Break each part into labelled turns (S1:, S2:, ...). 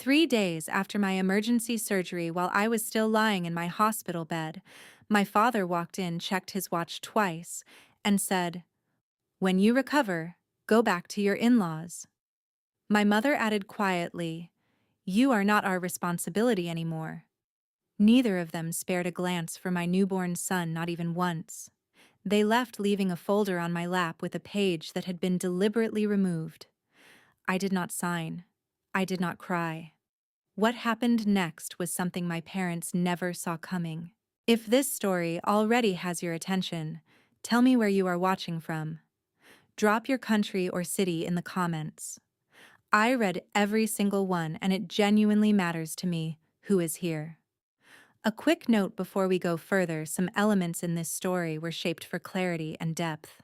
S1: 3 days after my emergency surgery, while I was still lying in my hospital bed, my father walked in, checked his watch twice, and said, "When you recover, go back to your in-laws." My mother added quietly, "You are not our responsibility anymore." Neither of them spared a glance for my newborn son, not even once. They left, leaving a folder on my lap with a page that had been deliberately removed. I did not sign. I did not cry. What happened next was something my parents never saw coming. If this story already has your attention, tell me where you are watching from. Drop your country or city in the comments. I read every single one, and it genuinely matters to me who is here. A quick note before we go further: some elements in this story were shaped for clarity and depth.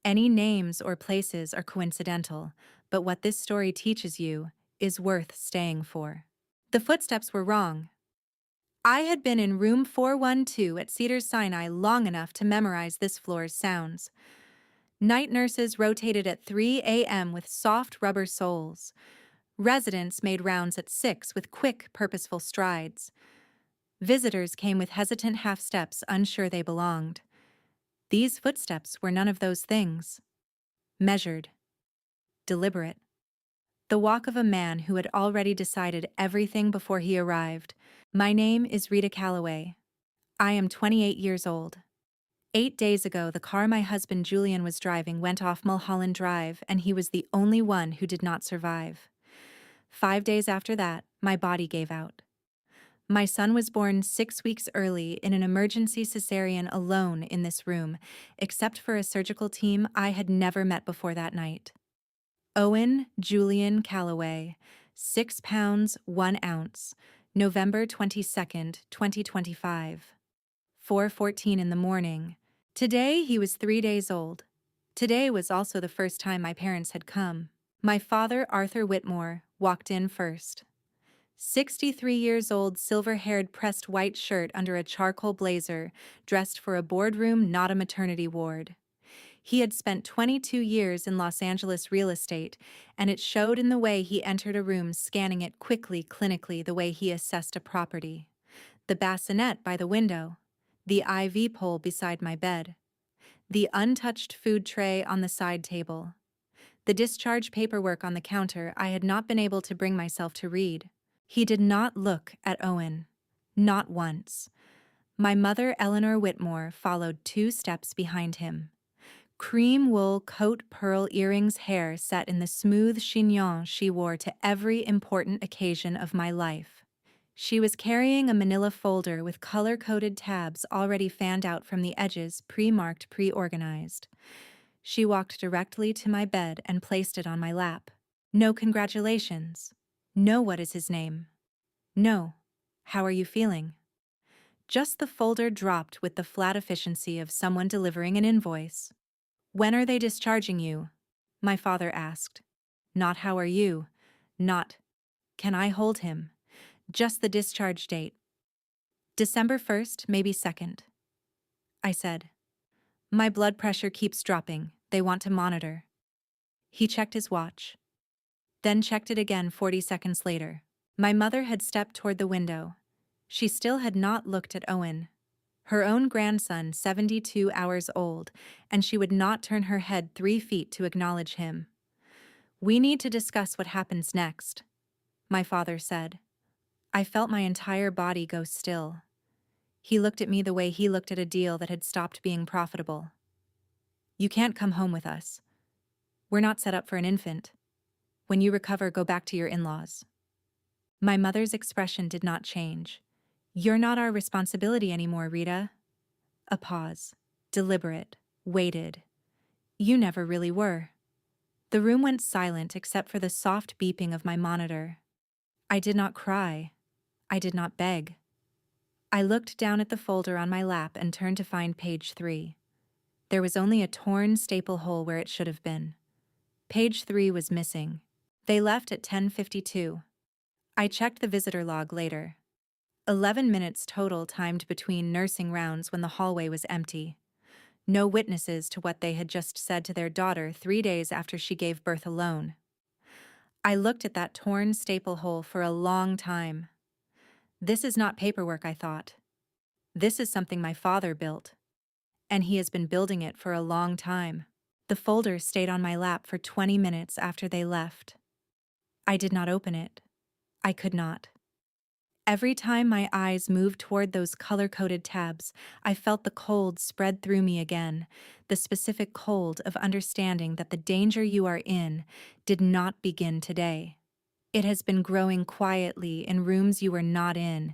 S1: Any names or places are coincidental, but what this story teaches you is worth staying for. The footsteps were wrong. I had been in room 412 at Cedars-Sinai long enough to memorize this floor's sounds. Night nurses rotated at 3 a.m. with soft rubber soles. Residents made rounds at 6 with quick, purposeful strides. Visitors came with hesitant half steps, unsure they belonged. These footsteps were none of those things. Measured. Deliberate. The walk of a man who had already decided everything before he arrived. My name is Rita Calloway. I am 28 years old. 8 days ago, the car my husband Julian was driving went off Mulholland Drive, and he was the only one who did not survive. 5 days after that, my body gave out. My son was born 6 weeks early in an emergency cesarean, alone in this room, except for a surgical team I had never met before that night. Owen Julian Calloway, 6 pounds 1 ounce, November 22nd, 2025. 4:14 in the morning. Today he was 3 days old. Today was also the first time my parents had come. My father, Arthur Whitmore, walked in first. 63 years old, silver-haired, pressed white shirt under a charcoal blazer, dressed for a boardroom, not a maternity ward. He had spent 22 years in Los Angeles real estate, and it showed in the way he entered a room, scanning it quickly, clinically, the way he assessed a property. The bassinet by the window. The IV pole beside my bed. The untouched food tray on the side table. The discharge paperwork on the counter I had not been able to bring myself to read. He did not look at Owen. Not once. My mother, Eleanor Whitmore, followed 2 steps behind him. Cream wool coat, pearl earrings, hair set in the smooth chignon she wore to every important occasion of my life. She was carrying a manila folder with color-coded tabs already fanned out from the edges, pre-marked, pre-organized. She walked directly to my bed and placed it on my lap. No congratulations. No, what is his name? No. How are you feeling? Just the folder dropped with the flat efficiency of someone delivering an invoice. When are they discharging you? My father asked. Not how are you? Not, can I hold him? Just the discharge date. December 1st, maybe 2nd. I said. My blood pressure keeps dropping. They want to monitor. He checked his watch. Then checked it again 40 seconds later. My mother had stepped toward the window. She still had not looked at Owen. Her own grandson, 72 hours old, and she would not turn her head 3 feet to acknowledge him. We need to discuss what happens next, my father said. I felt my entire body go still. He looked at me the way he looked at a deal that had stopped being profitable. You can't come home with us. We're not set up for an infant. When you recover, go back to your in-laws. My mother's expression did not change. You're not our responsibility anymore, Rita. A pause. Deliberate. Waited. You never really were. The room went silent except for the soft beeping of my monitor. I did not cry. I did not beg. I looked down at the folder on my lap and turned to find page 3. There was only a torn staple hole where it should have been. Page 3 was missing. They left at 10:52. I checked the visitor log later. 11 minutes total timed between nursing rounds when the hallway was empty. No witnesses to what they had just said to their daughter 3 days after she gave birth alone. I looked at that torn staple hole for a long time. This is not paperwork, I thought. This is something my father built, and he has been building it for a long time. The folder stayed on my lap for 20 minutes after they left. I did not open it. I could not. Every time my eyes moved toward those color-coded tabs, I felt the cold spread through me again, the specific cold of understanding that the danger you are in did not begin today. It has been growing quietly in rooms you were not in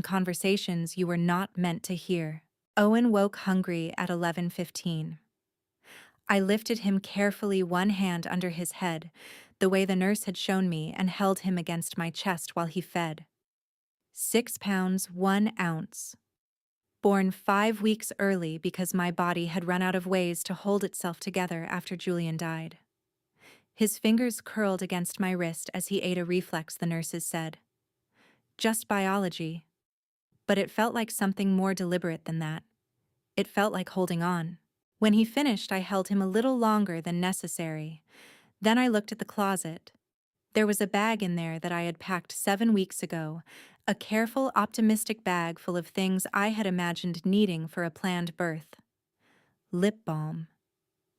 S1: conversations you were not meant to hear. Owen woke hungry at 11:15. I lifted him carefully, one hand under his head, the way the nurse had shown me, and held him against my chest while he fed. 6 pounds, 1 ounce. Born 5 weeks early because my body had run out of ways to hold itself together after Julian died. His fingers curled against my wrist as he ate a reflex, the nurses said. Just biology. But it felt like something more deliberate than that. It felt like holding on. When he finished, I held him a little longer than necessary. Then I looked at the closet. There was a bag in there that I had packed 7 weeks ago, a careful, optimistic bag full of things I had imagined needing for a planned birth. Lip balm.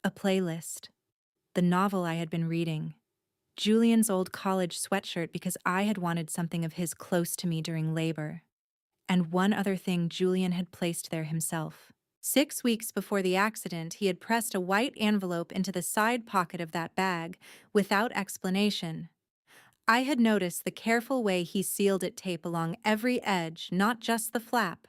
S1: A playlist. The novel I had been reading. Julian's old college sweatshirt because I had wanted something of his close to me during labor. And one other thing Julian had placed there himself. 6 weeks before the accident, he had pressed a white envelope into the side pocket of that bag, without explanation. I had noticed the careful way he sealed it, tape along every edge, not just the flap.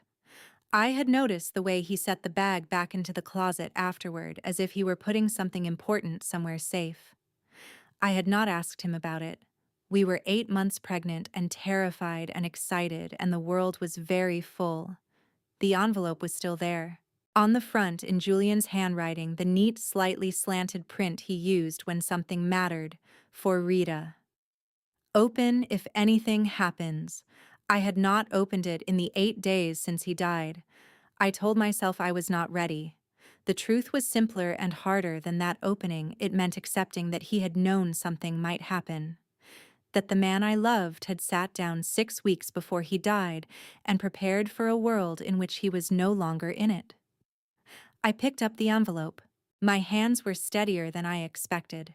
S1: I had noticed the way he set the bag back into the closet afterward, as if he were putting something important somewhere safe. I had not asked him about it. We were 8 months pregnant and terrified and excited, and the world was very full. The envelope was still there. On the front, in Julian's handwriting, the neat, slightly slanted print he used when something mattered, for Rita. Open if anything happens. I had not opened it in the 8 days since he died. I told myself I was not ready. The truth was simpler and harder than that opening. It meant accepting that he had known something might happen. That the man I loved had sat down 6 weeks before he died and prepared for a world in which he was no longer in it. I picked up the envelope. My hands were steadier than I expected.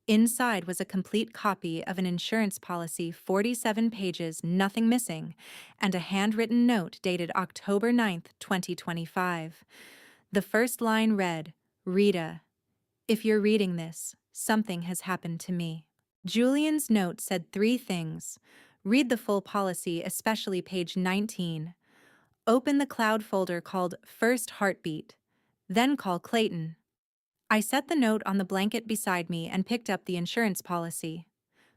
S1: Inside was a complete copy of an insurance policy, 47 pages, nothing missing, and a handwritten note dated October 9th, 2025. The first line read, Rita, if you're reading this, something has happened to me. Julian's note said 3 things. Read the full policy, especially page 19. Open the cloud folder called First Heartbeat. Then call Clayton. I set the note on the blanket beside me and picked up the insurance policy.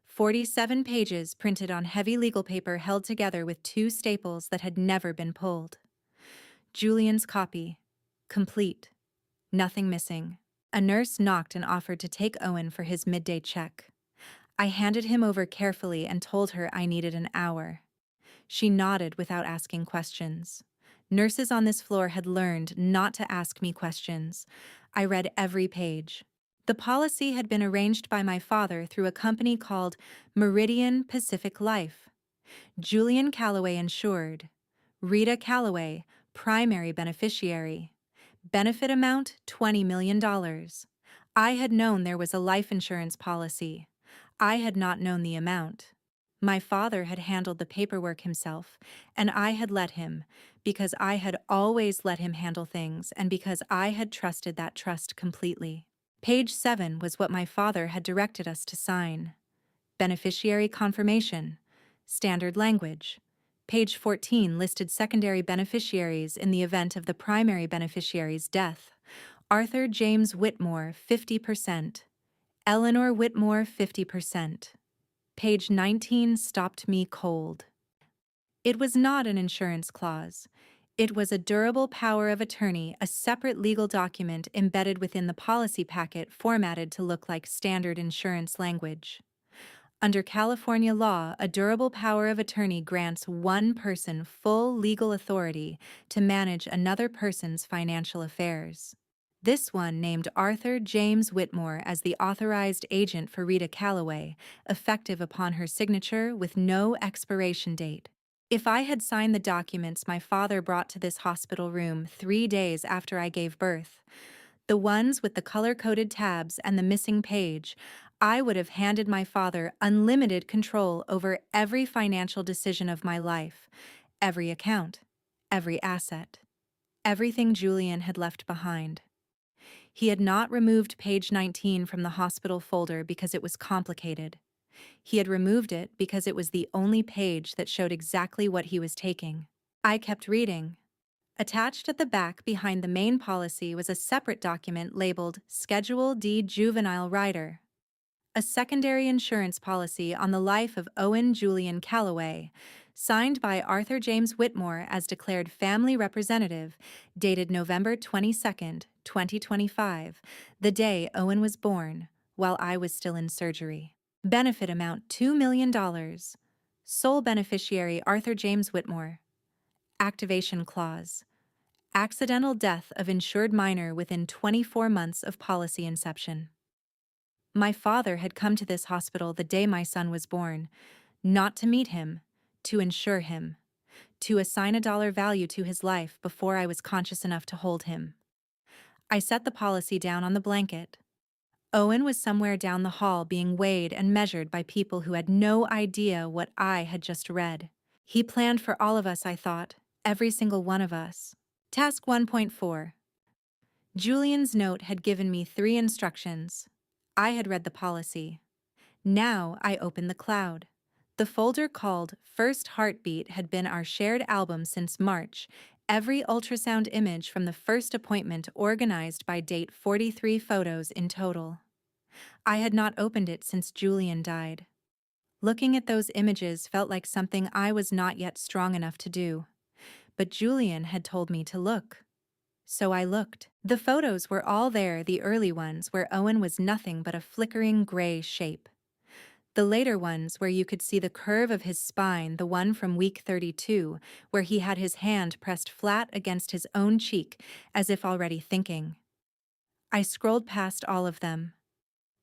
S1: 47 pages printed on heavy legal paper held together with 2 staples that had never been pulled. Julian's copy. Complete. Nothing missing. A nurse knocked and offered to take Owen for his midday check. I handed him over carefully and told her I needed an hour. She nodded without asking questions. Nurses on this floor had learned not to ask me questions. I read every page. The policy had been arranged by my father through a company called Meridian Pacific Life. Julian Calloway insured. Rita Calloway, primary beneficiary. Benefit amount $20 million. I had known there was a life insurance policy. I had not known the amount. My father had handled the paperwork himself, and I had let him, because I had always let him handle things and because I had trusted that trust completely. Page 7 was what my father had directed us to sign. Beneficiary confirmation. Standard language. Page 14 listed secondary beneficiaries in the event of the primary beneficiary's death. Arthur James Whitmore, 50%. Eleanor Whitmore, 50%. Page 19 stopped me cold. It was not an insurance clause. It was a durable power of attorney, a separate legal document embedded within the policy packet formatted to look like standard insurance language. Under California law, a durable power of attorney grants one person full legal authority to manage another person's financial affairs. This one named Arthur James Whitmore as the authorized agent for Rita Calloway, effective upon her signature with no expiration date. If I had signed the documents my father brought to this hospital room 3 days after I gave birth, the ones with the color-coded tabs and the missing page, I would have handed my father unlimited control over every financial decision of my life, every account, every asset, everything Julian had left behind. He had not removed page 19 from the hospital folder because it was complicated. He had removed it because it was the only page that showed exactly what he was taking. I kept reading. Attached at the back behind the main policy was a separate document labeled Schedule D Juvenile Rider, a secondary insurance policy on the life of Owen Julian Calloway, signed by Arthur James Whitmore as declared family representative, dated November 22nd, 2025, the day Owen was born, while I was still in surgery. Benefit amount $2 million. Sole beneficiary Arthur James Whitmore. Activation clause. Accidental death of insured minor within 24 months of policy inception. My father had come to this hospital the day my son was born, not to meet him, to insure him, to assign a dollar value to his life before I was conscious enough to hold him. I set the policy down on the blanket. Owen was somewhere down the hall being weighed and measured by people who had no idea what I had just read. He planned for all of us, I thought, every single one of us. Task 1.4. Julian's note had given me 3 instructions. I had read the policy. Now I opened the cloud. The folder called First Heartbeat had been our shared album since March, every ultrasound image from the first appointment organized by date 43 photos in total. I had not opened it since Julian died. Looking at those images felt like something I was not yet strong enough to do. But Julian had told me to look. So I looked. The photos were all there, the early ones where Owen was nothing but a flickering gray shape. The later ones where you could see the curve of his spine, the one from week 32, where he had his hand pressed flat against his own cheek, as if already thinking. I scrolled past all of them.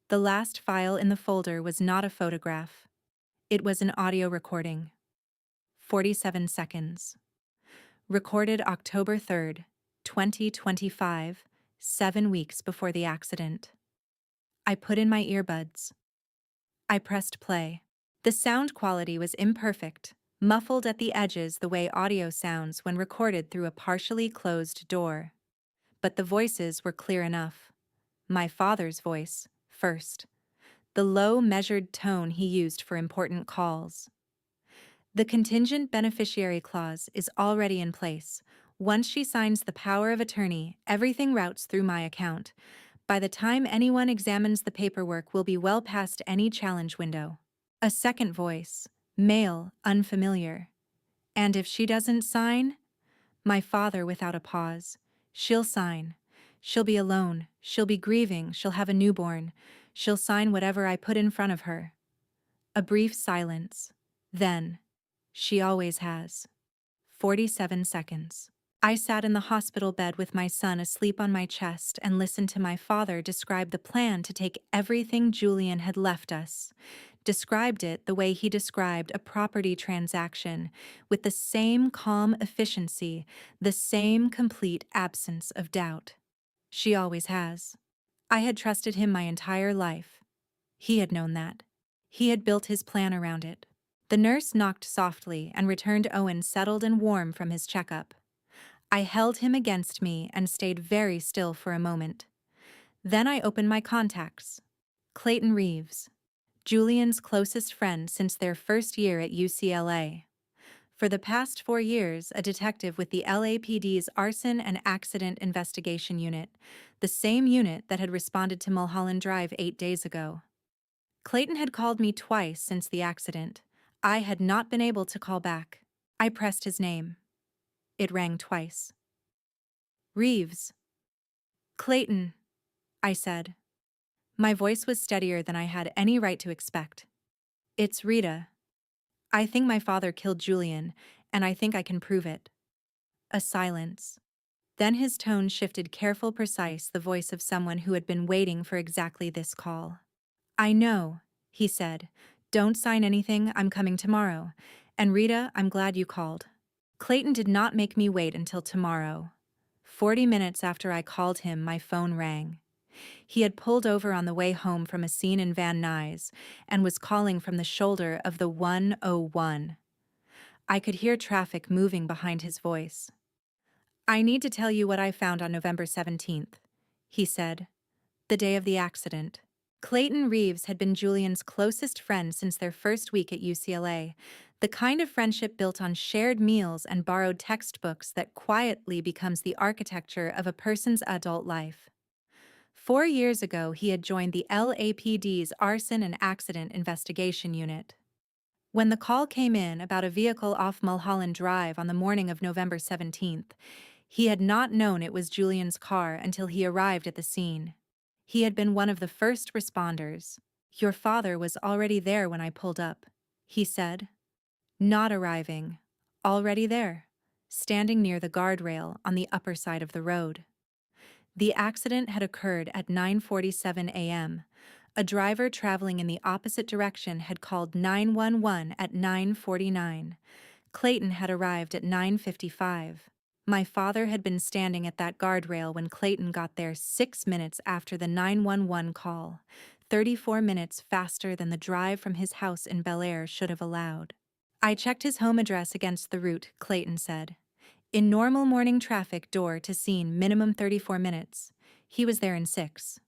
S1: The last file in the folder was not a photograph. It was an audio recording. 47 seconds. Recorded October 3rd, 2025, 7 weeks before the accident. I put in my earbuds. I pressed play. The sound quality was imperfect, muffled at the edges the way audio sounds when recorded through a partially closed door. But the voices were clear enough. My father's voice, first. The low, measured tone he used for important calls. The contingent beneficiary clause is already in place. Once she signs the power of attorney, everything routes through my account. By the time anyone examines the paperwork, we'll be well past any challenge window. A second voice, male, unfamiliar. And if she doesn't sign? My father without a pause. She'll sign. She'll be alone. She'll be grieving. She'll have a newborn. She'll sign whatever I put in front of her. A brief silence. Then, she always has. 47 seconds. I sat in the hospital bed with my son asleep on my chest and listened to my father describe the plan to take everything Julian had left us. Described it the way he described a property transaction, with the same calm efficiency, the same complete absence of doubt. She always has. I had trusted him my entire life. He had known that. He had built his plan around it. The nurse knocked softly and returned Owen settled and warm from his checkup. I held him against me and stayed very still for a moment. Then I opened my contacts. Clayton Reeves, Julian's closest friend since their first year at UCLA. For the past 4 years, a detective with the LAPD's Arson and Accident Investigation Unit, the same unit that had responded to Mulholland Drive 8 days ago. Clayton had called me twice since the accident. I had not been able to call back. I pressed his name. It rang twice. Reeves. Clayton, I said. My voice was steadier than I had any right to expect. It's Rita. I think my father killed Julian, and I think I can prove it. A silence. Then his tone shifted, careful, precise, the voice of someone who had been waiting for exactly this call. "I know," he said. "Don't sign anything, I'm coming tomorrow. And Rita, I'm glad you called." Clayton did not make me wait until tomorrow. 40 minutes after I called him, my phone rang. He had pulled over on the way home from a scene in Van Nuys and was calling from the shoulder of the 101. I could hear traffic moving behind his voice. "I need to tell you what I found on November 17th, he said, the day of the accident. Clayton Reeves had been Julian's closest friend since their first week at UCLA, the kind of friendship built on shared meals and borrowed textbooks that quietly becomes the architecture of a person's adult life. 4 years ago, he had joined the LAPD's Arson and Accident Investigation Unit. When the call came in about a vehicle off Mulholland Drive on the morning of November 17th, he had not known it was Julian's car until he arrived at the scene. He had been one of the first responders. "Your father was already there when I pulled up," he said. Not arriving. Already there. Standing near the guardrail on the upper side of the road. The accident had occurred at 9:47 a.m. A driver traveling in the opposite direction had called 911 at 9:49. Clayton had arrived at 9:55. My father had been standing at that guardrail when Clayton got there 6 minutes after the 911 call, 34 minutes faster than the drive from his house in Bel Air should have allowed. "I checked his home address against the route," Clayton said. "In normal morning traffic, door to scene, minimum 34 minutes. He was there in 6.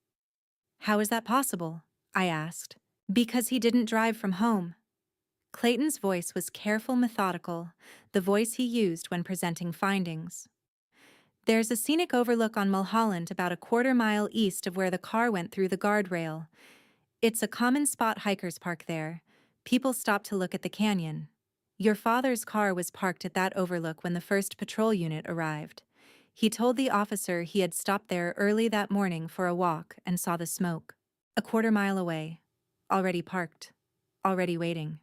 S1: "How is that possible?" I asked. "Because he didn't drive from home." Clayton's voice was careful, methodical, the voice he used when presenting findings. "There's a scenic overlook on Mulholland about a quarter-mile east of where the car went through the guardrail. It's a common spot hikers park there. People stop to look at the canyon. Your father's car was parked at that overlook when the first patrol unit arrived. He told the officer he had stopped there early that morning for a walk and saw the smoke. A quarter-mile away. Already parked. Already waiting."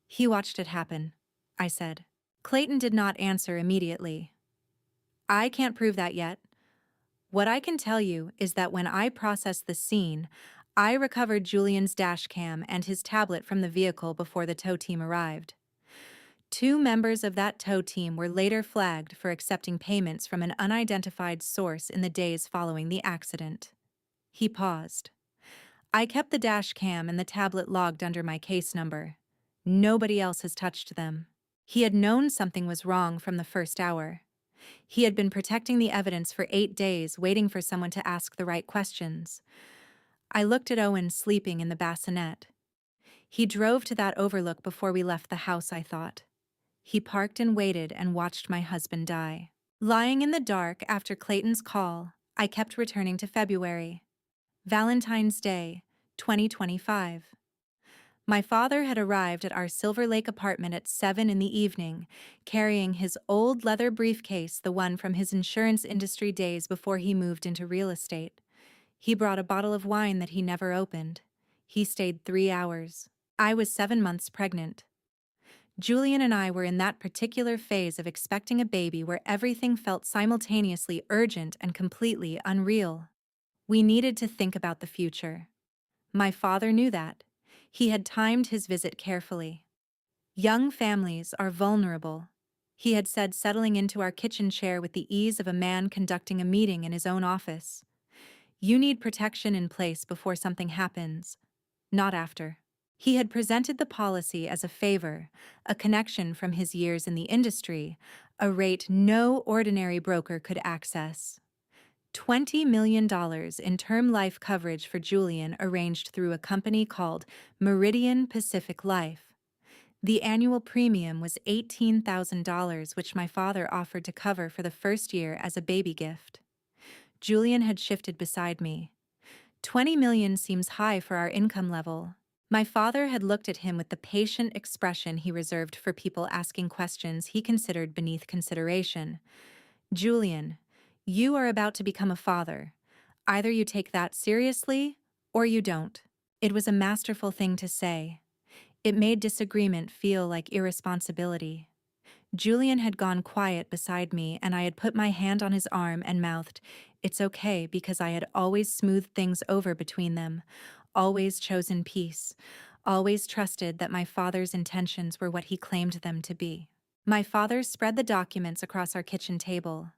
S1: "He watched it happen," I said. Clayton did not answer immediately. "I can't prove that yet. What I can tell you is that when I processed the scene, I recovered Julian's dash cam and his tablet from the vehicle before the tow team arrived. 2 members of that tow team were later flagged for accepting payments from an unidentified source in the days following the accident." He paused. "I kept the dash cam and the tablet logged under my case number. Nobody else has touched them." He had known something was wrong from the first hour. He had been protecting the evidence for 8 days, waiting for someone to ask the right questions. I looked at Owen sleeping in the bassinet. He drove to that overlook before we left the house, I thought. He parked and waited and watched my husband die. Lying in the dark after Clayton's call, I kept returning to February. Valentine's Day, 2025. My father had arrived at our Silver Lake apartment at 7 in the evening, carrying his old leather briefcase, the one from his insurance industry days before he moved into real estate. He brought a bottle of wine that he never opened. He stayed 3 hours. I was 7 months pregnant. Julian and I were in that particular phase of expecting a baby where everything felt simultaneously urgent and completely unreal. We needed to think about the future. My father knew that. He had timed his visit carefully. "Young families are vulnerable," he had said, settling into our kitchen chair with the ease of a man conducting a meeting in his own office. "You need protection in place before something happens, not after." He had presented the policy as a favor, a connection from his years in the industry, a rate no ordinary broker could access. $20 million in term life coverage for Julian, arranged through a company called Meridian Pacific Life. The annual premium was $18,000, which my father offered to cover for the first year as a baby gift. Julian had shifted beside me. $20 million seems high for our income level. My father had looked at him with the patient expression he reserved for people asking questions he considered beneath consideration. "Julian, you are about to become a father. Either you take that seriously, or you don't." It was a masterful thing to say. It made disagreement feel like irresponsibility. Julian had gone quiet beside me, and I had put my hand on his arm and mouthed, "It's okay," because I had always smoothed things over between them, always chosen peace, always trusted that my father's intentions were what he claimed them to be. My father spread the documents across our kitchen table.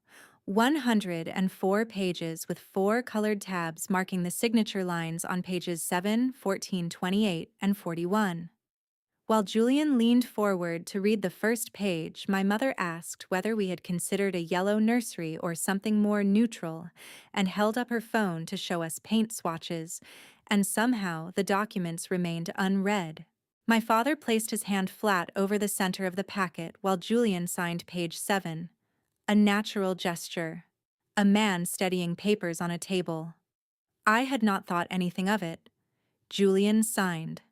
S1: 104 pages with 4 colored tabs marking the signature lines on pages 7, 14, 28, and 41. While Julian leaned forward to read the first page, my mother asked whether we had considered a yellow nursery or something more neutral, and held up her phone to show us paint swatches, and somehow the documents remained unread. My father placed his hand flat over the center of the packet while Julian signed page 7. A natural gesture. A man steadying papers on a table. I had not thought anything of it. Julian signed.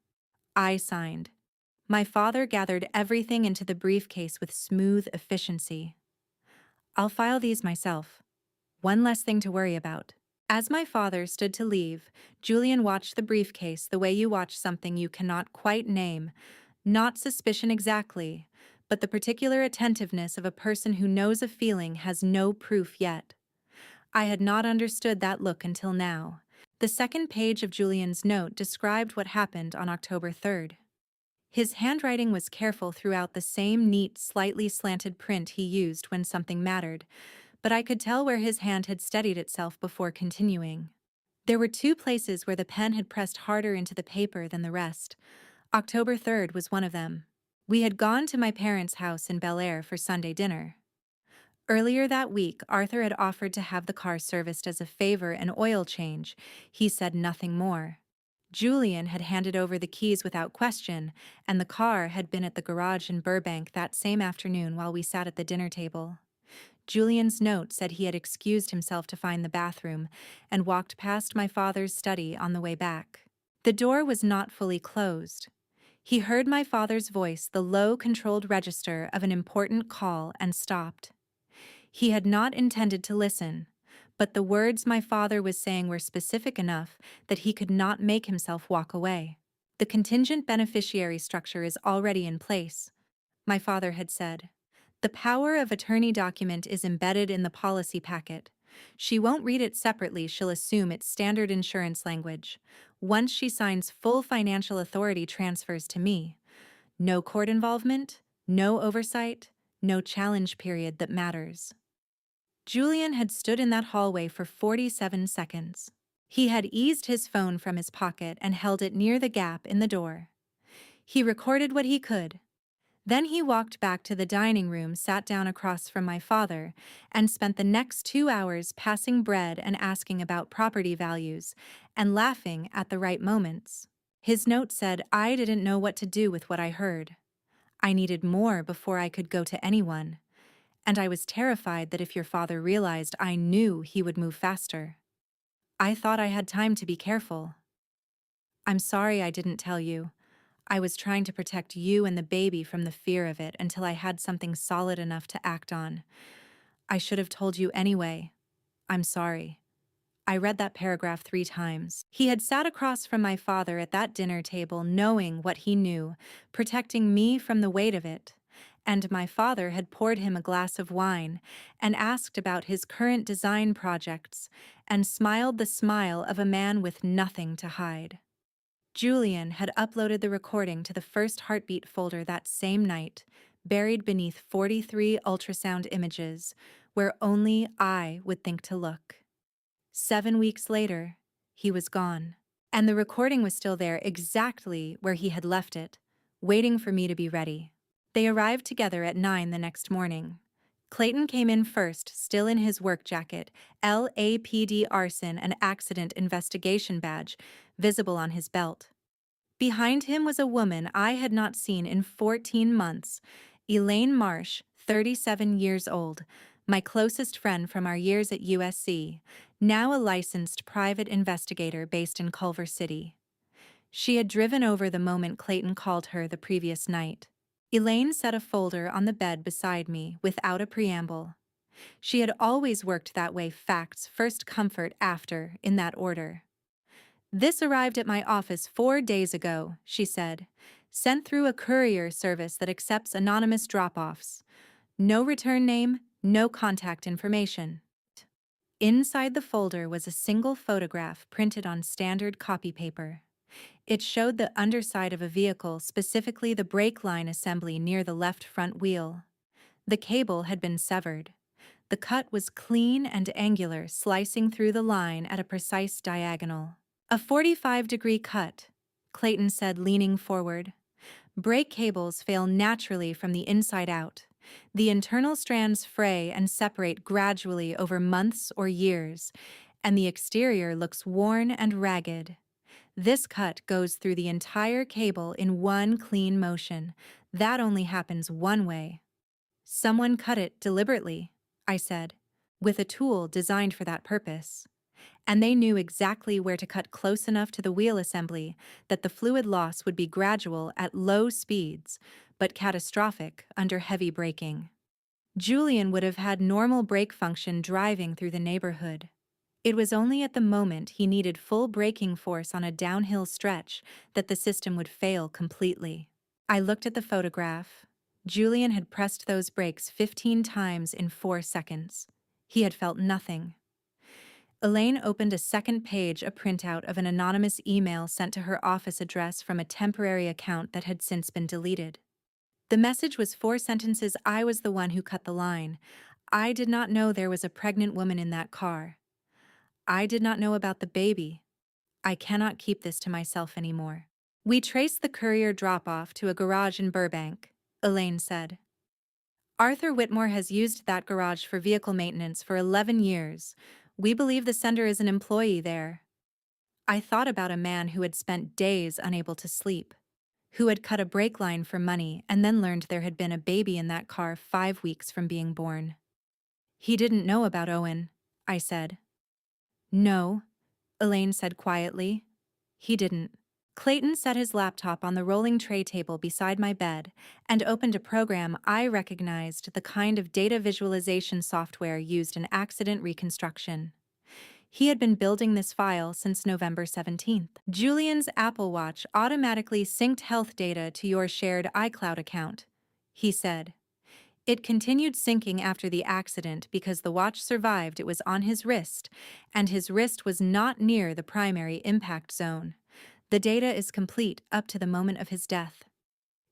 S1: I signed. My father gathered everything into the briefcase with smooth efficiency. "I'll file these myself. One less thing to worry about." As my father stood to leave, Julian watched the briefcase the way you watch something you cannot quite name, not suspicion exactly, but the particular attentiveness of a person who knows a feeling has no proof yet. I had not understood that look until now. The second page of Julian's note described what happened on October 3rd. His handwriting was careful throughout, the same neat, slightly slanted print he used when something mattered, but I could tell where his hand had steadied itself before continuing. There were 2 places where the pen had pressed harder into the paper than the rest. October 3rd was one of them. We had gone to my parents' house in Bel Air for Sunday dinner. Earlier that week, Arthur had offered to have the car serviced as a favor and oil change. He said nothing more. Julian had handed over the keys without question, and the car had been at the garage in Burbank that same afternoon while we sat at the dinner table. Julian's note said he had excused himself to find the bathroom and walked past my father's study on the way back. The door was not fully closed. He heard my father's voice, the low, controlled register of an important call, and stopped. He had not intended to listen, but the words my father was saying were specific enough that he could not make himself walk away. "The contingent beneficiary structure is already in place," my father had said. "The power of attorney document is embedded in the policy packet. She won't read it separately, she'll assume it's standard insurance language. Once she signs, full financial authority transfers to me. No court involvement, no oversight, no challenge period that matters." Julian had stood in that hallway for 47 seconds. He had eased his phone from his pocket and held it near the gap in the door. He recorded what he could. Then he walked back to the dining room, sat down across from my father, and spent the next 2 hours passing bread and asking about property values, and laughing at the right moments. His note said, "I didn't know what to do with what I heard. I needed more before I could go to anyone. And I was terrified that if your father realized, I knew he would move faster. I thought I had time to be careful. I'm sorry I didn't tell you. I was trying to protect you and the baby from the fear of it until I had something solid enough to act on. I should have told you anyway. I'm sorry." I read that paragraph 3 times. He had sat across from my father at that dinner table, knowing what he knew, protecting me from the weight of it. And my father had poured him a glass of wine and asked about his current design projects and smiled the smile of a man with nothing to hide. Julian had uploaded the recording to the First Heartbeat folder that same night, buried beneath 43 ultrasound images, where only I would think to look. 7 weeks later, he was gone. And the recording was still there, exactly where he had left it, waiting for me to be ready. They arrived together at 9 the next morning. Clayton came in first, still in his work jacket, LAPD arson and accident investigation badge, visible on his belt. Behind him was a woman I had not seen in 14 months, Elaine Marsh, 37 years old, my closest friend from our years at USC, now a licensed private investigator based in Culver City. She had driven over the moment Clayton called her the previous night. Elaine set a folder on the bed beside me without a preamble. She had always worked that way: facts first, comfort after, in that order. "This arrived at my office 4 days ago," she said. "Sent through a courier service that accepts anonymous drop-offs. No return name, no contact information. Inside the folder was a single photograph printed on standard copy paper. It showed the underside of a vehicle, specifically the brake line assembly near the left front wheel. The cable had been severed. The cut was clean and angular, slicing through the line at a precise diagonal. A 45-degree cut, Clayton said, leaning forward. Brake cables fail naturally from the inside out. The internal strands fray and separate gradually over months or years, and the exterior looks worn and ragged. This cut goes through the entire cable in one clean motion. That only happens one way. Someone cut it deliberately, I said, with a tool designed for that purpose. And they knew exactly where to cut close enough to the wheel assembly that the fluid loss would be gradual at low speeds, but catastrophic under heavy braking. Julian would have had normal brake function driving through the neighborhood. It was only at the moment he needed full braking force on a downhill stretch that the system would fail completely. I looked at the photograph. Julian had pressed those brakes 15 times in 4 seconds. He had felt nothing. Elaine opened a second page, a printout of an anonymous email sent to her office address from a temporary account that had since been deleted. The message was 4 sentences. I was the one who cut the line. I did not know there was a pregnant woman in that car. I did not know about the baby. I cannot keep this to myself anymore. We traced the courier drop-off to a garage in Burbank, Elaine said. Arthur Whitmore has used that garage for vehicle maintenance for 11 years. We believe the sender is an employee there. I thought about a man who had spent days unable to sleep, who had cut a brake line for money and then learned there had been a baby in that car 5 weeks from being born. He didn't know about Owen, I said. No, Elaine said quietly. He didn't. Clayton set his laptop on the rolling tray table beside my bed and opened a program I recognized, the kind of data visualization software used in accident reconstruction. He had been building this file since November 17th. Julian's Apple Watch automatically synced health data to your shared iCloud account, he said. It continued syncing after the accident because the watch survived. It was on his wrist, and his wrist was not near the primary impact zone. The data is complete up to the moment of his death.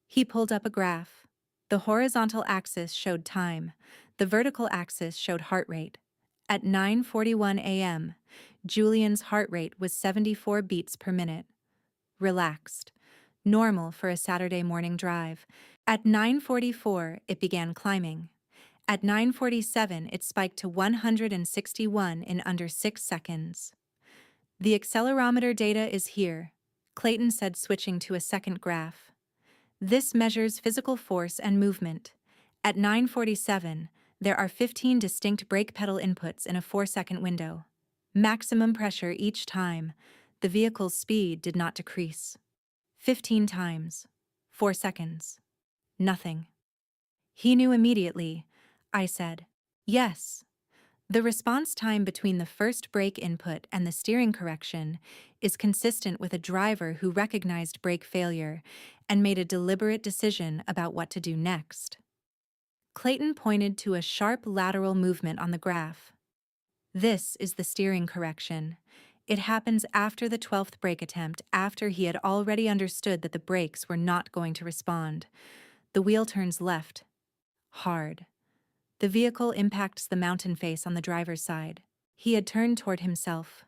S1: He pulled up a graph. The horizontal axis showed time. The vertical axis showed heart rate. At 9:41 a.m., Julian's heart rate was 74 beats per minute. Relaxed. Normal for a Saturday morning drive. At 9:44, it began climbing. At 9:47, it spiked to 161 in under 6 seconds. The accelerometer data is here, Clayton said, switching to a second graph. This measures physical force and movement. At 9:47, there are 15 distinct brake pedal inputs in a 4-second window. Maximum pressure each time. The vehicle's speed did not decrease. 15 times. 4 seconds. Nothing. He knew immediately. I said, yes. The response time between the first brake input and the steering correction is consistent with a driver who recognized brake failure and made a deliberate decision about what to do next. Clayton pointed to a sharp lateral movement on the graph. This is the steering correction. It happens after the 12th brake attempt, after he had already understood that the brakes were not going to respond. The wheel turns left. Hard. The vehicle impacts the mountain face on the driver's side. He had turned toward himself.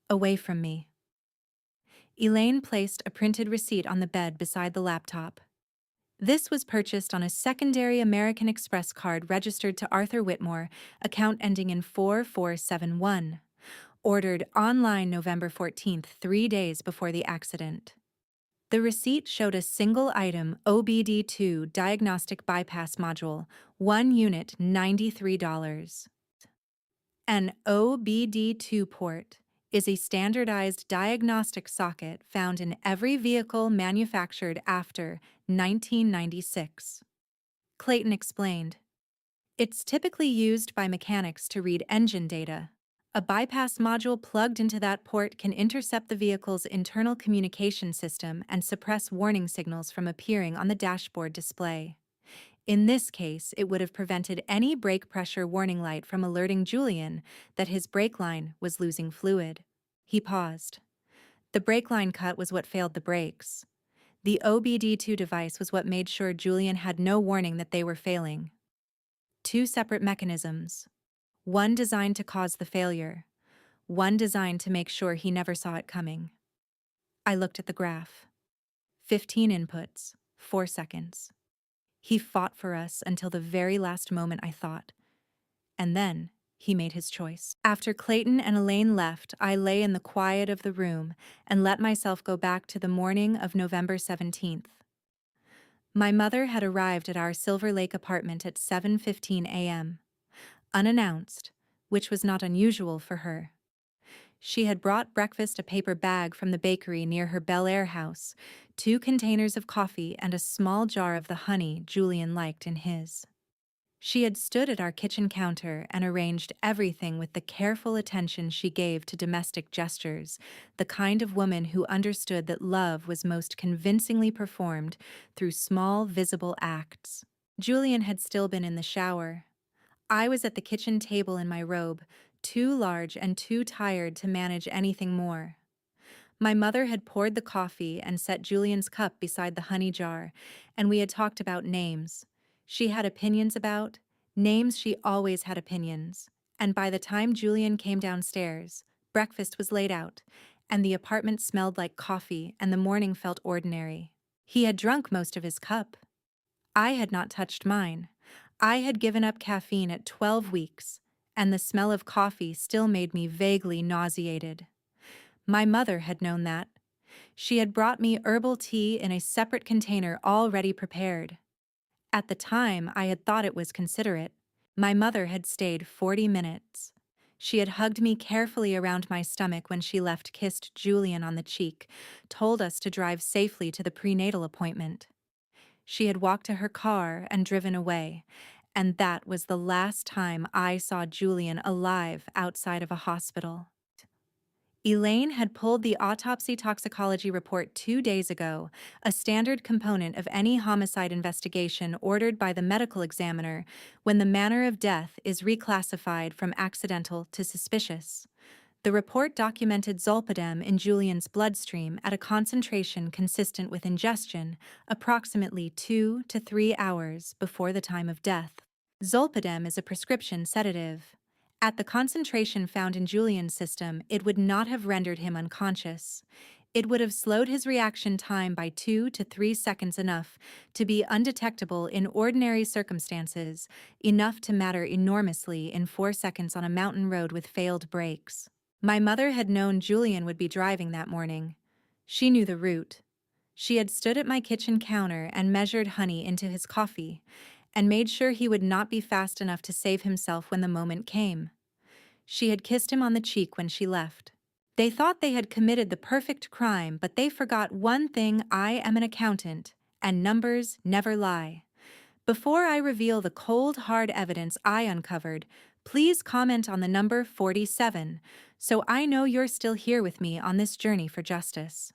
S1: Away from me. Elaine placed a printed receipt on the bed beside the laptop. This was purchased on a secondary American Express card registered to Arthur Whitmore, account ending in 4471. Ordered online November 14th, 3 days before the accident. The receipt showed a single item OBD2 diagnostic bypass module, 1 unit, $93. An OBD2 port is a standardized diagnostic socket found in every vehicle manufactured after 1996. Clayton explained. It's typically used by mechanics to read engine data. A bypass module plugged into that port can intercept the vehicle's internal communication system and suppress warning signals from appearing on the dashboard display. In this case, it would have prevented any brake pressure warning light from alerting Julian that his brake line was losing fluid. He paused. The brake line cut was what failed the brakes. The OBD2 device was what made sure Julian had no warning that they were failing. Two separate mechanisms. One designed to cause the failure. One designed to make sure he never saw it coming. I looked at the graph. 15 inputs, 4 seconds. He fought for us until the very last moment, I thought. And then he made his choice. After Clayton and Elaine left, I lay in the quiet of the room and let myself go back to the morning of November 17th. My mother had arrived at our Silver Lake apartment at 7:15 a.m., unannounced, which was not unusual for her. She had brought breakfast a paper bag from the bakery near her Bel Air house, 2 containers of coffee and a small jar of the honey Julian liked in his. She had stood at our kitchen counter and arranged everything with the careful attention she gave to domestic gestures, the kind of woman who understood that love was most convincingly performed through small, visible acts. Julian had still been in the shower. I was at the kitchen table in my robe, too large and too tired to manage anything more. My mother had poured the coffee and set Julian's cup beside the honey jar, and we had talked about names. She had opinions about names. She always had opinions. And by the time Julian came downstairs, breakfast was laid out, and the apartment smelled like coffee, and the morning felt ordinary. He had drunk most of his cup. I had not touched mine. I had given up caffeine at 12 weeks, and the smell of coffee still made me vaguely nauseated. My mother had known that. She had brought me herbal tea in a separate container already prepared. At the time, I had thought it was considerate. My mother had stayed 40 minutes. She had hugged me carefully around my stomach when she left, kissed Julian on the cheek, told us to drive safely to the prenatal appointment. She had walked to her car and driven away, and that was the last time I saw Julian alive outside of a hospital. Elaine had pulled the autopsy toxicology report 2 days ago, a standard component of any homicide investigation ordered by the medical examiner when the manner of death is reclassified from accidental to suspicious. The report documented zolpidem in Julian's bloodstream at a concentration consistent with ingestion, approximately 2 to 3 hours before the time of death. Zolpidem is a prescription sedative. At the concentration found in Julian's system, it would not have rendered him unconscious. It would have slowed his reaction time by 2 to 3 seconds, enough to be undetectable in ordinary circumstances, enough to matter enormously in 4 seconds on a mountain road with failed brakes. My mother had known Julian would be driving that morning. She knew the route. She had stood at my kitchen counter and measured honey into his coffee, and made sure he would not be fast enough to save himself when the moment came. She had kissed him on the cheek when she left. They thought they had committed the perfect crime, but they forgot one thing: I am an accountant, and numbers never lie. Before I reveal the cold, hard evidence I uncovered, please comment on the number 47, so I know you're still here with me on this journey for justice.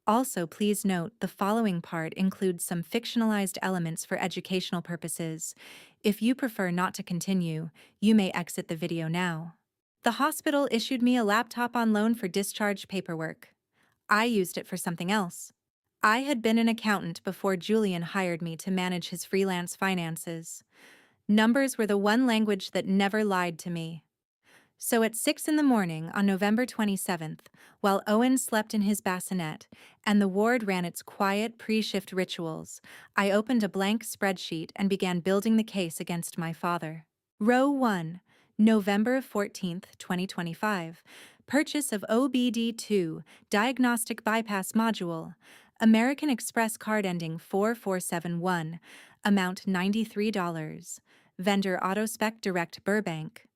S1: Also, please note the following part includes some fictionalized elements for educational purposes. If you prefer not to continue, you may exit the video now. The hospital issued me a laptop on loan for discharge paperwork. I used it for something else. I had been an accountant before Julian hired me to manage his freelance finances. Numbers were the one language that never lied to me. So at 6 in the morning on November 27th, while Owen slept in his bassinet and the ward ran its quiet pre-shift rituals, I opened a blank spreadsheet and began building the case against my father. Row 1, November 14th, 2025. Purchase of OBD2 Diagnostic Bypass Module. American Express card ending 4471. Amount $93. Vendor Autospec Direct Burbank.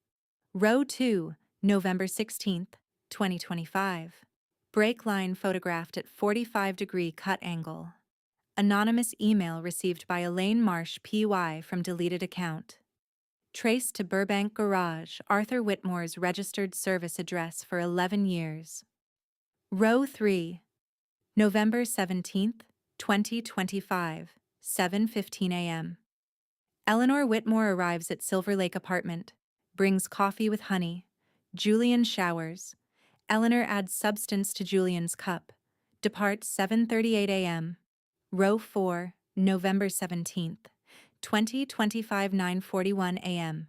S1: Row 2, November 16th, 2025. Brake line photographed at 45-degree cut angle. Anonymous email received by Elaine Marsh PY from deleted account. Traced to Burbank Garage, Arthur Whitmore's registered service address for 11 years. Row 3, November 17th, 2025, 7:15 a.m. Eleanor Whitmore arrives at Silver Lake apartment, brings coffee with honey. Julian showers. Eleanor adds substance to Julian's cup. Departs 7:38 a.m. Row 4, November 17th, 2025 9:41 a.m.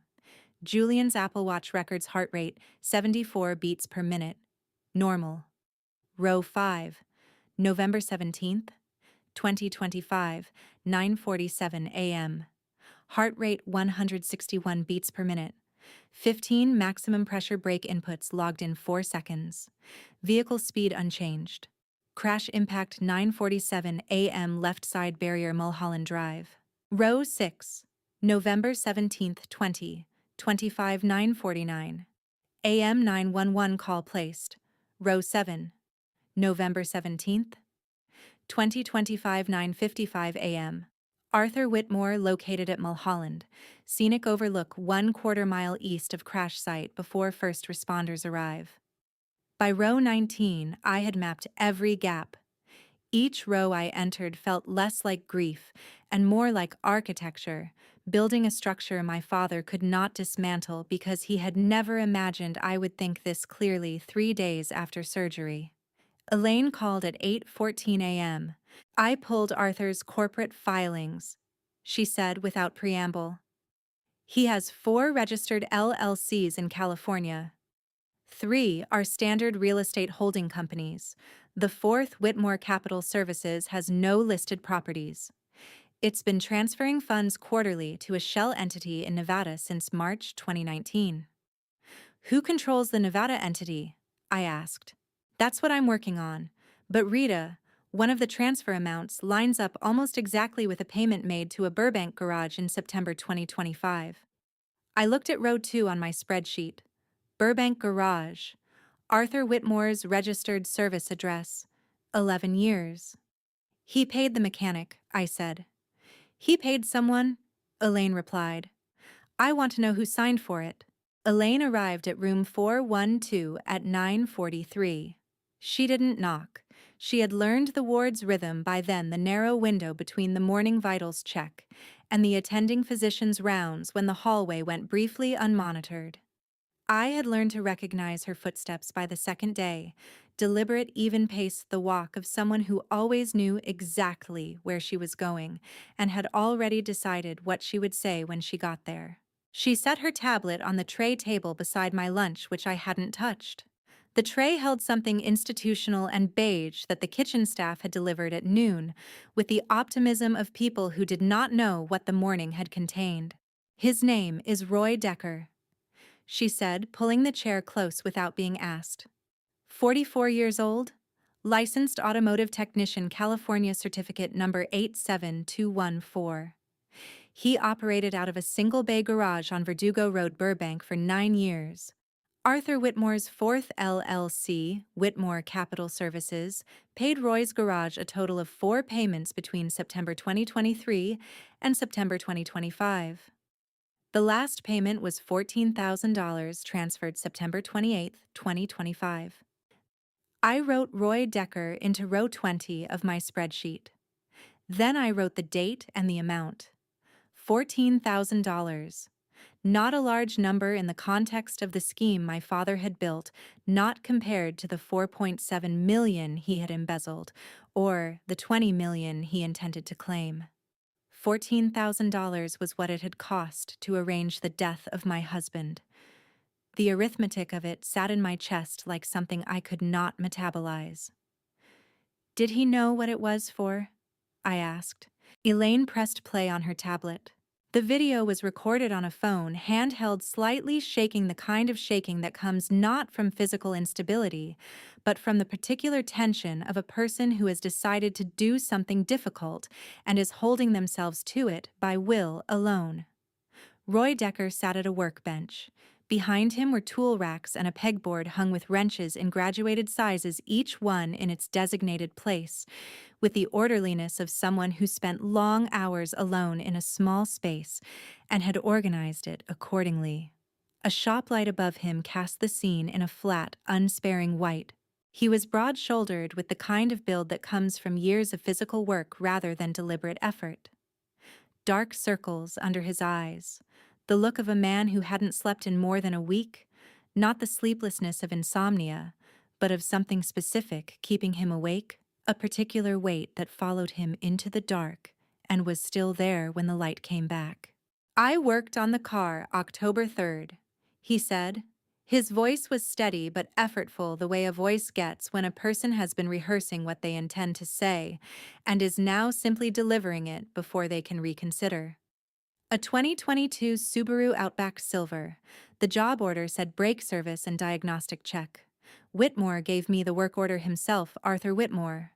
S1: Julian's Apple Watch records heart rate 74 beats per minute. Normal. Row 5, November 17th, 2025 9:47 a.m. Heart rate 161 beats per minute. 15 maximum pressure brake inputs logged in 4 seconds. Vehicle speed unchanged. Crash impact 9:47 a.m. left side barrier Mulholland Drive. Row 6, November 17th, 2025 9:49 a.m. 911 call placed. Row 7, November 17th, 2025 9:55 a.m. Arthur Whitmore located at Mulholland, scenic overlook 1/4 mile east of crash site before first responders arrive. By row 19, I had mapped every gap. Each row I entered felt less like grief and more like architecture, building a structure my father could not dismantle because he had never imagined I would think this clearly 3 days after surgery. Elaine called at 8:14 a.m. I pulled Arthur's corporate filings, she said without preamble. He has 4 registered LLCs in California. 3 are standard real estate holding companies. The 4th, Whitmore Capital Services, has no listed properties. It's been transferring funds quarterly to a shell entity in Nevada since March 2019. Who controls the Nevada entity? I asked. That's what I'm working on. But Rita, one of the transfer amounts, lines up almost exactly with a payment made to a Burbank garage in September 2025. I looked at row 2 on my spreadsheet. Burbank Garage. Arthur Whitmore's registered service address. 11 years. He paid the mechanic, I said. He paid someone? Elaine replied. I want to know who signed for it. Elaine arrived at room 412 at 9:43. She didn't knock. She had learned the ward's rhythm by then, the narrow window between the morning vitals check and the attending physician's rounds when the hallway went briefly unmonitored. I had learned to recognize her footsteps by the second day, deliberate, even pace, the walk of someone who always knew exactly where she was going and had already decided what she would say when she got there. She set her tablet on the tray table beside my lunch, which I hadn't touched. The tray held something institutional and beige that the kitchen staff had delivered at noon, with the optimism of people who did not know what the morning had contained. His name is Roy Decker, she said, pulling the chair close without being asked. 44 years old, licensed automotive technician, California certificate number 87214. He operated out of a single-bay garage on Verdugo Road, Burbank, for 9 years. Arthur Whitmore's 4th LLC, Whitmore Capital Services, paid Roy's garage a total of 4 payments between September 2023 and September 2025. The last payment was $14,000, transferred September 28, 2025. I wrote Roy Decker into row 20 of my spreadsheet. Then I wrote the date and the amount. $14,000. Not a large number in the context of the scheme my father had built, not compared to the $4.7 million he had embezzled, or the $20 million he intended to claim. $14,000 was what it had cost to arrange the death of my husband. The arithmetic of it sat in my chest like something I could not metabolize. Did he know what it was for? I asked. Elaine pressed play on her tablet. The video was recorded on a phone, handheld, slightly shaking, the kind of shaking that comes not from physical instability, but from the particular tension of a person who has decided to do something difficult and is holding themselves to it by will alone. Roy Decker sat at a workbench. Behind him were tool racks and a pegboard hung with wrenches in graduated sizes, each one in its designated place, with the orderliness of someone who spent long hours alone in a small space and had organized it accordingly. A shop light above him cast the scene in a flat, unsparing white. He was broad-shouldered, with the kind of build that comes from years of physical work rather than deliberate effort. dark circles under his eyes, the look of a man who hadn't slept in more than a week, not the sleeplessness of insomnia, but of something specific keeping him awake, a particular weight that followed him into the dark and was still there when the light came back. I worked on the car October 3rd, he said. His voice was steady but effortful, the way a voice gets when a person has been rehearsing what they intend to say and is now simply delivering it before they can reconsider. A 2022 Subaru Outback Silver. The job order said brake service and diagnostic check. Whitmore gave me the work order himself, Arthur Whitmore.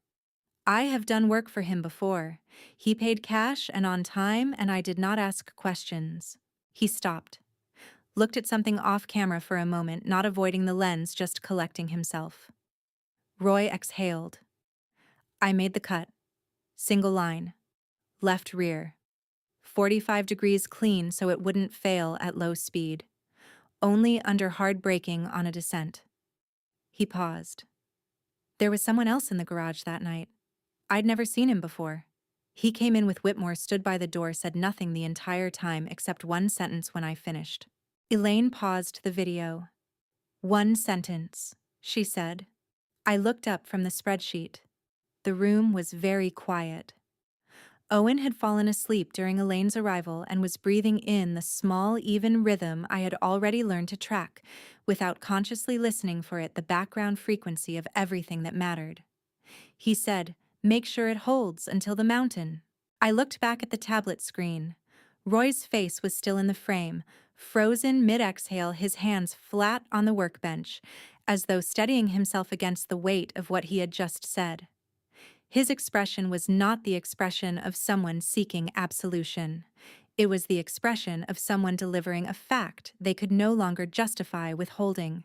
S1: I have done work for him before. He paid cash and on time, and I did not ask questions. He stopped, looked at something off camera for a moment, not avoiding the lens, just collecting himself. Roy exhaled. I made the cut. Single line. Left rear. 45 degrees clean so it wouldn't fail at low speed. Only under hard braking on a descent. He paused. There was someone else in the garage that night. I'd never seen him before. He came in with Whitmore, stood by the door, said nothing the entire time except one sentence when I finished. Elaine paused the video. One sentence, she said. I looked up from the spreadsheet. The room was very quiet. Owen had fallen asleep during Elaine's arrival and was breathing in the small, even rhythm I had already learned to track, without consciously listening for it, the background frequency of everything that mattered. He said, "Make sure it holds until the mountain." I looked back at the tablet screen. Roy's face was still in the frame, frozen mid-exhale, his hands flat on the workbench, as though steadying himself against the weight of what he had just said. His expression was not the expression of someone seeking absolution. It was the expression of someone delivering a fact they could no longer justify withholding.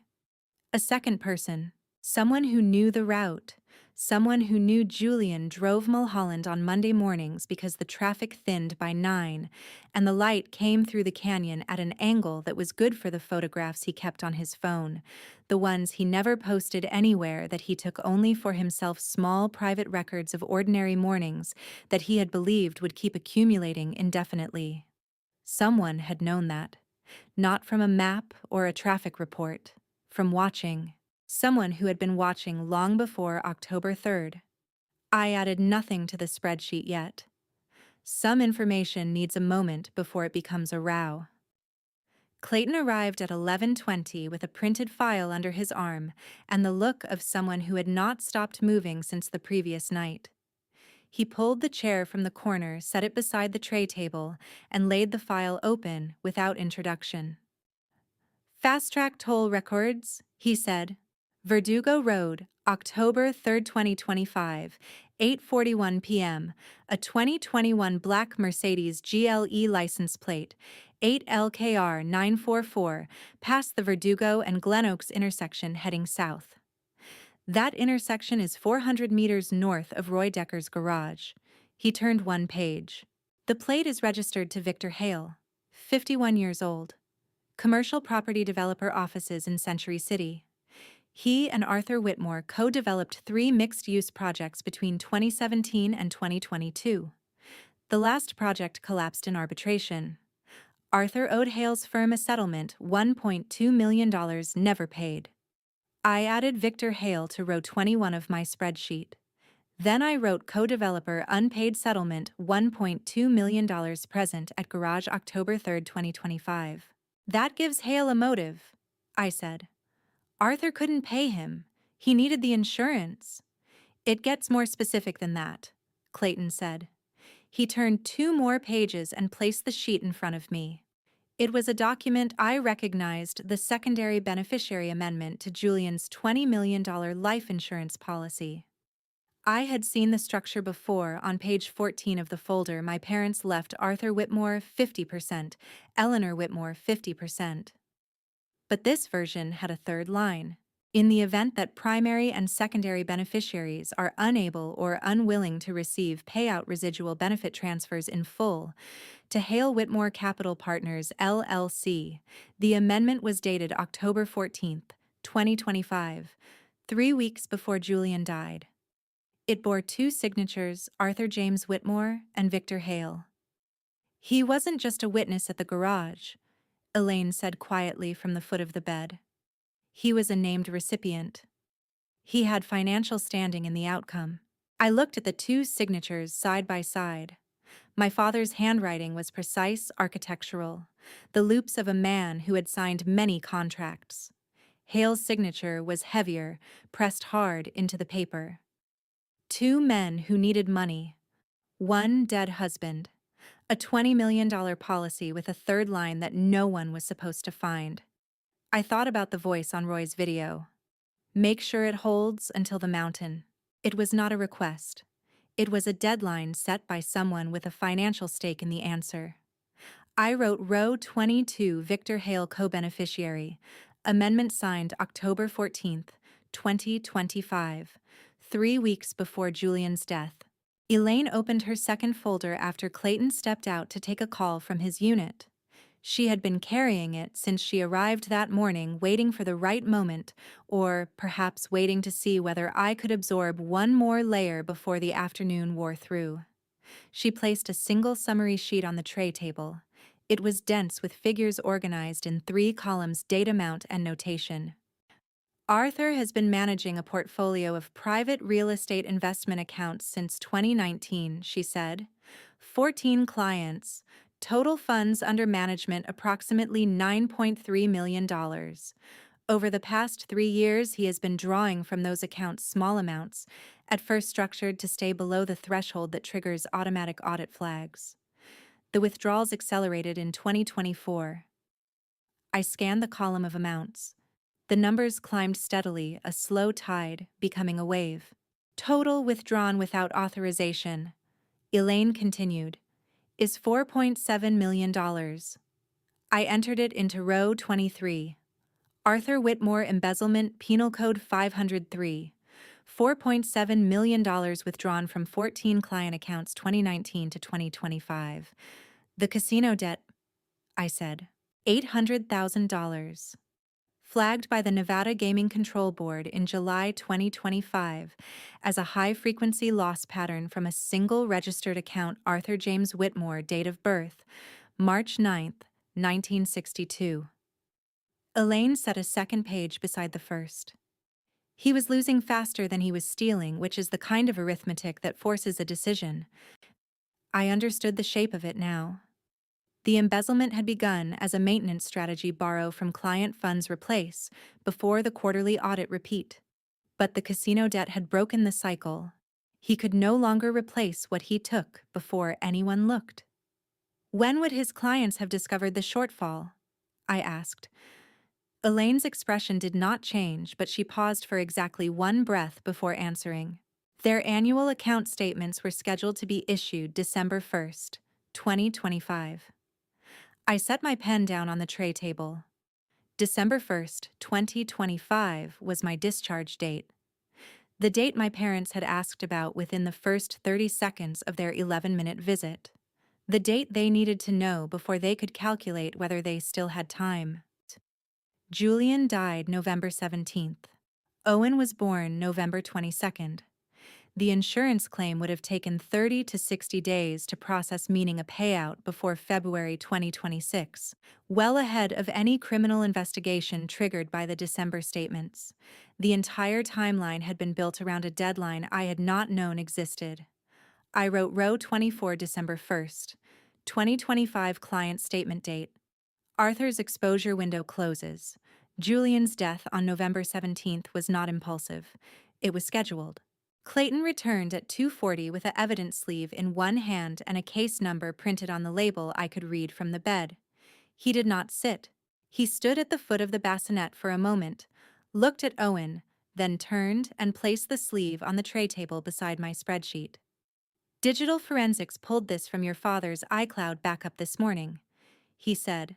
S1: A second person, someone who knew the route, someone who knew Julian drove Mulholland on Monday mornings because the traffic thinned by 9, and the light came through the canyon at an angle that was good for the photographs he kept on his phone, the ones he never posted anywhere, that he took only for himself, small private records of ordinary mornings that he had believed would keep accumulating indefinitely. Someone had known that, not from a map or a traffic report, from watching. Someone who had been watching long before October 3rd. I added nothing to the spreadsheet yet. Some information needs a moment before it becomes a row. Clayton arrived at 11:20 with a printed file under his arm and the look of someone who had not stopped moving since the previous night. He pulled the chair from the corner, set it beside the tray table, and laid the file open without introduction. "Fast Track Toll Records," he said. "Verdugo Road, October 3rd, 2025, 8:41 p.m. A 2021 black Mercedes GLE license plate, 8LKR 944, past the Verdugo and Glen Oaks intersection heading south." That intersection is 400 meters north of Roy Decker's garage. He turned one page. The plate is registered to Victor Hale, 51 years old. Commercial property developer, offices in Century City. He and Arthur Whitmore co-developed 3 mixed-use projects between 2017 and 2022. The last project collapsed in arbitration. Arthur owed Hale's firm a settlement, $1.2 million, never paid. I added Victor Hale to row 21 of my spreadsheet. Then I wrote co-developer unpaid settlement, $1.2 million present at garage October 3rd, 2025. That gives Hale a motive, I said. Arthur couldn't pay him. He needed the insurance. It gets more specific than that, Clayton said. He turned 2 more pages and placed the sheet in front of me. It was a document I recognized, the secondary beneficiary amendment to Julian's $20 million life insurance policy. I had seen the structure before. On page 14 of the folder, my parents left Arthur Whitmore 50%, Eleanor Whitmore 50%. But this version had a third line. In the event that primary and secondary beneficiaries are unable or unwilling to receive payout, residual benefit transfers in full to Hale Whitmore Capital Partners, LLC. The amendment was dated October 14th, 2025, 3 weeks before Julian died. It bore 2 signatures, Arthur James Whitmore and Victor Hale. He wasn't just a witness at the garage, Elaine said quietly from the foot of the bed. He was a named recipient. He had financial standing in the outcome. I looked at the two signatures side by side. My father's handwriting was precise, architectural, the loops of a man who had signed many contracts. Hale's signature was heavier, pressed hard into the paper. Two men who needed money. One dead husband. A $20 million policy with a third line that no one was supposed to find. I thought about the voice on Roy's video. Make sure it holds until the mountain. It was not a request. It was a deadline set by someone with a financial stake in the answer. I wrote Row 22 Victor Hale co-beneficiary. Amendment signed October 14th, 2025, 3 weeks before Julian's death. Elaine opened her second folder after Clayton stepped out to take a call from his unit. She had been carrying it since she arrived that morning, waiting for the right moment, or perhaps waiting to see whether I could absorb one more layer before the afternoon wore through. She placed a single summary sheet on the tray table. It was dense with figures organized in 3 columns: date, amount, and notation. Arthur has been managing a portfolio of private real estate investment accounts since 2019, she said. 14 clients. Total funds under management approximately $9.3 million. Over the past 3 years, he has been drawing from those accounts small amounts, at first structured to stay below the threshold that triggers automatic audit flags. The withdrawals accelerated in 2024. I scanned the column of amounts. The numbers climbed steadily, a slow tide, becoming a wave. Total withdrawn without authorization, Elaine continued, is $4.7 million. I entered it into row 23. Arthur Whitmore embezzlement, Penal Code 503. $4.7 million withdrawn from 14 client accounts 2019 to 2025. The casino debt, I said. $800,000. Flagged by the Nevada Gaming Control Board in July 2025 as a high-frequency loss pattern from a single registered account. Arthur James Whitmore, date of birth, March 9, 1962. Elaine set a second page beside the first. He was losing faster than he was stealing, which is the kind of arithmetic that forces a decision. I understood the shape of it now. The embezzlement had begun as a maintenance strategy: borrow from client funds, replace, before the quarterly audit, repeat. But the casino debt had broken the cycle. He could no longer replace what he took before anyone looked. When would his clients have discovered the shortfall? I asked. Elaine's expression did not change, but she paused for exactly one breath before answering. Their annual account statements were scheduled to be issued December 1st, 2025. I set my pen down on the tray table. December 1st, 2025 was my discharge date. The date my parents had asked about within the first 30 seconds of their 11-minute visit. The date they needed to know before they could calculate whether they still had time. Julian died November 17th. Owen was born November 22nd. The insurance claim would have taken 30 to 60 days to process, meaning a payout before February 2026, well ahead of any criminal investigation triggered by the December statements. The entire timeline had been built around a deadline I had not known existed. I wrote row 24, December 1st, 2025 client statement date. Arthur's exposure window closes. Julian's death on November 17th was not impulsive. It was scheduled. Clayton returned at 2:40 with an evidence sleeve in one hand and a case number printed on the label I could read from the bed. He did not sit. He stood at the foot of the bassinet for a moment, looked at Owen, then turned and placed the sleeve on the tray table beside my spreadsheet. Digital forensics pulled this from your father's iCloud backup this morning, he said.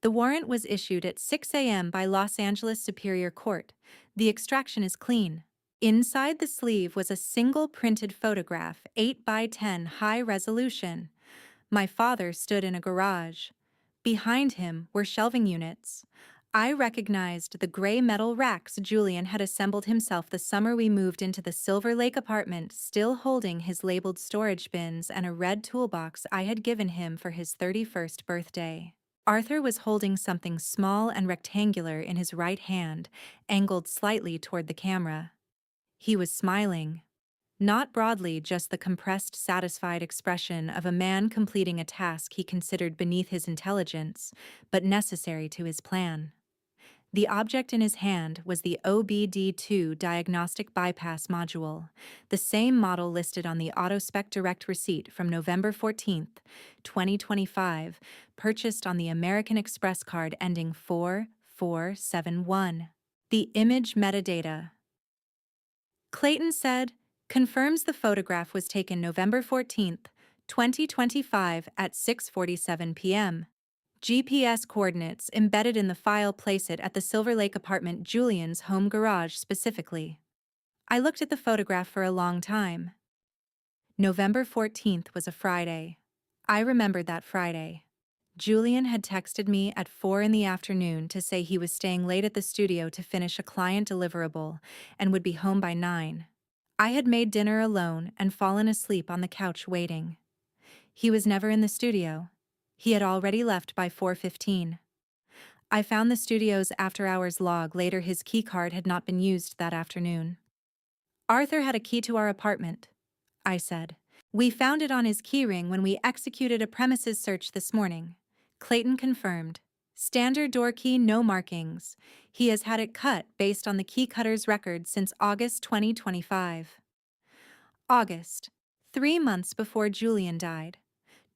S1: The warrant was issued at 6 a.m. by Los Angeles Superior Court. The extraction is clean. Inside the sleeve was a single printed photograph, 8 by 10, high resolution. My father stood in a garage. Behind him were shelving units. I recognized the gray metal racks Julian had assembled himself the summer we moved into the Silver Lake apartment, still holding his labeled storage bins and a red toolbox I had given him for his 31st birthday. Arthur was holding something small and rectangular in his right hand, angled slightly toward the camera. He was smiling. Not broadly, just the compressed, satisfied expression of a man completing a task he considered beneath his intelligence, but necessary to his plan. The object in his hand was the OBD2 diagnostic bypass module, the same model listed on the AutoSpec Direct receipt from November 14th, 2025, purchased on the American Express card ending 4471. The image metadata. Clayton said, confirms the photograph was taken November 14th, 2025 at 6:47 p.m. GPS coordinates embedded in the file place it at the Silver Lake apartment Julian's home garage specifically. I looked at the photograph for a long time. November 14th was a Friday. I remembered that Friday. Julian had texted me at 4 in the afternoon to say he was staying late at the studio to finish a client deliverable and would be home by 9. I had made dinner alone and fallen asleep on the couch waiting. He was never in the studio. He had already left by 4:15. I found the studio's after-hours log later. His keycard had not been used that afternoon. Arthur had a key to our apartment, I said. We found it on his keyring when we executed a premises search this morning. Clayton confirmed. Standard door key, no markings. He has had it cut based on the key cutter's record since August 2025. August. 3 months before Julian died.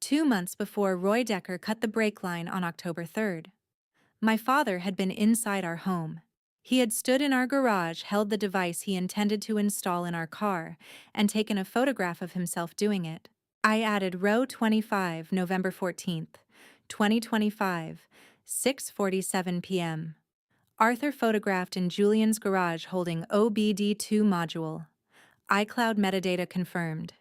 S1: 2 months before Roy Decker cut the brake line on October 3rd. My father had been inside our home. He had stood in our garage, held the device he intended to install in our car, and taken a photograph of himself doing it. I added row 25, November 14th, 2025, 6:47 p.m. Arthur photographed in Julian's garage holding OBD2 module. iCloud metadata confirmed.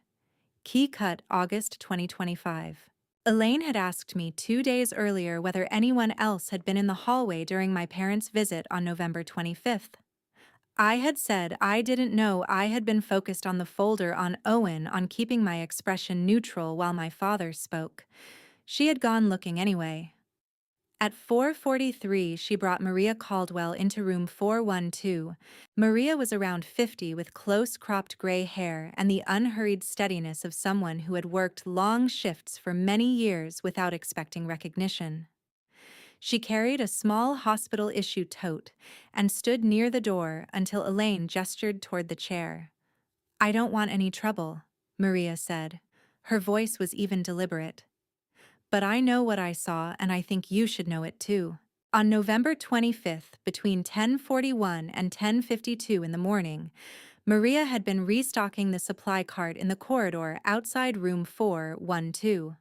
S1: Key cut August 2025. Elaine had asked me 2 days earlier whether anyone else had been in the hallway during my parents' visit on November 25th. I had said I didn't know. I had been focused on the folder on Owen, on keeping my expression neutral while my father spoke. She had gone looking anyway. At 4:43, she brought Maria Caldwell into room 412. Maria was around 50 with close-cropped gray hair and the unhurried steadiness of someone who had worked long shifts for many years without expecting recognition. She carried a small hospital-issue tote and stood near the door until Elaine gestured toward the chair. I don't want any trouble, Maria said. Her voice was even deliberate. But I know what I saw, and I think you should know it too. On November 25th, between 10:41 and 10:52 in the morning, Maria had been restocking the supply cart in the corridor outside room 412.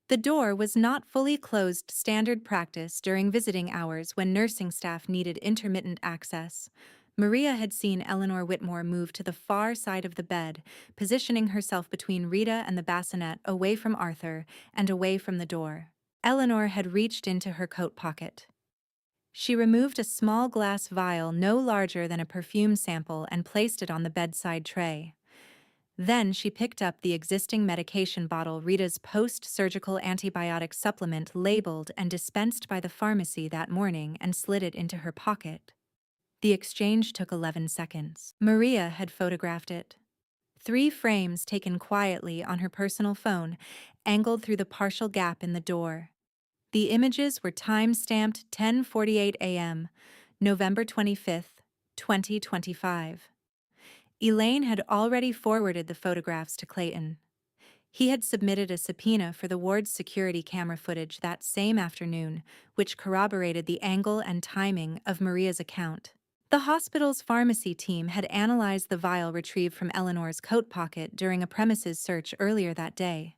S1: The door was not fully closed, standard practice during visiting hours when nursing staff needed intermittent access. Maria had seen Eleanor Whitmore move to the far side of the bed, positioning herself between Rita and the bassinet, away from Arthur and away from the door. Eleanor had reached into her coat pocket. She removed a small glass vial no larger than a perfume sample and placed it on the bedside tray. Then she picked up the existing medication bottle, Rita's post-surgical antibiotic supplement labeled and dispensed by the pharmacy that morning, and slid it into her pocket. The exchange took 11 seconds. Maria had photographed it. 3 frames taken quietly on her personal phone, angled through the partial gap in the door. The images were time-stamped 10:48 a.m., November 25th, 2025. Elaine had already forwarded the photographs to Clayton. He had submitted a subpoena for the ward's security camera footage that same afternoon, which corroborated the angle and timing of Maria's account. The hospital's pharmacy team had analyzed the vial retrieved from Eleanor's coat pocket during a premises search earlier that day.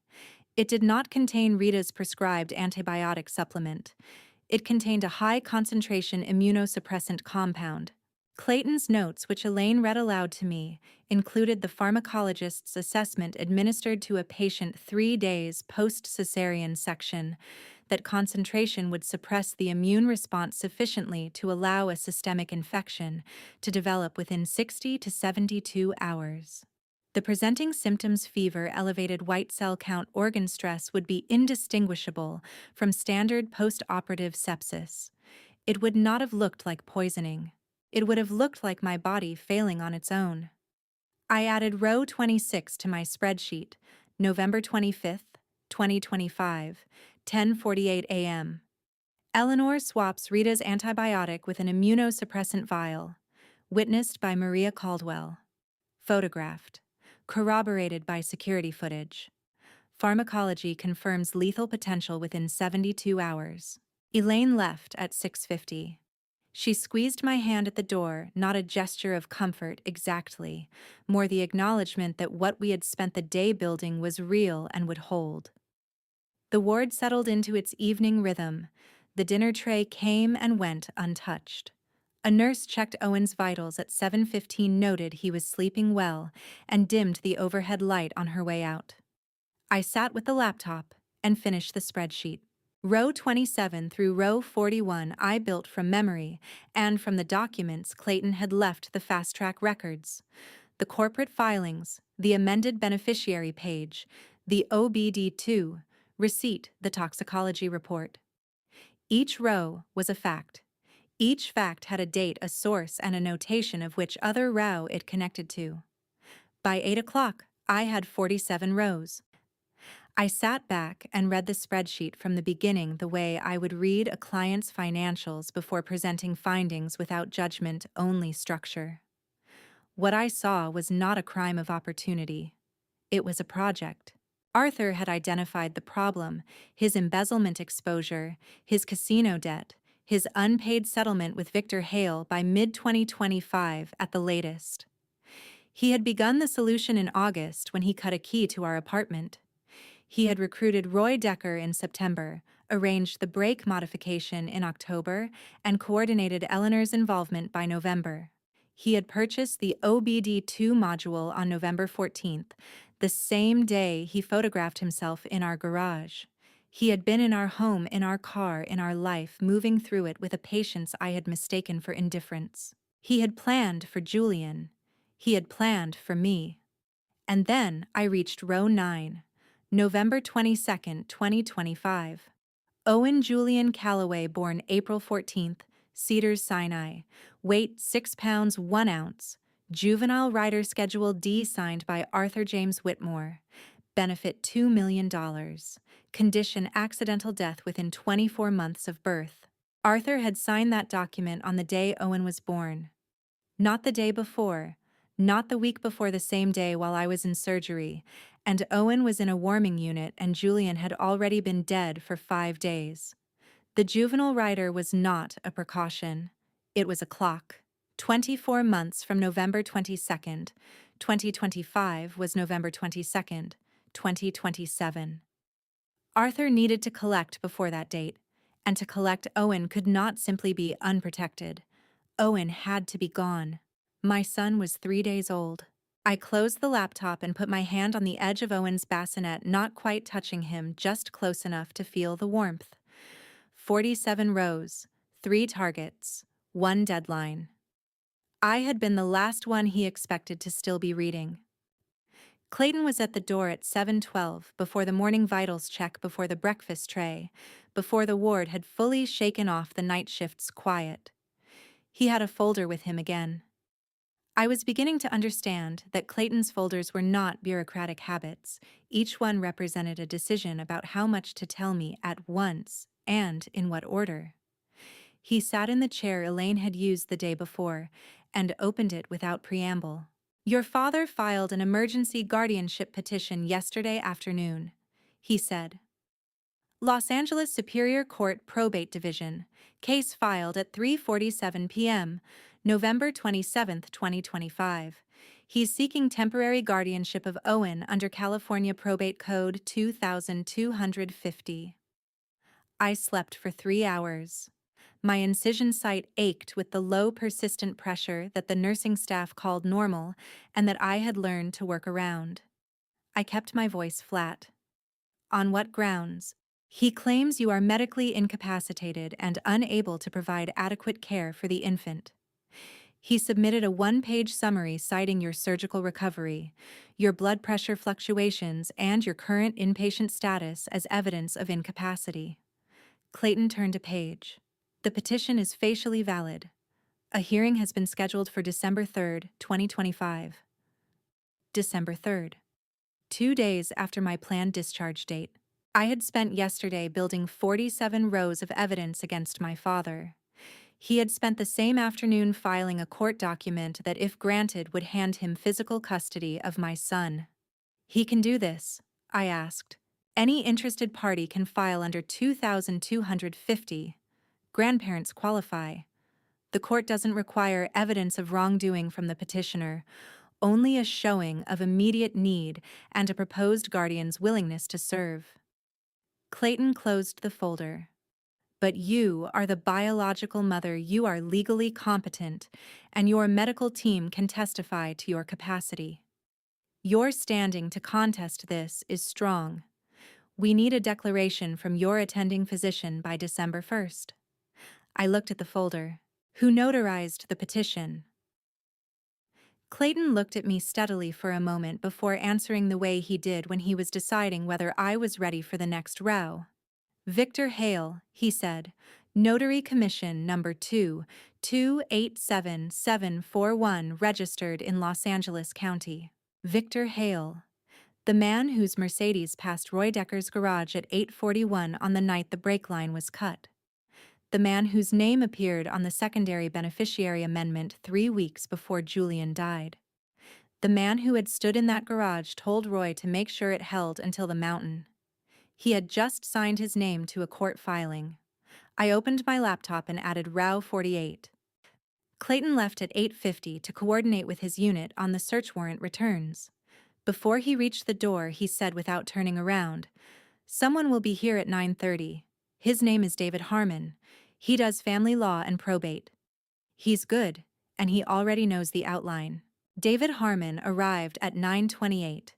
S1: It did not contain Rita's prescribed antibiotic supplement. It contained a high-concentration immunosuppressant compound, Clayton's notes, which Elaine read aloud to me, included the pharmacologist's assessment administered to a patient 3 days post-cesarean section that concentration would suppress the immune response sufficiently to allow a systemic infection to develop within 60 to 72 hours. The presenting symptoms fever, elevated white cell count, organ stress would be indistinguishable from standard post-operative sepsis. It would not have looked like poisoning. It would have looked like my body failing on its own. I added row 26 to my spreadsheet, November 25th, 2025, 10:48 a.m. Eleanor swaps Rita's antibiotic with an immunosuppressant vial. Witnessed by Maria Caldwell. Photographed. Corroborated by security footage. Pharmacology confirms lethal potential within 72 hours. Elaine left at 6:50. She squeezed my hand at the door, not a gesture of comfort exactly, more the acknowledgement that what we had spent the day building was real and would hold. The ward settled into its evening rhythm. The dinner tray came and went untouched. A nurse checked Owen's vitals at 7:15, noted he was sleeping well, and dimmed the overhead light on her way out. I sat with the laptop and finished the spreadsheet. Row 27 through row 41 I built from memory and from the documents Clayton had left, the fast-track records, the corporate filings, the amended beneficiary page, the OBD2, receipt, the toxicology report. Each row was a fact. Each fact had a date, a source, and a notation of which other row it connected to. By 8 o'clock, I had 47 rows. I sat back and read the spreadsheet from the beginning the way I would read a client's financials before presenting findings, without judgment, only structure. What I saw was not a crime of opportunity. It was a project. Arthur had identified the problem, his embezzlement exposure, his casino debt, his unpaid settlement with Victor Hale by mid-2025 at the latest. He had begun the solution in August when he cut a key to our apartment. He had recruited Roy Decker in September, arranged the brake modification in October, and coordinated Eleanor's involvement by November. He had purchased the OBD2 module on November 14th, the same day he photographed himself in our garage. He had been in our home, in our car, in our life, moving through it with a patience I had mistaken for indifference. He had planned for Julian. He had planned for me. And then I reached row 9. November 22nd, 2025. Owen Julian Calloway, born April 14th, Cedars Sinai. Weight 6 pounds 1 ounce. Juvenile Rider Schedule D, signed by Arthur James Whitmore. Benefit $2 million. Condition: accidental death within 24 months of birth. Arthur had signed that document on the day Owen was born. Not the day before. Not the week before, the same day while I was in surgery, and Owen was in a warming unit and Julian had already been dead for 5 days. The juvenile rider was not a precaution. It was a clock. 24 months from November 22nd, 2025 was November 22nd, 2027. Arthur needed to collect before that date, and to collect Owen could not simply be unprotected. Owen had to be gone. My son was 3 days old. I closed the laptop and put my hand on the edge of Owen's bassinet, not quite touching him, just close enough to feel the warmth. 47 rows, 3 targets, 1 deadline. I had been the last one he expected to still be reading. Clayton was at the door at 7:12, before the morning vitals check, before the breakfast tray, before the ward had fully shaken off the night shift's quiet. He had a folder with him again. I was beginning to understand that Clayton's folders were not bureaucratic habits. Each one represented a decision about how much to tell me at once and in what order. He sat in the chair Elaine had used the day before and opened it without preamble. "Your father filed an emergency guardianship petition yesterday afternoon," he said. "Los Angeles Superior Court Probate Division. Case filed at 3:47 p.m., November 27, 2025. He's seeking temporary guardianship of Owen under California Probate Code 2250. I slept for 3 hours. My incision site ached with the low, persistent pressure that the nursing staff called normal and that I had learned to work around. I kept my voice flat. On what grounds? He claims you are medically incapacitated and unable to provide adequate care for the infant. He submitted a one-page summary citing your surgical recovery, your blood pressure fluctuations, and your current inpatient status as evidence of incapacity. Clayton turned a page. The petition is facially valid. A hearing has been scheduled for December 3rd, 2025. December 3rd. 2 days after my planned discharge date. I had spent yesterday building 47 rows of evidence against my father. He had spent the same afternoon filing a court document that, if granted, would hand him physical custody of my son. He can do this, I asked. Any interested party can file under 2,250. Grandparents qualify. The court doesn't require evidence of wrongdoing from the petitioner, only a showing of immediate need and a proposed guardian's willingness to serve. Clayton closed the folder. But you are the biological mother. You are legally competent, and your medical team can testify to your capacity. Your standing to contest this is strong. We need a declaration from your attending physician by December 1st. I looked at the folder. Who notarized the petition? Clayton looked at me steadily for a moment before answering the way he did when he was deciding whether I was ready for the next row. Victor Hale, he said, Notary Commission number 2287741, registered in Los Angeles County. Victor Hale, the man whose Mercedes passed Roy Decker's garage at 8:41 on the night the brake line was cut. The man whose name appeared on the secondary beneficiary amendment 3 weeks before Julian died. The man who had stood in that garage told Roy to make sure it held until the mountain. He had just signed his name to a court filing. I opened my laptop and added Row 48. Clayton left at 8:50 to coordinate with his unit on the search warrant returns. Before he reached the door, he said without turning around, "Someone will be here at 9:30. His name is David Harmon. He does family law and probate. He's good, and he already knows the outline." David Harmon arrived at 9:28.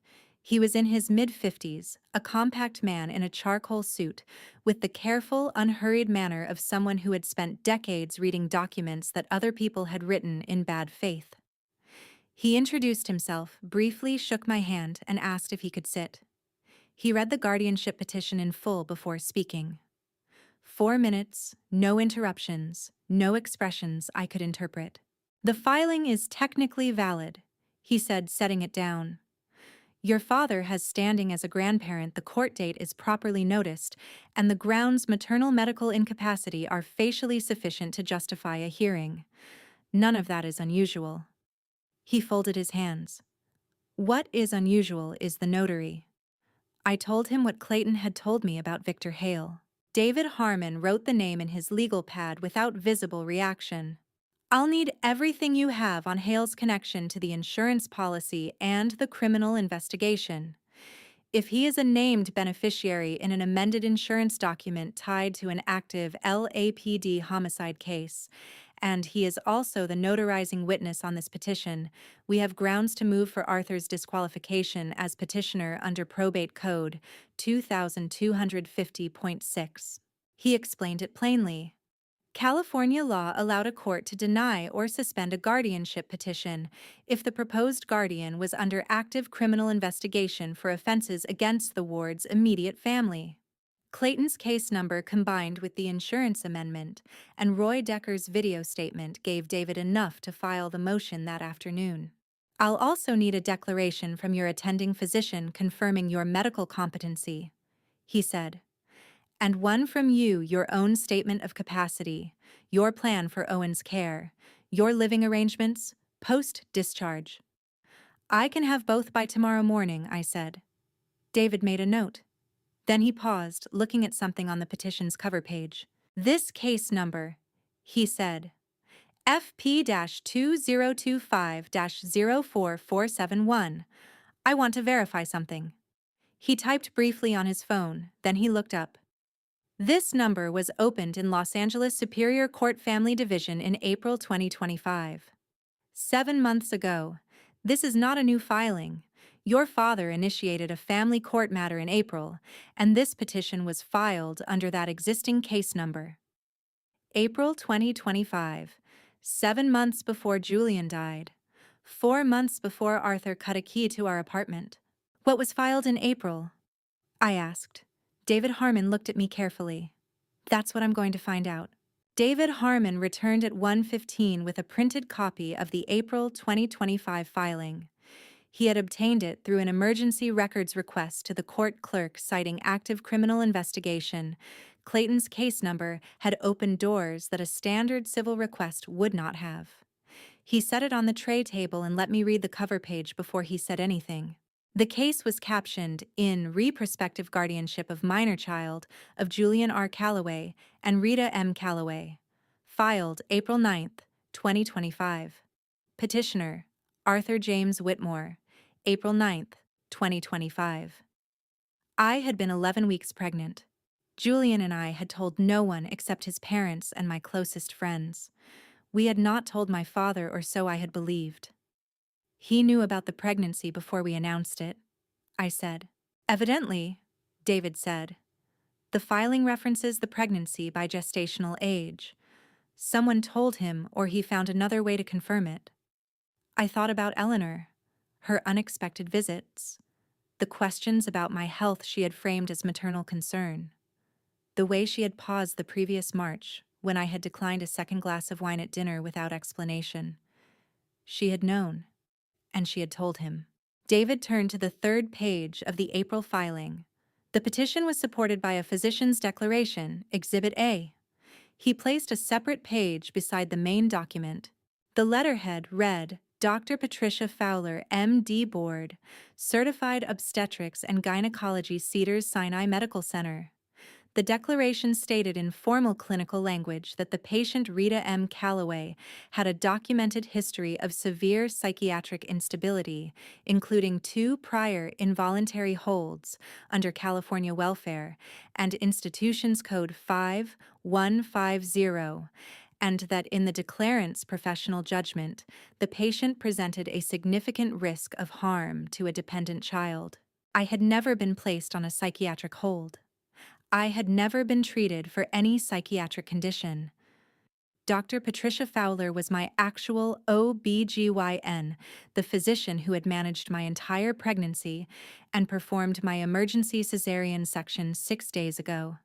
S1: He was in his mid-50s, a compact man in a charcoal suit, with the careful, unhurried manner of someone who had spent decades reading documents that other people had written in bad faith. He introduced himself, briefly shook my hand, and asked if he could sit. He read the guardianship petition in full before speaking. 4 minutes, no interruptions, no expressions I could interpret. "The filing is technically valid," he said, setting it down. "Your father has standing as a grandparent, the court date is properly noticed, and the grounds maternal medical incapacity are facially sufficient to justify a hearing. None of that is unusual." He folded his hands. "What is unusual is the notary." I told him what Clayton had told me about Victor Hale. David Harmon wrote the name in his legal pad without visible reaction. "I'll need everything you have on Hale's connection to the insurance policy and the criminal investigation. If he is a named beneficiary in an amended insurance document tied to an active LAPD homicide case, and he is also the notarizing witness on this petition, we have grounds to move for Arthur's disqualification as petitioner under Probate Code 2250.6. He explained it plainly. California law allowed a court to deny or suspend a guardianship petition if the proposed guardian was under active criminal investigation for offenses against the ward's immediate family. Clayton's case number combined with the insurance amendment and Roy Decker's video statement gave David enough to file the motion that afternoon. "I'll also need a declaration from your attending physician confirming your medical competency," he said. "And one from you, your own statement of capacity, your plan for Owen's care, your living arrangements, post-discharge." "I can have both by tomorrow morning," I said. David made a note. Then he paused, looking at something on the petition's cover page. "This case number," he said, FP-2025-0441. "I want to verify something." He typed briefly on his phone, then he looked up. This number was opened in Los Angeles Superior Court Family Division in April 2025. 7 months ago. This is not a new filing. Your father initiated a family court matter in April, and this petition was filed under that existing case number. April 2025. 7 months before Julian died. 4 months before Arthur cut a key to our apartment. What was filed in April? I asked. David Harmon looked at me carefully. That's what I'm going to find out. David Harmon returned at 1:15 with a printed copy of the April 2025 filing. He had obtained it through an emergency records request to the court clerk citing active criminal investigation. Clayton's case number had opened doors that a standard civil request would not have. He set it on the tray table and let me read the cover page before he said anything. The case was captioned in Re-Prospective Guardianship of Minor Child of Julian R. Calloway and Rita M. Calloway. Filed April 9, 2025. Petitioner, Arthur James Whitmore. April 9, 2025. I had been 11 weeks pregnant. Julian and I had told no one except his parents and my closest friends. We had not told my father, or so I had believed. He knew about the pregnancy before we announced it, I said. Evidently, David said. The filing references the pregnancy by gestational age. Someone told him, or he found another way to confirm it. I thought about Eleanor, her unexpected visits, the questions about my health she had framed as maternal concern, the way she had paused the previous March when I had declined a second glass of wine at dinner without explanation. She had known, and she had told him. David turned to the third page of the April filing. The petition was supported by a physician's declaration, Exhibit A. He placed a separate page beside the main document. The letterhead read, Dr. Patricia Fowler, M.D. Board, Certified Obstetrics and Gynecology, Cedars-Sinai Medical Center. The declaration stated in formal clinical language that the patient Rita M. Calloway had a documented history of severe psychiatric instability, including 2 prior involuntary holds under California welfare and Institutions Code 5150, and that in the declarant's professional judgment, the patient presented a significant risk of harm to a dependent child. I had never been placed on a psychiatric hold. I had never been treated for any psychiatric condition. Dr. Patricia Fowler was my actual OB/GYN, the physician who had managed my entire pregnancy and performed my emergency cesarean section 6 days ago.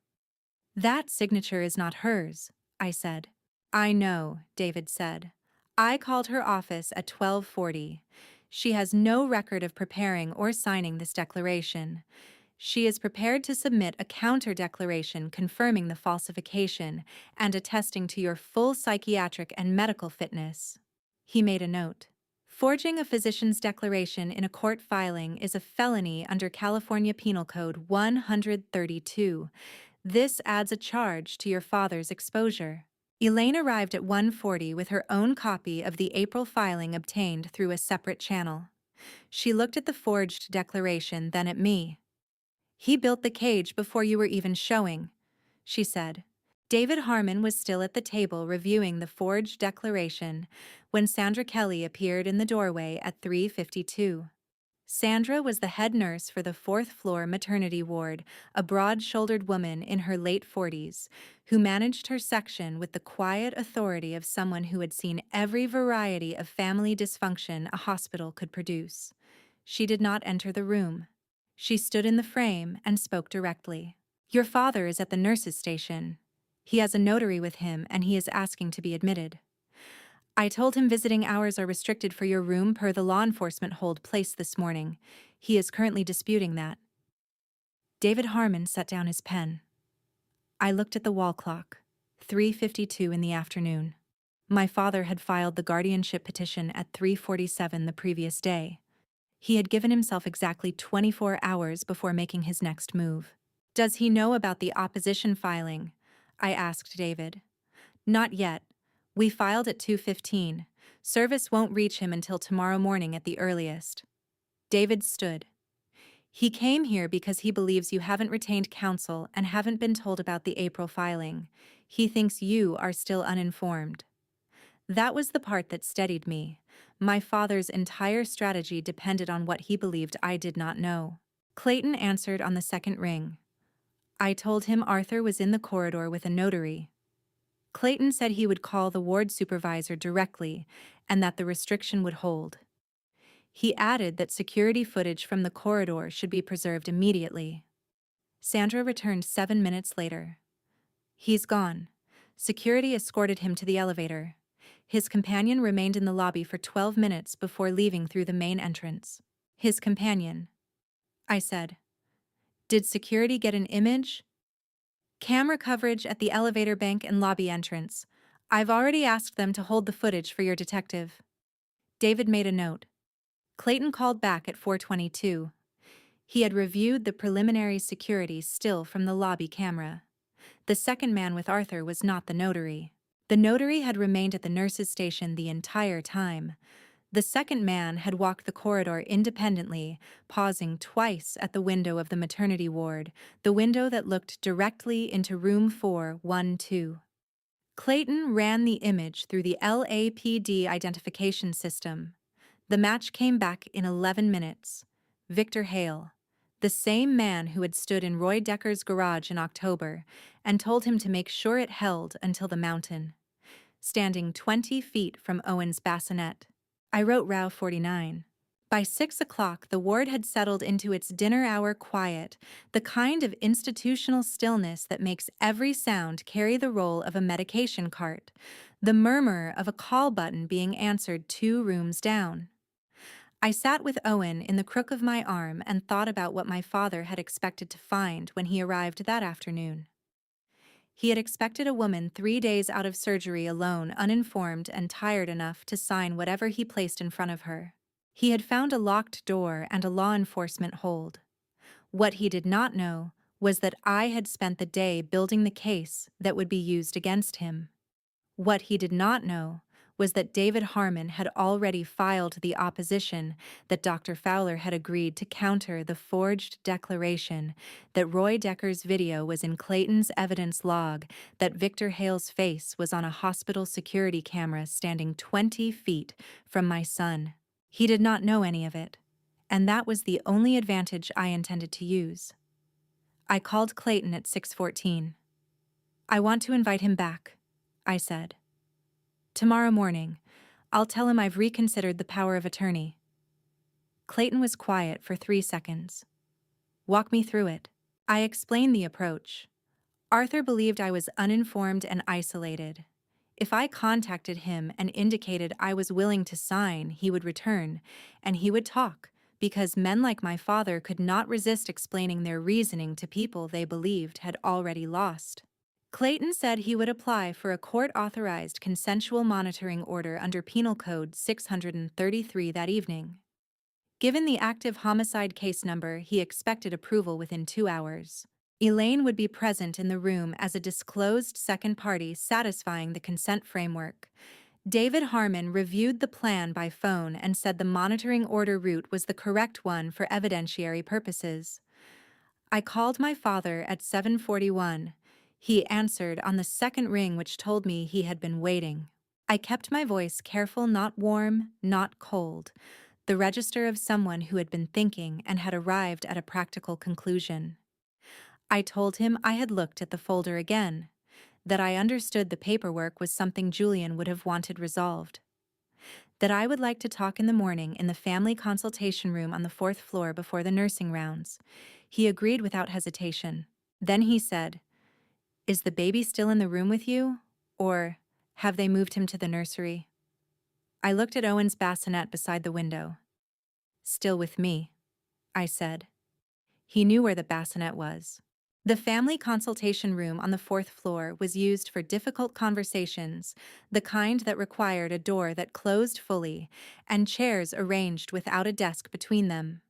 S1: That signature is not hers, I said. I know, David said. I called her office at 12:40. She has no record of preparing or signing this declaration. She is prepared to submit a counter-declaration confirming the falsification and attesting to your full psychiatric and medical fitness. He made a note. Forging a physician's declaration in a court filing is a felony under California Penal Code 132. This adds a charge to your father's exposure. Elaine arrived at 1:40 with her own copy of the April filing obtained through a separate channel. She looked at the forged declaration, then at me. He built the cage before you were even showing, she said. David Harmon was still at the table reviewing the forged declaration when Sandra Kelly appeared in the doorway at 3:52. Sandra was the head nurse for the 4th-floor maternity ward, a broad-shouldered woman in her late 40s, who managed her section with the quiet authority of someone who had seen every variety of family dysfunction a hospital could produce. She did not enter the room. She stood in the frame and spoke directly. Your father is at the nurse's station. He has a notary with him and he is asking to be admitted. I told him visiting hours are restricted for your room per the law enforcement hold placed this morning. He is currently disputing that. David Harmon set down his pen. I looked at the wall clock. 3:52 in the afternoon. My father had filed the guardianship petition at 3:47 the previous day. He had given himself exactly 24 hours before making his next move. Does he know about the opposition filing? I asked David. Not yet. We filed at 2:15. Service won't reach him until tomorrow morning at the earliest. David stood. He came here because he believes you haven't retained counsel and haven't been told about the April filing. He thinks you are still uninformed. That was the part that steadied me. My father's entire strategy depended on what he believed I did not know. Clayton answered on the second ring. I told him Arthur was in the corridor with a notary. Clayton said he would call the ward supervisor directly and that the restriction would hold. He added that security footage from the corridor should be preserved immediately. Sandra returned 7 minutes later. He's gone. Security escorted him to the elevator. His companion remained in the lobby for 12 minutes before leaving through the main entrance. His companion. I said. Did security get an image? Camera coverage at the elevator bank and lobby entrance. I've already asked them to hold the footage for your detective. David made a note. Clayton called back at 4:22. He had reviewed the preliminary security still from the lobby camera. The second man with Arthur was not the notary. The notary had remained at the nurse's station the entire time. The second man had walked the corridor independently, pausing twice at the window of the maternity ward, the window that looked directly into room 412. Clayton ran the image through the LAPD identification system. The match came back in 11 minutes. Victor Hale, the same man who had stood in Roy Decker's garage in October and told him to make sure it held until the mountain, standing 20 feet from Owen's bassinet. I wrote Row 49. By 6 o'clock, the ward had settled into its dinner hour quiet, the kind of institutional stillness that makes every sound carry the role of a medication cart, the murmur of a call button being answered 2 rooms down. I sat with Owen in the crook of my arm and thought about what my father had expected to find when he arrived that afternoon. He had expected a woman 3 days out of surgery alone, uninformed and tired enough to sign whatever he placed in front of her. He had found a locked door and a law enforcement hold. What he did not know was that I had spent the day building the case that would be used against him. What he did not know was that David Harmon had already filed the opposition that Dr. Fowler had agreed to counter the forged declaration that Roy Decker's video was in Clayton's evidence log, that Victor Hale's face was on a hospital security camera standing 20 feet from my son. He did not know any of it, and that was the only advantage I intended to use. I called Clayton at 6:14. I want to invite him back, I said. Tomorrow morning, I'll tell him I've reconsidered the power of attorney. Clayton was quiet for 3 seconds. Walk me through it. I explained the approach. Arthur believed I was uninformed and isolated. If I contacted him and indicated I was willing to sign, he would return, and he would talk, because men like my father could not resist explaining their reasoning to people they believed had already lost. Clayton said he would apply for a court-authorized consensual monitoring order under Penal Code 633 that evening. Given the active homicide case number, he expected approval within 2 hours. Elaine would be present in the room as a disclosed second party satisfying the consent framework. David Harmon reviewed the plan by phone and said the monitoring order route was the correct one for evidentiary purposes. I called my father at 7:41. He answered on the second ring, which told me he had been waiting. I kept my voice careful, not warm, not cold, the register of someone who had been thinking and had arrived at a practical conclusion. I told him I had looked at the folder again, that I understood the paperwork was something Julian would have wanted resolved, that I would like to talk in the morning in the family consultation room on the 4th floor before the nursing rounds. He agreed without hesitation. Then he said, "Is the baby still in the room with you? Or have they moved him to the nursery?" I looked at Owen's bassinet beside the window. "Still with me," I said. He knew where the bassinet was. The family consultation room on the 4th floor was used for difficult conversations, the kind that required a door that closed fully and chairs arranged without a desk between them.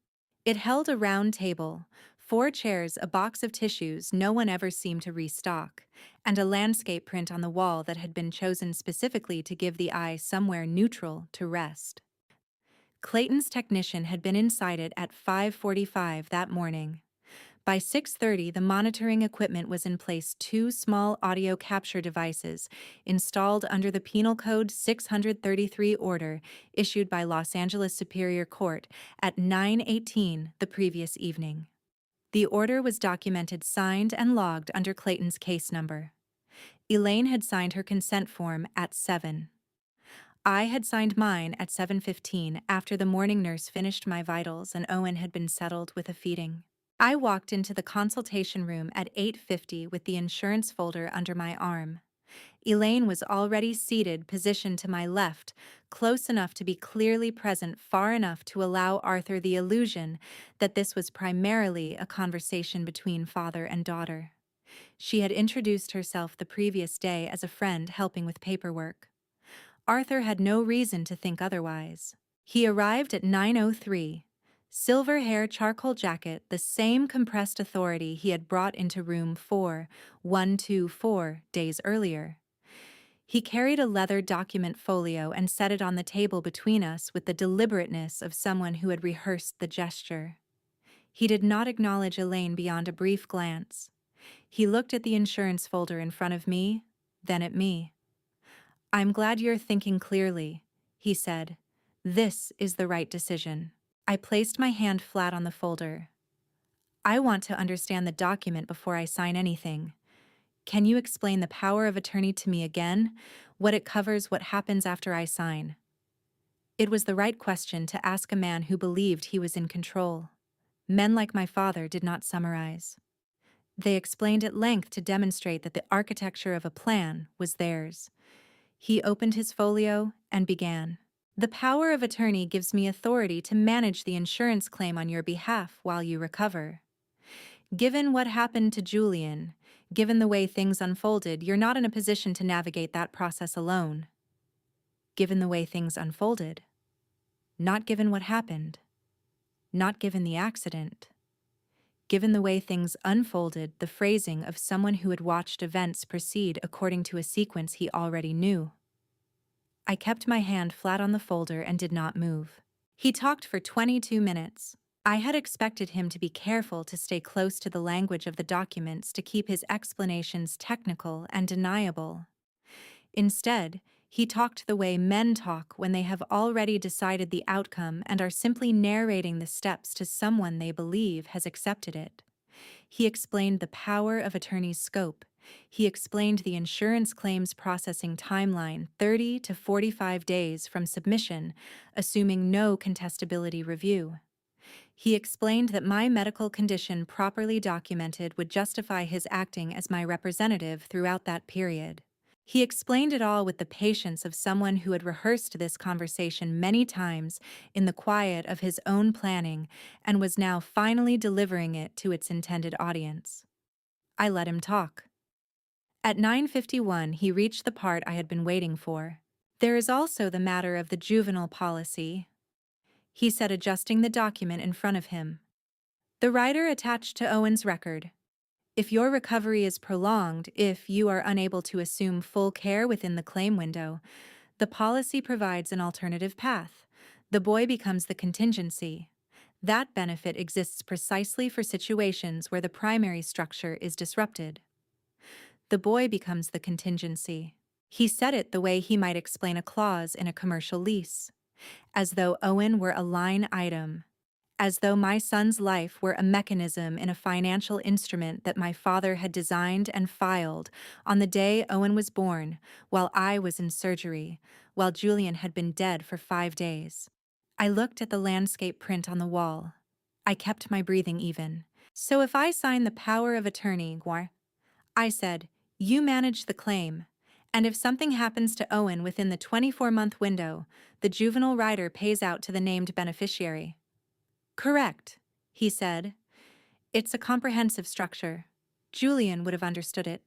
S1: It held a round table, 4 chairs, a box of tissues no one ever seemed to restock, and a landscape print on the wall that had been chosen specifically to give the eye somewhere neutral to rest. Clayton's technician had been inside it at 5:45 that morning. By 6:30, the monitoring equipment was in place, two small audio capture devices installed under the Penal Code 633 order issued by Los Angeles Superior Court at 9:18 the previous evening. The order was documented, signed, and logged under Clayton's case number. Elaine had signed her consent form at 7. I had signed mine at 7:15 after the morning nurse finished my vitals and Owen had been settled with a feeding. I walked into the consultation room at 8:50 with the insurance folder under my arm. Elaine was already seated, positioned to my left, close enough to be clearly present, far enough to allow Arthur the illusion that this was primarily a conversation between father and daughter. She had introduced herself the previous day as a friend helping with paperwork. Arthur had no reason to think otherwise. He arrived at 9:03. Silver hair, charcoal jacket, the same compressed authority he had brought into room 4124 days earlier. He carried a leather document folio and set it on the table between us with the deliberateness of someone who had rehearsed the gesture. He did not acknowledge Elaine beyond a brief glance. He looked at the insurance folder in front of me, then at me. "I'm glad you're thinking clearly," he said. "This is the right decision." I placed my hand flat on the folder. "I want to understand the document before I sign anything. Can you explain the power of attorney to me again? What it covers, what happens after I sign?" It was the right question to ask a man who believed he was in control. Men like my father did not summarize. They explained at length to demonstrate that the architecture of a plan was theirs. He opened his folio and began. "The power of attorney gives me authority to manage the insurance claim on your behalf while you recover. Given what happened to Julian, given the way things unfolded, you're not in a position to navigate that process alone." Given the way things unfolded. Not given what happened. Not given the accident. Given the way things unfolded, the phrasing of someone who had watched events proceed according to a sequence he already knew. I kept my hand flat on the folder and did not move. He talked for 22 minutes. I had expected him to be careful to stay close to the language of the documents to keep his explanations technical and deniable. Instead, he talked the way men talk when they have already decided the outcome and are simply narrating the steps to someone they believe has accepted it. He explained the power of attorney's scope. He explained the insurance claims processing timeline, 30 to 45 days from submission, assuming no contestability review. He explained that my medical condition properly documented would justify his acting as my representative throughout that period. He explained it all with the patience of someone who had rehearsed this conversation many times in the quiet of his own planning and was now finally delivering it to its intended audience. I let him talk. At 9:51, he reached the part I had been waiting for. "There is also the matter of the juvenile policy," he said, adjusting the document in front of him. "The rider attached to Owen's record. If your recovery is prolonged, if you are unable to assume full care within the claim window, the policy provides an alternative path. The boy becomes the contingency. That benefit exists precisely for situations where the primary structure is disrupted. The boy becomes the contingency." He said it the way he might explain a clause in a commercial lease, as though Owen were a line item, as though my son's life were a mechanism in a financial instrument that my father had designed and filed on the day Owen was born, while I was in surgery, while Julian had been dead for 5 days. I looked at the landscape print on the wall. I kept my breathing even. "So if I sign the power of attorney, I said, you manage the claim, and if something happens to Owen within the 24-month window, the juvenile rider pays out to the named beneficiary." "Correct," he said. "It's a comprehensive structure. Julian would have understood it."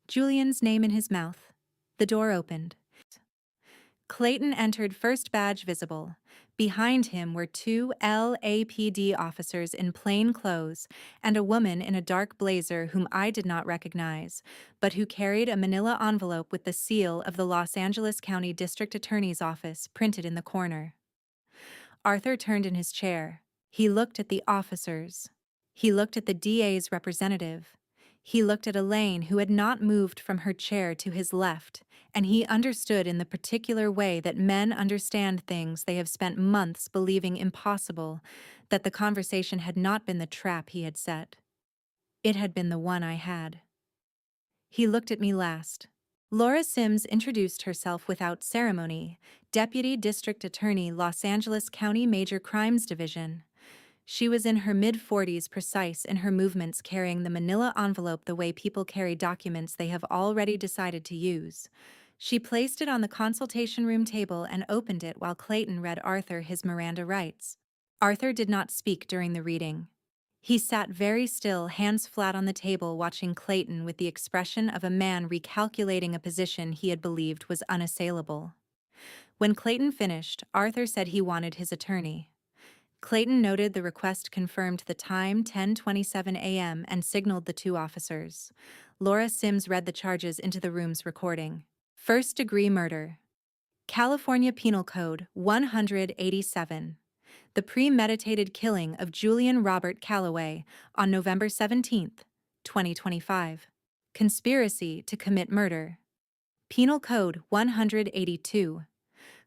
S1: Julian's name in his mouth. The door opened. Clayton entered, first badge visible. Behind him were 2 LAPD officers in plain clothes and a woman in a dark blazer whom I did not recognize, but who carried a manila envelope with the seal of the Los Angeles County District Attorney's Office printed in the corner. Arthur turned in his chair. He looked at the officers. He looked at the DA's representative. He looked at Elaine, who had not moved from her chair to his left, and he understood in the particular way that men understand things they have spent months believing impossible, that the conversation had not been the trap he had set. It had been the one I had. He looked at me last. Laura Sims introduced herself without ceremony, Deputy District Attorney, Los Angeles County Major Crimes Division. She was in her mid-40s, precise in her movements, carrying the manila envelope the way people carry documents they have already decided to use. She placed it on the consultation room table and opened it while Clayton read Arthur his Miranda rights. Arthur did not speak during the reading. He sat very still, hands flat on the table, watching Clayton with the expression of a man recalculating a position he had believed was unassailable. When Clayton finished, Arthur said he wanted his attorney. Clayton noted the request, confirmed the time, 10:27 a.m., and signaled the two officers. Laura Sims read the charges into the room's recording. First-degree murder. California Penal Code 187. The premeditated killing of Julian Robert Calloway on November 17, 2025. Conspiracy to commit murder. Penal Code 182.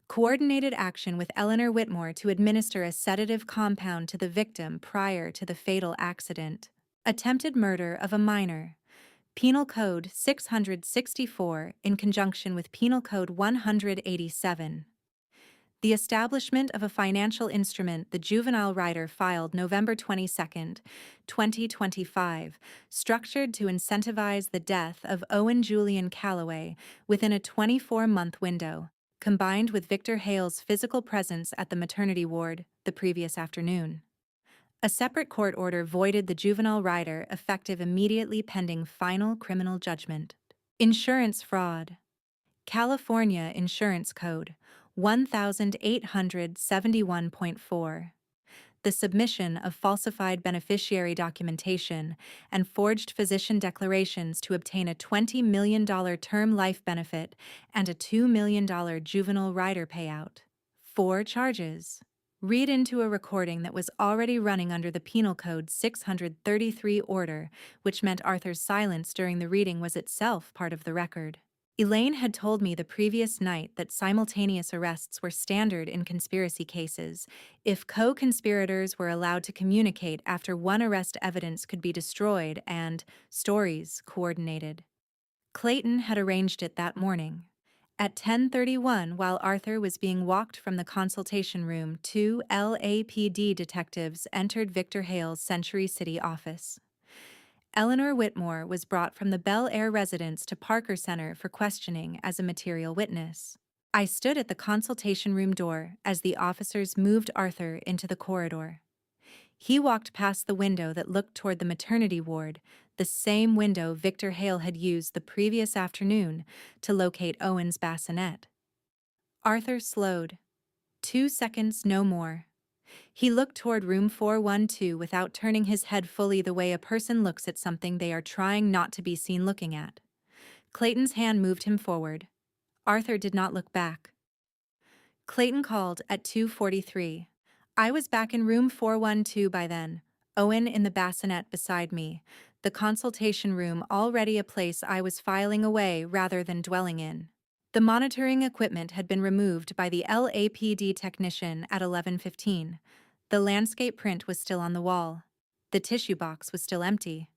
S1: Coordinated action with Eleanor Whitmore to administer a sedative compound to the victim prior to the fatal accident. Attempted murder of a minor. Penal Code 664 in conjunction with Penal Code 187. The establishment of a financial instrument the juvenile writer filed November 22, 2025, structured to incentivize the death of Owen Julian Calloway within a 24-month window, combined with Victor Hale's physical presence at the maternity ward the previous afternoon. A separate court order voided the juvenile rider, effective immediately pending final criminal judgment. Insurance fraud. California Insurance Code 1871.4. The submission of falsified beneficiary documentation and forged physician declarations to obtain a $20 million term life benefit and a $2 million juvenile rider payout. 4 charges. Read into a recording that was already running under the Penal Code 633 order, which meant Arthur's silence during the reading was itself part of the record. Elaine had told me the previous night that simultaneous arrests were standard in conspiracy cases. If co-conspirators were allowed to communicate after one arrest, evidence could be destroyed and stories coordinated. Clayton had arranged it that morning. At 10:31, while Arthur was being walked from the consultation room, 2 LAPD detectives entered Victor Hale's Century City office. Eleanor Whitmore was brought from the Bel Air residence to Parker Center for questioning as a material witness. I stood at the consultation room door as the officers moved Arthur into the corridor. He walked past the window that looked toward the maternity ward, the same window Victor Hale had used the previous afternoon to locate Owen's bassinet. Arthur slowed. 2 seconds, no more. He looked toward room 412 without turning his head fully, the way a person looks at something they are trying not to be seen looking at. Clayton's hand moved him forward. Arthur did not look back. Clayton called at 2:43. I was back in room 412 by then, Owen in the bassinet beside me, the consultation room already a place I was filing away rather than dwelling in. The monitoring equipment had been removed by the LAPD technician at 11:15. The landscape print was still on the wall. The tissue box was still empty.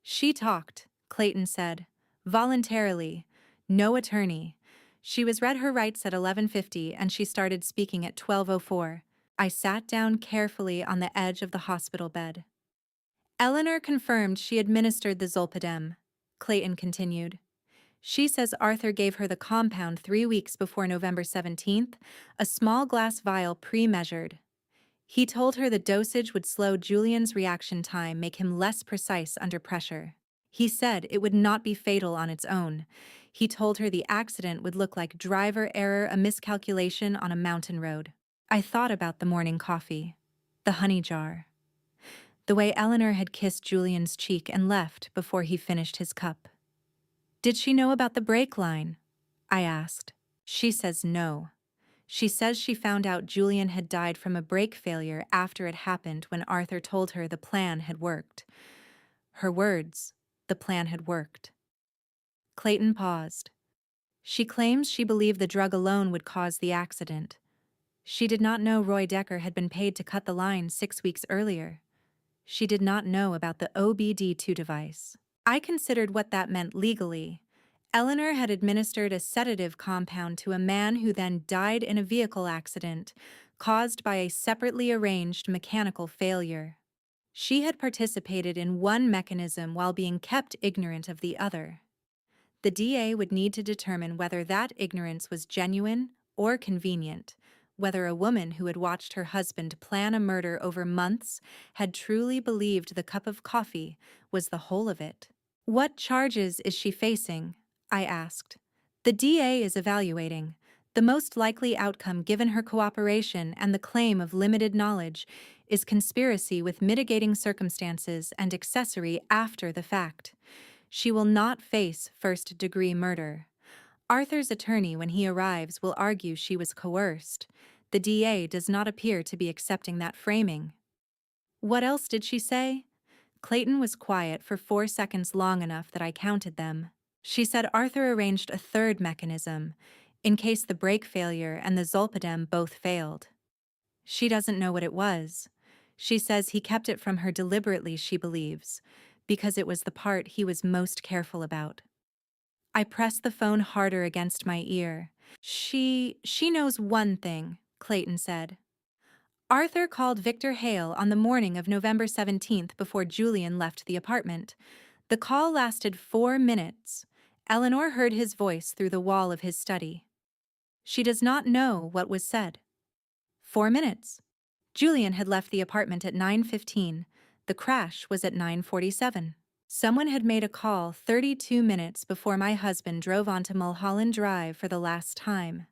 S1: She talked, Clayton said. Voluntarily. No attorney. She was read her rights at 11:50 and she started speaking at 12:04. I sat down carefully on the edge of the hospital bed. Eleanor confirmed she administered the zolpidem, Clayton continued. She says Arthur gave her the compound 3 weeks before November 17th, a small glass vial pre-measured. He told her the dosage would slow Julian's reaction time, make him less precise under pressure. He said it would not be fatal on its own. He told her the accident would look like driver error, a miscalculation on a mountain road. I thought about the morning coffee, the honey jar, the way Eleanor had kissed Julian's cheek and left before he finished his cup. Did she know about the brake line? I asked. She says no. She says she found out Julian had died from a brake failure after it happened when Arthur told her the plan had worked. Her words, the plan had worked. Clayton paused. She claims she believed the drug alone would cause the accident. She did not know Roy Decker had been paid to cut the line 6 weeks earlier. She did not know about the OBD2 device. I considered what that meant legally. Eleanor had administered a sedative compound to a man who then died in a vehicle accident caused by a separately arranged mechanical failure. She had participated in one mechanism while being kept ignorant of the other. The DA would need to determine whether that ignorance was genuine or convenient, whether a woman who had watched her husband plan a murder over months had truly believed the cup of coffee was the whole of it. "What charges is she facing?" I asked. "The DA is evaluating. The most likely outcome given her cooperation and the claim of limited knowledge is conspiracy with mitigating circumstances and accessory after the fact. She will not face first-degree murder. Arthur's attorney, when he arrives, will argue she was coerced. The DA does not appear to be accepting that framing." "What else did she say?" Clayton was quiet for 4 seconds, long enough that I counted them. "She said Arthur arranged a third mechanism, in case the brake failure and the zolpidem both failed. She doesn't know what it was. She says he kept it from her deliberately, she believes, because it was the part he was most careful about." I pressed the phone harder against my ear. She knows one thing," Clayton said. "Arthur called Victor Hale on the morning of November 17th before Julian left the apartment. The call lasted 4 minutes. Eleanor heard his voice through the wall of his study. She does not know what was said. 4 minutes. Julian had left the apartment at 9:15. The crash was at 9:47. Someone had made a call 32 minutes before my husband drove onto Mulholland Drive for the last time,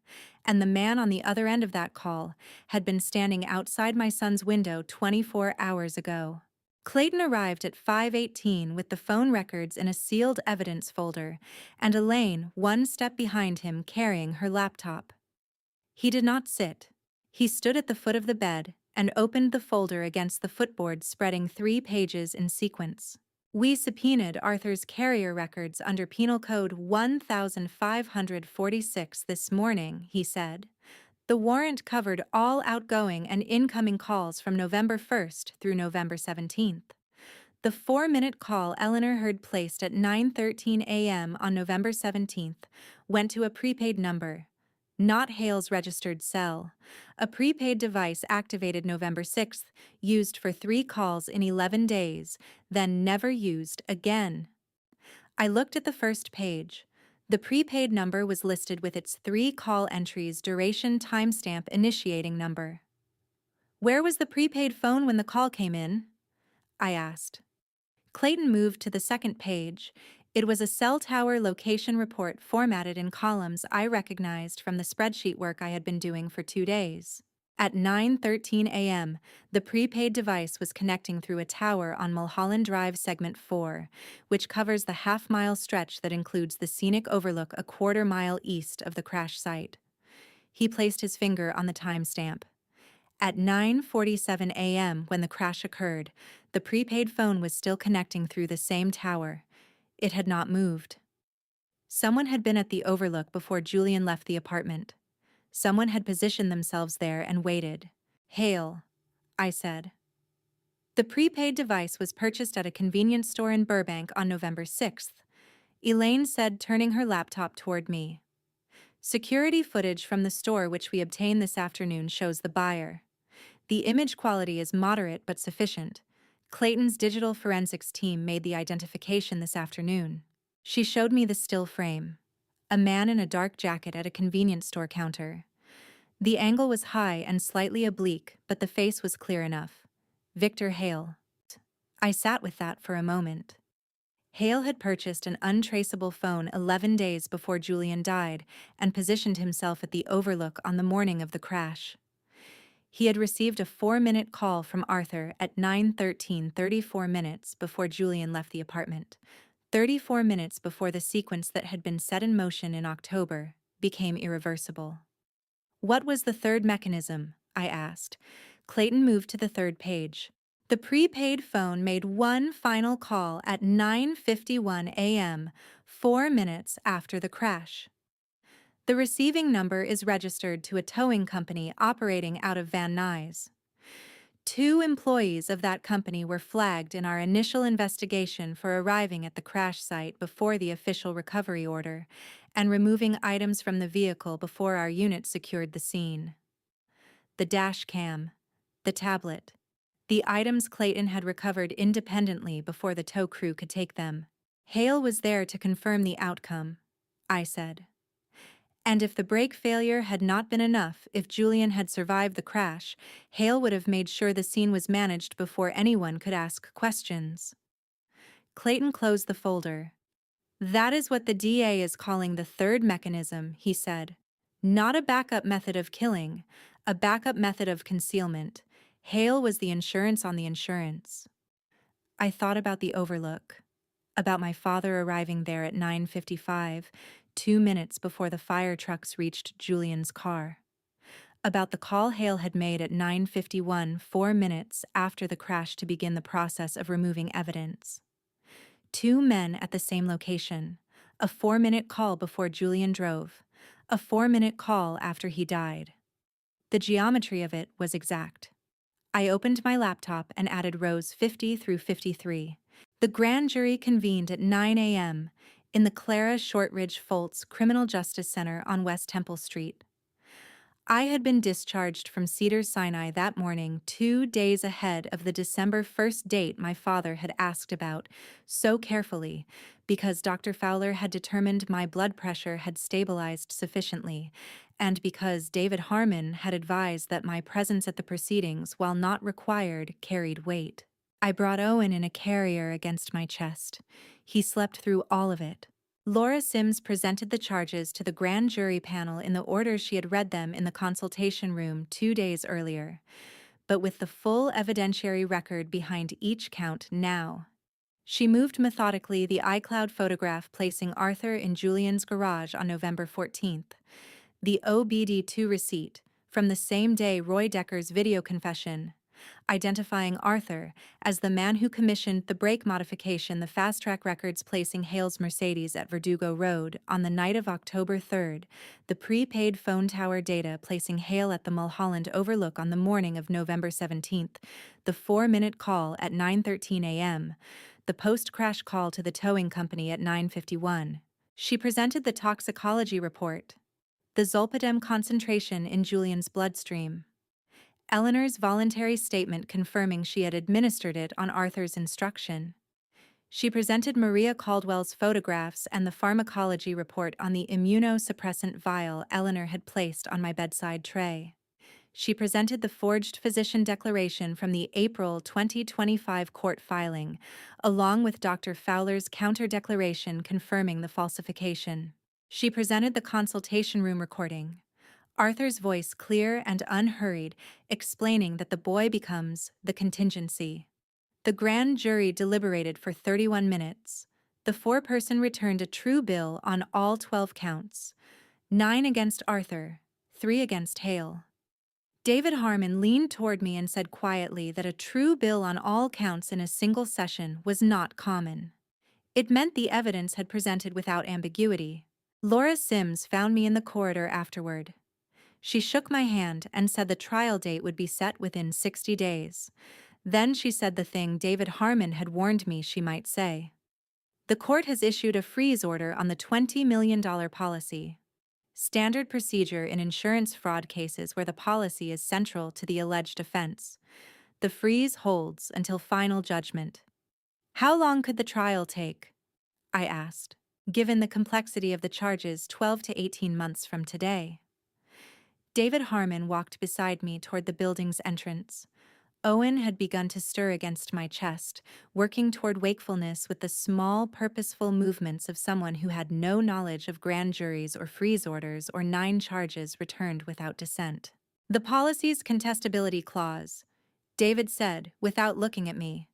S1: and the man on the other end of that call had been standing outside my son's window 24 hours ago. Clayton arrived at 5:18 with the phone records in a sealed evidence folder, and Elaine 1 step behind him carrying her laptop. He did not sit. He stood at the foot of the bed and opened the folder against the footboard, spreading 3 pages in sequence. "We subpoenaed Arthur's carrier records under Penal Code 1546 this morning," he said. "The warrant covered all outgoing and incoming calls from November 1st through November 17th. The 4-minute call Eleanor heard placed at 9:13 a.m. on November 17th went to a prepaid number, not Hale's registered cell. A prepaid device activated November 6th, used for 3 calls in 11 days, then never used again." I looked at the first page. The prepaid number was listed with its 3 call entries, duration, timestamp, initiating number. "Where was the prepaid phone when the call came in?" I asked. Clayton moved to the second page. It was a cell tower location report formatted in columns I recognized from the spreadsheet work I had been doing for 2 days. At 9:13 a.m., the prepaid device was connecting through a tower on Mulholland Drive Segment 4, which covers the half-mile stretch that includes the scenic overlook a quarter-mile east of the crash site. He placed his finger on the timestamp. At 9:47 a.m., when the crash occurred, the prepaid phone was still connecting through the same tower. It had not moved. Someone had been at the overlook before Julian left the apartment. Someone had positioned themselves there and waited. "Hale," I said. "The prepaid device was purchased at a convenience store in Burbank on November 6th. Elaine said, turning her laptop toward me. "Security footage from the store which we obtained this afternoon shows the buyer. The image quality is moderate but sufficient. Clayton's digital forensics team made the identification this afternoon." She showed me the still frame. A man in a dark jacket at a convenience store counter. The angle was high and slightly oblique, but the face was clear enough. Victor Hale. I sat with that for a moment. Hale had purchased an untraceable phone 11 days before Julian died and positioned himself at the overlook on the morning of the crash. He had received a 4-minute call from Arthur at 9:13, 34 minutes before Julian left the apartment. 34 minutes before the sequence that had been set in motion in October became irreversible. What was the third mechanism? I asked. Clayton moved to the third page. The prepaid phone made one final call at 9:51 a.m., 4 minutes after the crash. The receiving number is registered to a towing company operating out of Van Nuys. 2 employees of that company were flagged in our initial investigation for arriving at the crash site before the official recovery order and removing items from the vehicle before our unit secured the scene. The dash cam, the tablet, the items Clayton had recovered independently before the tow crew could take them. Hale was there to confirm the outcome, I said. And if the brake failure had not been enough, if Julian had survived the crash, Hale would have made sure the scene was managed before anyone could ask questions. Clayton closed the folder. That is what the DA is calling the third mechanism, he said. Not a backup method of killing, a backup method of concealment. Hale was the insurance on the insurance. I thought about the overlook, about my father arriving there at 9:55, 2 minutes before the fire trucks reached Julian's car. About the call Hale had made at 9:51, 4 minutes after the crash to begin the process of removing evidence. 2 men at the same location. A 4-minute call before Julian drove. A 4-minute call after he died. The geometry of it was exact. I opened my laptop and added rows 50 through 53. The grand jury convened at 9 a.m. in the Clara Shortridge Foltz Criminal Justice Center on West Temple Street. I had been discharged from Cedars-Sinai that morning 2 days ahead of the December 1st date my father had asked about so carefully because Dr. Fowler had determined my blood pressure had stabilized sufficiently and because David Harmon had advised that my presence at the proceedings, while not required, carried weight. I brought Owen in a carrier against my chest. He slept through all of it. Laura Sims presented the charges to the grand jury panel in the order she had read them in the consultation room 2 days earlier, but with the full evidentiary record behind each count now. She moved methodically the iCloud photograph placing Arthur in Julian's garage on November 14th, the OBD2 receipt from the same day Roy Decker's video confession, identifying Arthur as the man who commissioned the brake modification, the fast-track records placing Hale's Mercedes at Verdugo Road on the night of October 3rd, the prepaid phone tower data placing Hale at the Mulholland Overlook on the morning of November 17th, the 4-minute call at 9:13 a.m., the post-crash call to the towing company at 9:51. She presented the toxicology report, the zolpidem concentration in Julian's bloodstream, Eleanor's voluntary statement confirming she had administered it on Arthur's instruction. She presented Maria Caldwell's photographs and the pharmacology report on the immunosuppressant vial Eleanor had placed on my bedside tray. She presented the forged physician declaration from the April 2025 court filing, along with Dr. Fowler's counter-declaration confirming the falsification. She presented the consultation room recording, Arthur's voice clear and unhurried, explaining that the boy becomes the contingency. The grand jury deliberated for 31 minutes. The foreperson returned a true bill on all 12 counts, 9 against Arthur, 3 against Hale. David Harmon leaned toward me and said quietly that a true bill on all counts in a single session was not common. It meant the evidence had presented without ambiguity. Laura Sims found me in the corridor afterward. She shook my hand and said the trial date would be set within 60 days. Then she said the thing David Harmon had warned me she might say. The court has issued a freeze order on the $20 million policy. Standard procedure in insurance fraud cases where the policy is central to the alleged offense. The freeze holds until final judgment. How long could the trial take? I asked, given the complexity of the charges 12 to 18 months from today. David Harmon walked beside me toward the building's entrance. Owen had begun to stir against my chest, working toward wakefulness with the small, purposeful movements of someone who had no knowledge of grand juries or freeze orders or 9 charges returned without dissent. The policy's contestability clause, David said, without looking at me.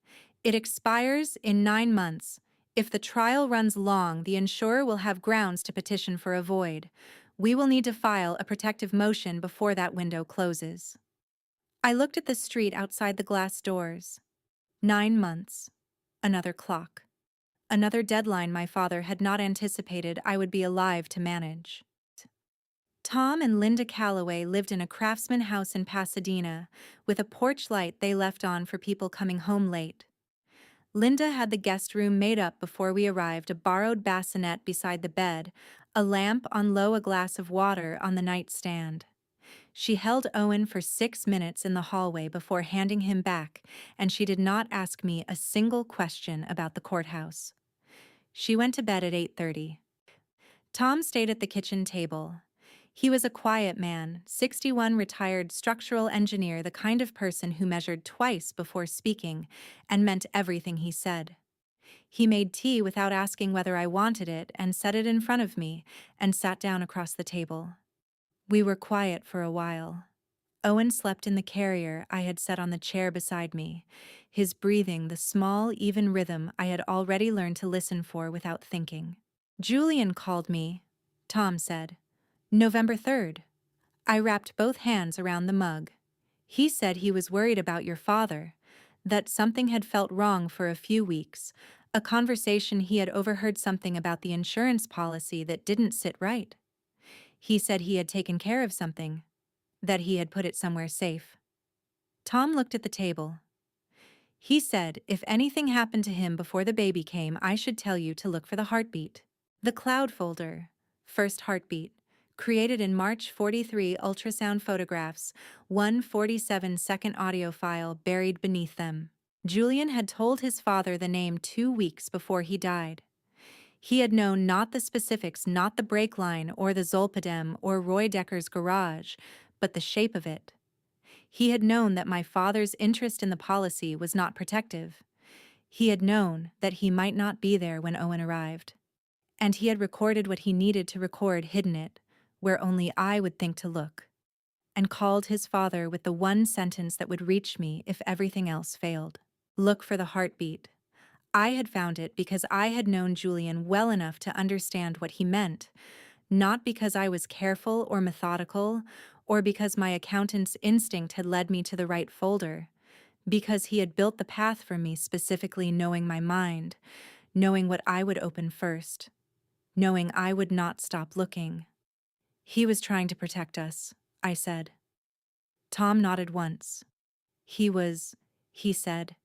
S1: It expires in 9 months. If the trial runs long, the insurer will have grounds to petition for a void. We will need to file a protective motion before that window closes. I looked at the street outside the glass doors. 9 months. Another clock. Another deadline my father had not anticipated I would be alive to manage. Tom and Linda Calloway lived in a craftsman house in Pasadena, with a porch light they left on for people coming home late. Linda had the guest room made up before we arrived, a borrowed bassinet beside the bed, a lamp on low, a glass of water on the nightstand. She held Owen for 6 minutes in the hallway before handing him back, and she did not ask me a single question about the courthouse. She went to bed at 8:30. Tom stayed at the kitchen table. He was a quiet man, 61, retired structural engineer, the kind of person who measured twice before speaking and meant everything he said. He made tea without asking whether I wanted it and set it in front of me and sat down across the table. We were quiet for a while. Owen slept in the carrier I had set on the chair beside me, his breathing the small, even rhythm I had already learned to listen for without thinking. Julian called me, Tom said. November 3rd. I wrapped both hands around the mug. He said he was worried about your father, that something had felt wrong for a few weeks, a conversation he had overheard, something about the insurance policy that didn't sit right. He said he had taken care of something, that he had put it somewhere safe. Tom looked at the table. He said if anything happened to him before the baby came, I should tell you to look for the heartbeat. The cloud folder, first heartbeat, created in March, 43 ultrasound photographs, 147-second audio file buried beneath them. Julian had told his father the name 2 weeks before he died. He had known not the specifics, not the brake line or the Zolpidem or Roy Decker's garage, but the shape of it. He had known that my father's interest in the policy was not protective. He had known that he might not be there when Owen arrived. And he had recorded what he needed to record, hidden it, where only I would think to look, and called his father with the one sentence that would reach me if everything else failed. Look for the heartbeat. I had found it because I had known Julian well enough to understand what he meant, not because I was careful or methodical, or because my accountant's instinct had led me to the right folder, because he had built the path for me, specifically knowing my mind, knowing what I would open first, knowing I would not stop looking. He was trying to protect us, I said. Tom nodded once. He said.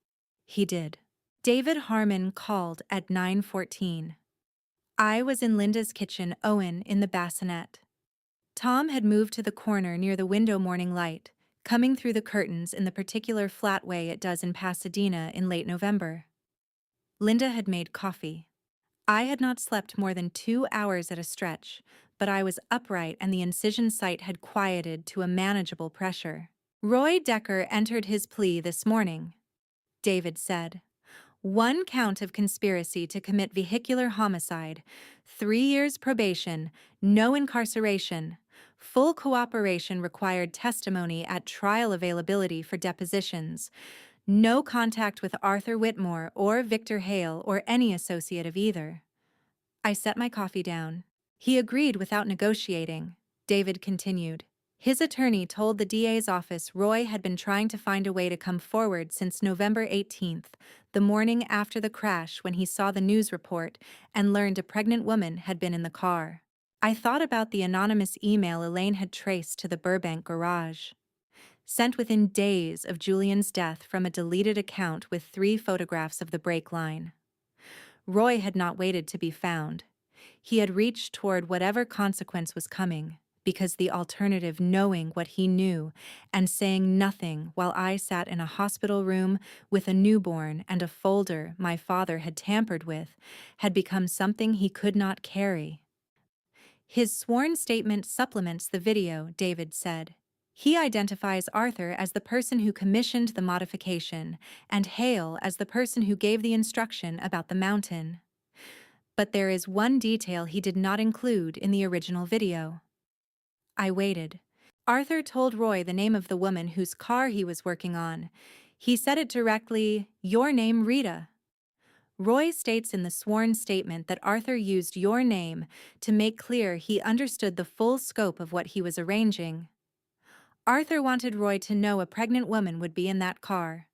S1: He did. David Harmon called at 9:14. I was in Linda's kitchen, Owen in the bassinet. Tom had moved to the corner near the window, morning light, coming through the curtains in the particular flat way it does in Pasadena in late November. Linda had made coffee. I had not slept more than 2 hours at a stretch, but I was upright and the incision site had quieted to a manageable pressure. Roy Decker entered his plea this morning, David said. 1 count of conspiracy to commit vehicular homicide, 3 years probation, no incarceration, full cooperation, required testimony at trial, availability for depositions, no contact with Arthur Whitmore or Victor Hale or any associate of either. I set my coffee down. He agreed without negotiating, David continued. His attorney told the DA's office Roy had been trying to find a way to come forward since November 18th, the morning after the crash, when he saw the news report and learned a pregnant woman had been in the car. I thought about the anonymous email Elaine had traced to the Burbank garage, sent within days of Julian's death from a deleted account with 3 photographs of the brake line. Roy had not waited to be found. He had reached toward whatever consequence was coming, because the alternative, knowing what he knew and saying nothing while I sat in a hospital room with a newborn and a folder my father had tampered with, had become something he could not carry. His sworn statement supplements the video, David said. He identifies Arthur as the person who commissioned the modification and Hale as the person who gave the instruction about the mountain. But there is one detail he did not include in the original video. I waited. Arthur told Roy the name of the woman whose car he was working on. He said it directly, "Your name, Rita." Roy states in the sworn statement that Arthur used your name to make clear he understood the full scope of what he was arranging. Arthur wanted Roy to know a pregnant woman would be in that car.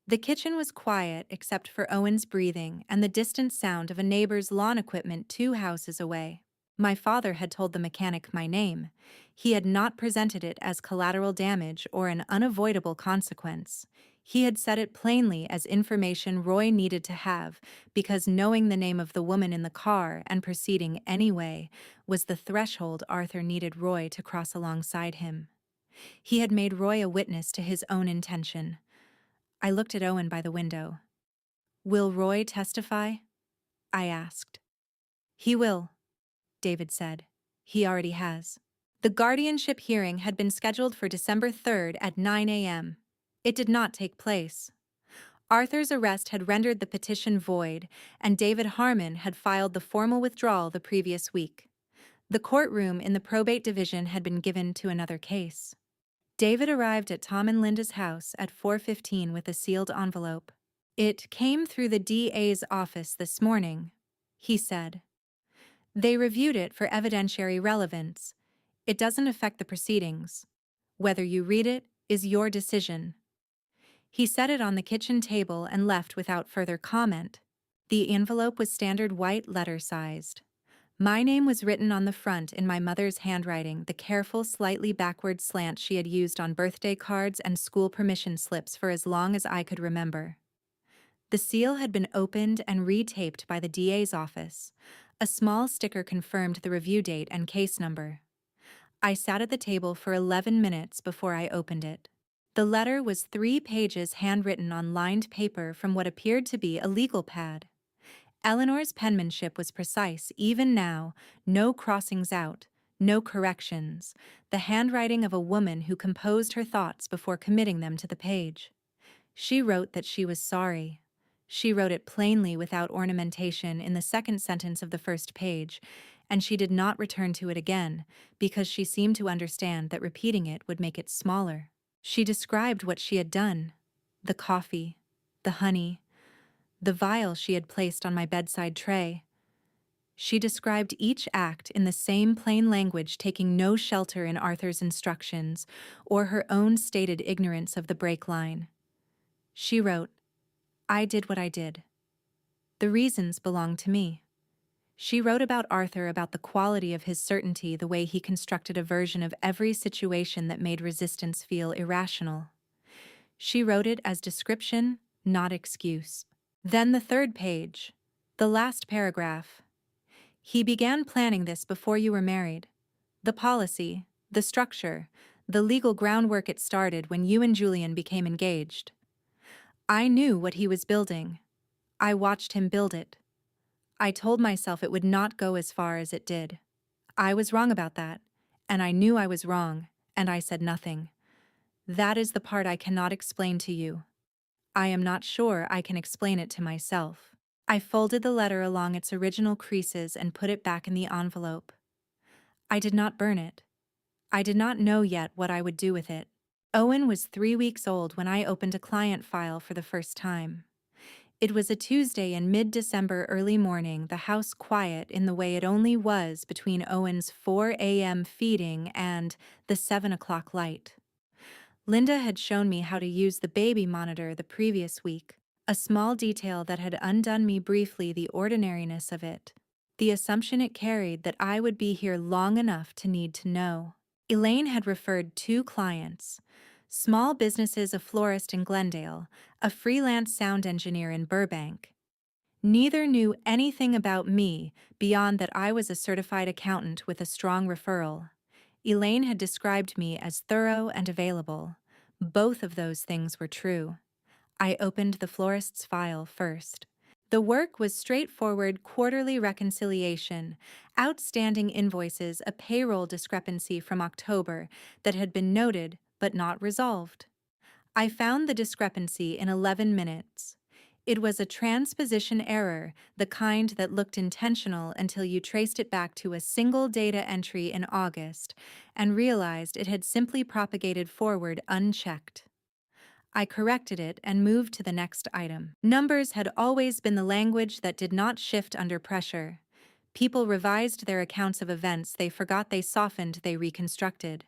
S1: The kitchen was quiet except for Owen's breathing and the distant sound of a neighbor's lawn equipment 2 houses away. My father had told the mechanic my name. He had not presented it as collateral damage or an unavoidable consequence. He had said it plainly as information Roy needed to have, because knowing the name of the woman in the car and proceeding anyway was the threshold Arthur needed Roy to cross alongside him. He had made Roy a witness to his own intention. I looked at Owen by the window. "Will Roy testify?" I asked. "He will," David said. "He already has." The guardianship hearing had been scheduled for December 3rd at 9 a.m. It did not take place. Arthur's arrest had rendered the petition void, and David Harmon had filed the formal withdrawal the previous week. The courtroom in the probate division had been given to another case. David arrived at Tom and Linda's house at 4:15 with a sealed envelope. "It came through the DA's office this morning," he said. "They reviewed it for evidentiary relevance. It doesn't affect the proceedings. Whether you read it is your decision." He set it on the kitchen table and left without further comment. The envelope was standard white letter-sized. My name was written on the front in my mother's handwriting, the careful, slightly backward slant she had used on birthday cards and school permission slips for as long as I could remember. The seal had been opened and retaped by the DA's office. A small sticker confirmed the review date and case number. I sat at the table for 11 minutes before I opened it. The letter was 3 pages handwritten on lined paper from what appeared to be a legal pad. Eleanor's penmanship was precise even now, no crossings out, no corrections, the handwriting of a woman who composed her thoughts before committing them to the page. She wrote that she was sorry. She wrote it plainly without ornamentation in the second sentence of the first page, and she did not return to it again because she seemed to understand that repeating it would make it smaller. She described what she had done: the coffee, the honey, the vial she had placed on my bedside tray. She described each act in the same plain language, taking no shelter in Arthur's instructions or her own stated ignorance of the break line. She wrote, "I did what I did. The reasons belong to me." She wrote about Arthur, about the quality of his certainty, the way he constructed a version of every situation that made resistance feel irrational. She wrote it as description, not excuse. Then the third page, the last paragraph. "He began planning this before you were married. The policy, the structure, the legal groundwork, it started when you and Julian became engaged. I knew what he was building. I watched him build it. I told myself it would not go as far as it did. I was wrong about that, and I knew I was wrong, and I said nothing. That is the part I cannot explain to you. I am not sure I can explain it to myself." I folded the letter along its original creases and put it back in the envelope. I did not burn it. I did not know yet what I would do with it. Owen was 3 weeks old when I opened a client file for the first time. It was a Tuesday in mid-December early morning, the house quiet in the way it only was between Owen's 4 a.m. feeding and the 7 o'clock light. Linda had shown me how to use the baby monitor the previous week, a small detail that had undone me briefly the ordinariness of it, the assumption it carried that I would be here long enough to need to know. Elaine had referred 2 clients: small businesses, a florist in Glendale, a freelance sound engineer in Burbank. Neither knew anything about me beyond that I was a certified accountant with a strong referral. Elaine had described me as thorough and available. Both of those things were true. I opened the florist's file first. The work was straightforward quarterly reconciliation, outstanding invoices, a payroll discrepancy from October that had been noted but not resolved. I found the discrepancy in 11 minutes. It was a transposition error, the kind that looked intentional until you traced it back to a single data entry in August and realized it had simply propagated forward unchecked. I corrected it and moved to the next item. Numbers had always been the language that did not shift under pressure. People revised their accounts of events they forgot, they softened, they reconstructed.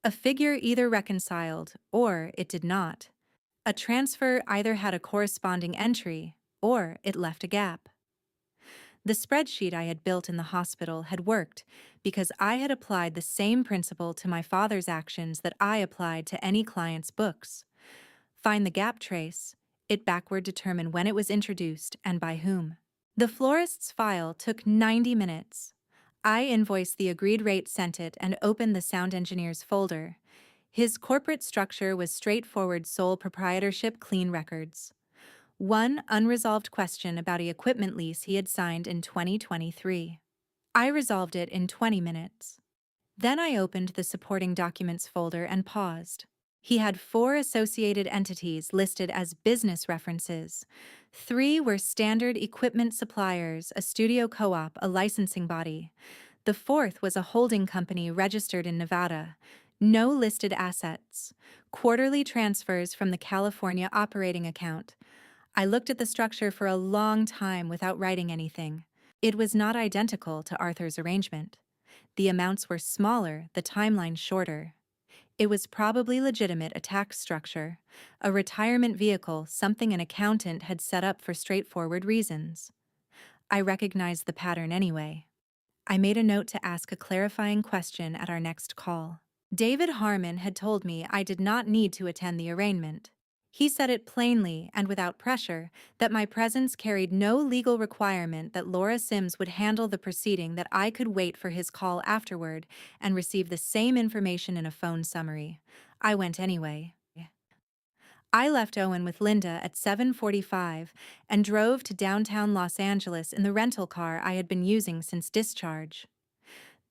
S1: A figure either reconciled, or it did not. A transfer either had a corresponding entry, or it left a gap. The spreadsheet I had built in the hospital had worked because I had applied the same principle to my father's actions that I applied to any client's books. Find the gap trace, it backward determine when it was introduced and by whom. The florist's file took 90 minutes. I invoiced the agreed rate, sent it, and opened the sound engineer's folder. His corporate structure was straightforward: sole proprietorship, clean records. One unresolved question about an equipment lease he had signed in 2023. I resolved it in 20 minutes. Then I opened the supporting documents folder and paused. He had 4 associated entities listed as business references. 3 were standard equipment suppliers, a studio co-op, a licensing body. The 4th was a holding company registered in Nevada. No listed assets. Quarterly transfers from the California operating account. I looked at the structure for a long time without writing anything. It was not identical to Arthur's arrangement. The amounts were smaller, the timeline shorter. It was probably legitimate, a tax structure, a retirement vehicle, something an accountant had set up for straightforward reasons. I recognized the pattern anyway. I made a note to ask a clarifying question at our next call. David Harmon had told me I did not need to attend the arraignment. He said it plainly and without pressure that my presence carried no legal requirement, that Laura Sims would handle the proceeding, that I could wait for his call afterward and receive the same information in a phone summary. I went anyway. I left Owen with Linda at 7:45 and drove to downtown Los Angeles in the rental car I had been using since discharge.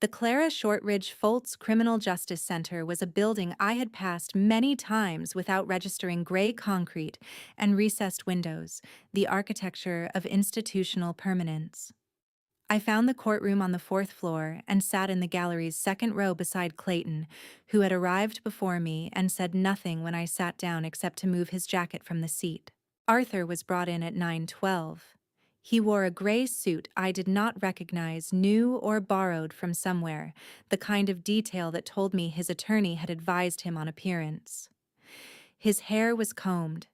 S1: The Clara Shortridge Foltz Criminal Justice Center was a building I had passed many times without registering: gray concrete and recessed windows, the architecture of institutional permanence. I found the courtroom on the 4th floor and sat in the gallery's second row beside Clayton, who had arrived before me and said nothing when I sat down except to move his jacket from the seat. Arthur was brought in at 9:12. He wore a gray suit I did not recognize, new or borrowed from somewhere, the kind of detail that told me his attorney had advised him on appearance. His hair was combed.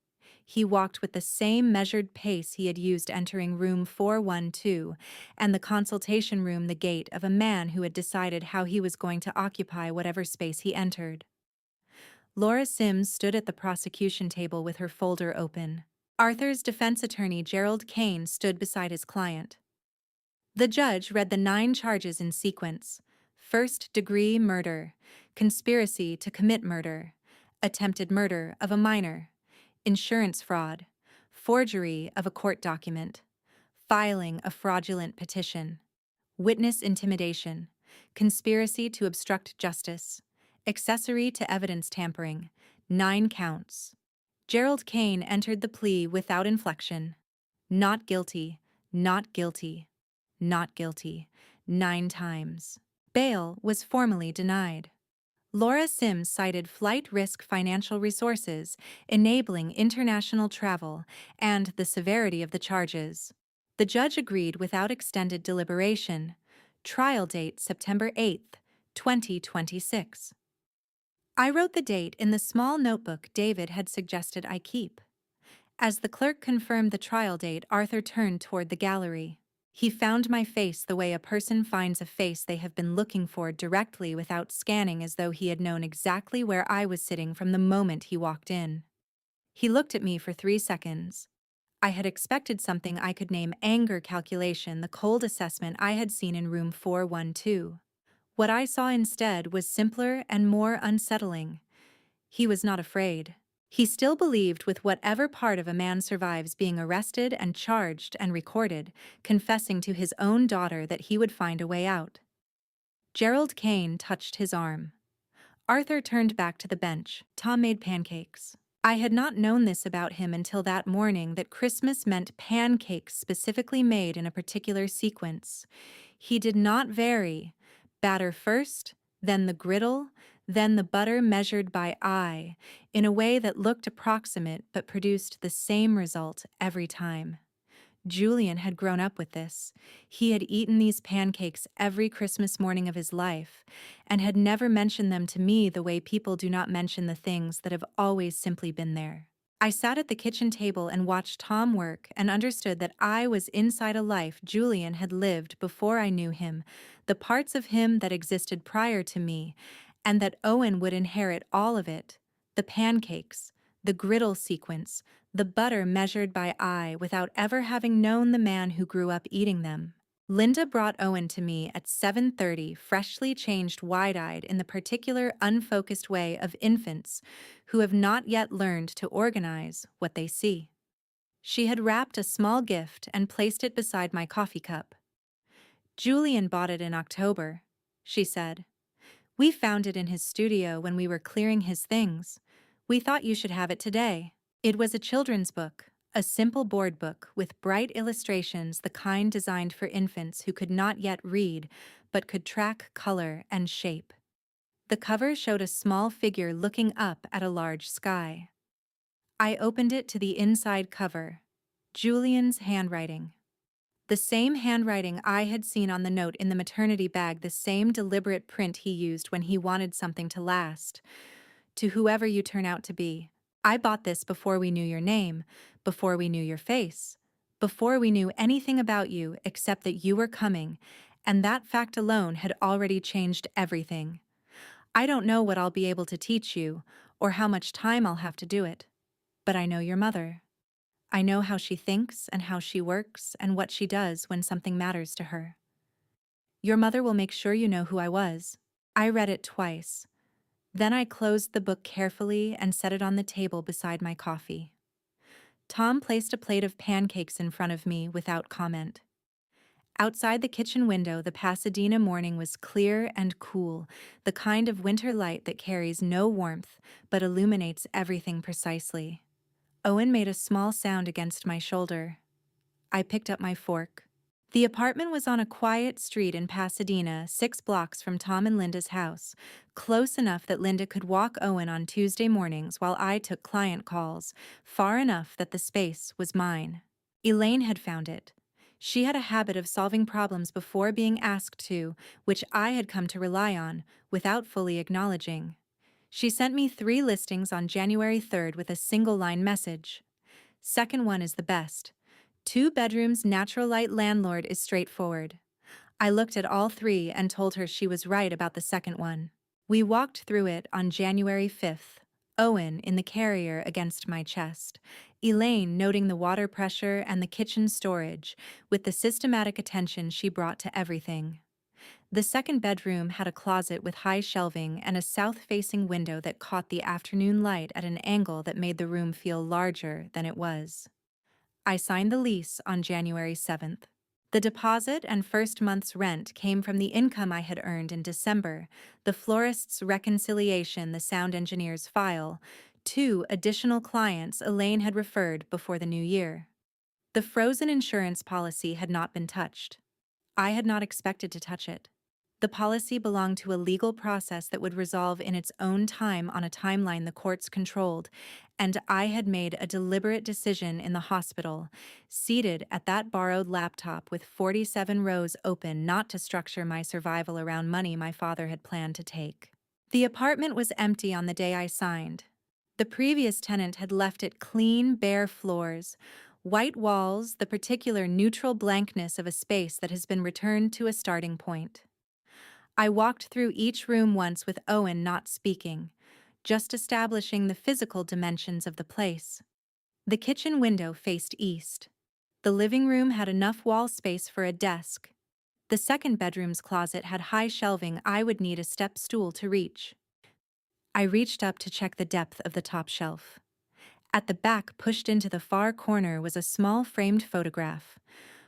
S1: He walked with the same measured pace he had used entering room 412 and the consultation room, the gait of a man who had decided how he was going to occupy whatever space he entered. Laura Sims stood at the prosecution table with her folder open. Arthur's defense attorney, Gerald Kane, stood beside his client. The judge read the 9 charges in sequence: first-degree murder, conspiracy to commit murder, attempted murder of a minor, insurance fraud, forgery of a court document, filing a fraudulent petition, witness intimidation, conspiracy to obstruct justice, accessory to evidence tampering, 9 counts. Gerald Kane entered the plea without inflection. Not guilty, not guilty, not guilty, 9 times. Bail was formally denied. Laura Sims cited flight risk, financial resources, enabling international travel, and the severity of the charges. The judge agreed without extended deliberation. Trial date September 8, 2026. I wrote the date in the small notebook David had suggested I keep. As the clerk confirmed the trial date, Arthur turned toward the gallery. He found my face the way a person finds a face they have been looking for, directly without scanning, as though he had known exactly where I was sitting from the moment he walked in. He looked at me for 3 seconds. I had expected something I could name: anger, calculation, the cold assessment I had seen in room 412. What I saw instead was simpler and more unsettling. He was not afraid. He still believed with whatever part of a man survives being arrested and charged and recorded, confessing to his own daughter that he would find a way out. Gerald Kane touched his arm. Arthur turned back to the bench. Tom made pancakes. I had not known this about him until that morning, that Christmas meant pancakes specifically made in a particular sequence. He did not vary. Batter first, then the griddle, Then the butter measured by eye, in a way that looked approximate but produced the same result every time. Julian had grown up with this. He had eaten these pancakes every Christmas morning of his life, and had never mentioned them to me the way people do not mention the things that have always simply been there. I sat at the kitchen table and watched Tom work and understood that I was inside a life Julian had lived before I knew him, the parts of him that existed prior to me, and that Owen would inherit all of it: the pancakes, the griddle sequence, the butter measured by eye without ever having known the man who grew up eating them. Linda brought Owen to me at 7:30, freshly changed, wide-eyed in the particular unfocused way of infants who have not yet learned to organize what they see. She had wrapped a small gift and placed it beside my coffee cup. "Julian bought it in October," she said. "We found it in his studio when we were clearing his things. We thought you should have it today." It was a children's book, a simple board book with bright illustrations, the kind designed for infants who could not yet read but could track color and shape. The cover showed a small figure looking up at a large sky. I opened it to the inside cover. Julian's handwriting. The same handwriting I had seen on the note in the maternity bag, the same deliberate print he used when he wanted something to last. "To whoever you turn out to be. I bought this before we knew your name, before we knew your face, before we knew anything about you except that you were coming, and that fact alone had already changed everything. I don't know what I'll be able to teach you, or how much time I'll have to do it, but I know your mother. I know how she thinks and how she works and what she does when something matters to her. Your mother will make sure you know who I was." I read it twice. Then I closed the book carefully and set it on the table beside my coffee. Tom placed a plate of pancakes in front of me without comment. Outside the kitchen window, the Pasadena morning was clear and cool, the kind of winter light that carries no warmth but illuminates everything precisely. Owen made a small sound against my shoulder. I picked up my fork. The apartment was on a quiet street in Pasadena, 6 blocks from Tom and Linda's house, close enough that Linda could walk Owen on Tuesday mornings while I took client calls, far enough that the space was mine. Elaine had found it. She had a habit of solving problems before being asked to, which I had come to rely on, without fully acknowledging. She sent me 3 listings on January 3rd with a single-line message. "Second one is the best. 2 bedrooms, natural light, landlord is straightforward." I looked at all 3 and told her she was right about the second one. We walked through it on January 5th, Owen in the carrier against my chest, Elaine noting the water pressure and the kitchen storage, with the systematic attention she brought to everything. The second bedroom had a closet with high shelving and a south-facing window that caught the afternoon light at an angle that made the room feel larger than it was. I signed the lease on January 7th. The deposit and first month's rent came from the income I had earned in December, the florist's reconciliation, the sound engineer's file, 2 additional clients Elaine had referred before the new year. The frozen insurance policy had not been touched. I had not expected to touch it. The policy belonged to a legal process that would resolve in its own time on a timeline the courts controlled, and I had made a deliberate decision in the hospital, seated at that borrowed laptop with 47 rows open, not to structure my survival around money my father had planned to take. The apartment was empty on the day I signed. The previous tenant had left it clean, bare floors, white walls, the particular neutral blankness of a space that has been returned to a starting point. I walked through each room once with Owen not speaking, just establishing the physical dimensions of the place. The kitchen window faced east. The living room had enough wall space for a desk. The second bedroom's closet had high shelving I would need a step stool to reach. I reached up to check the depth of the top shelf. At the back, pushed into the far corner, was a small framed photograph.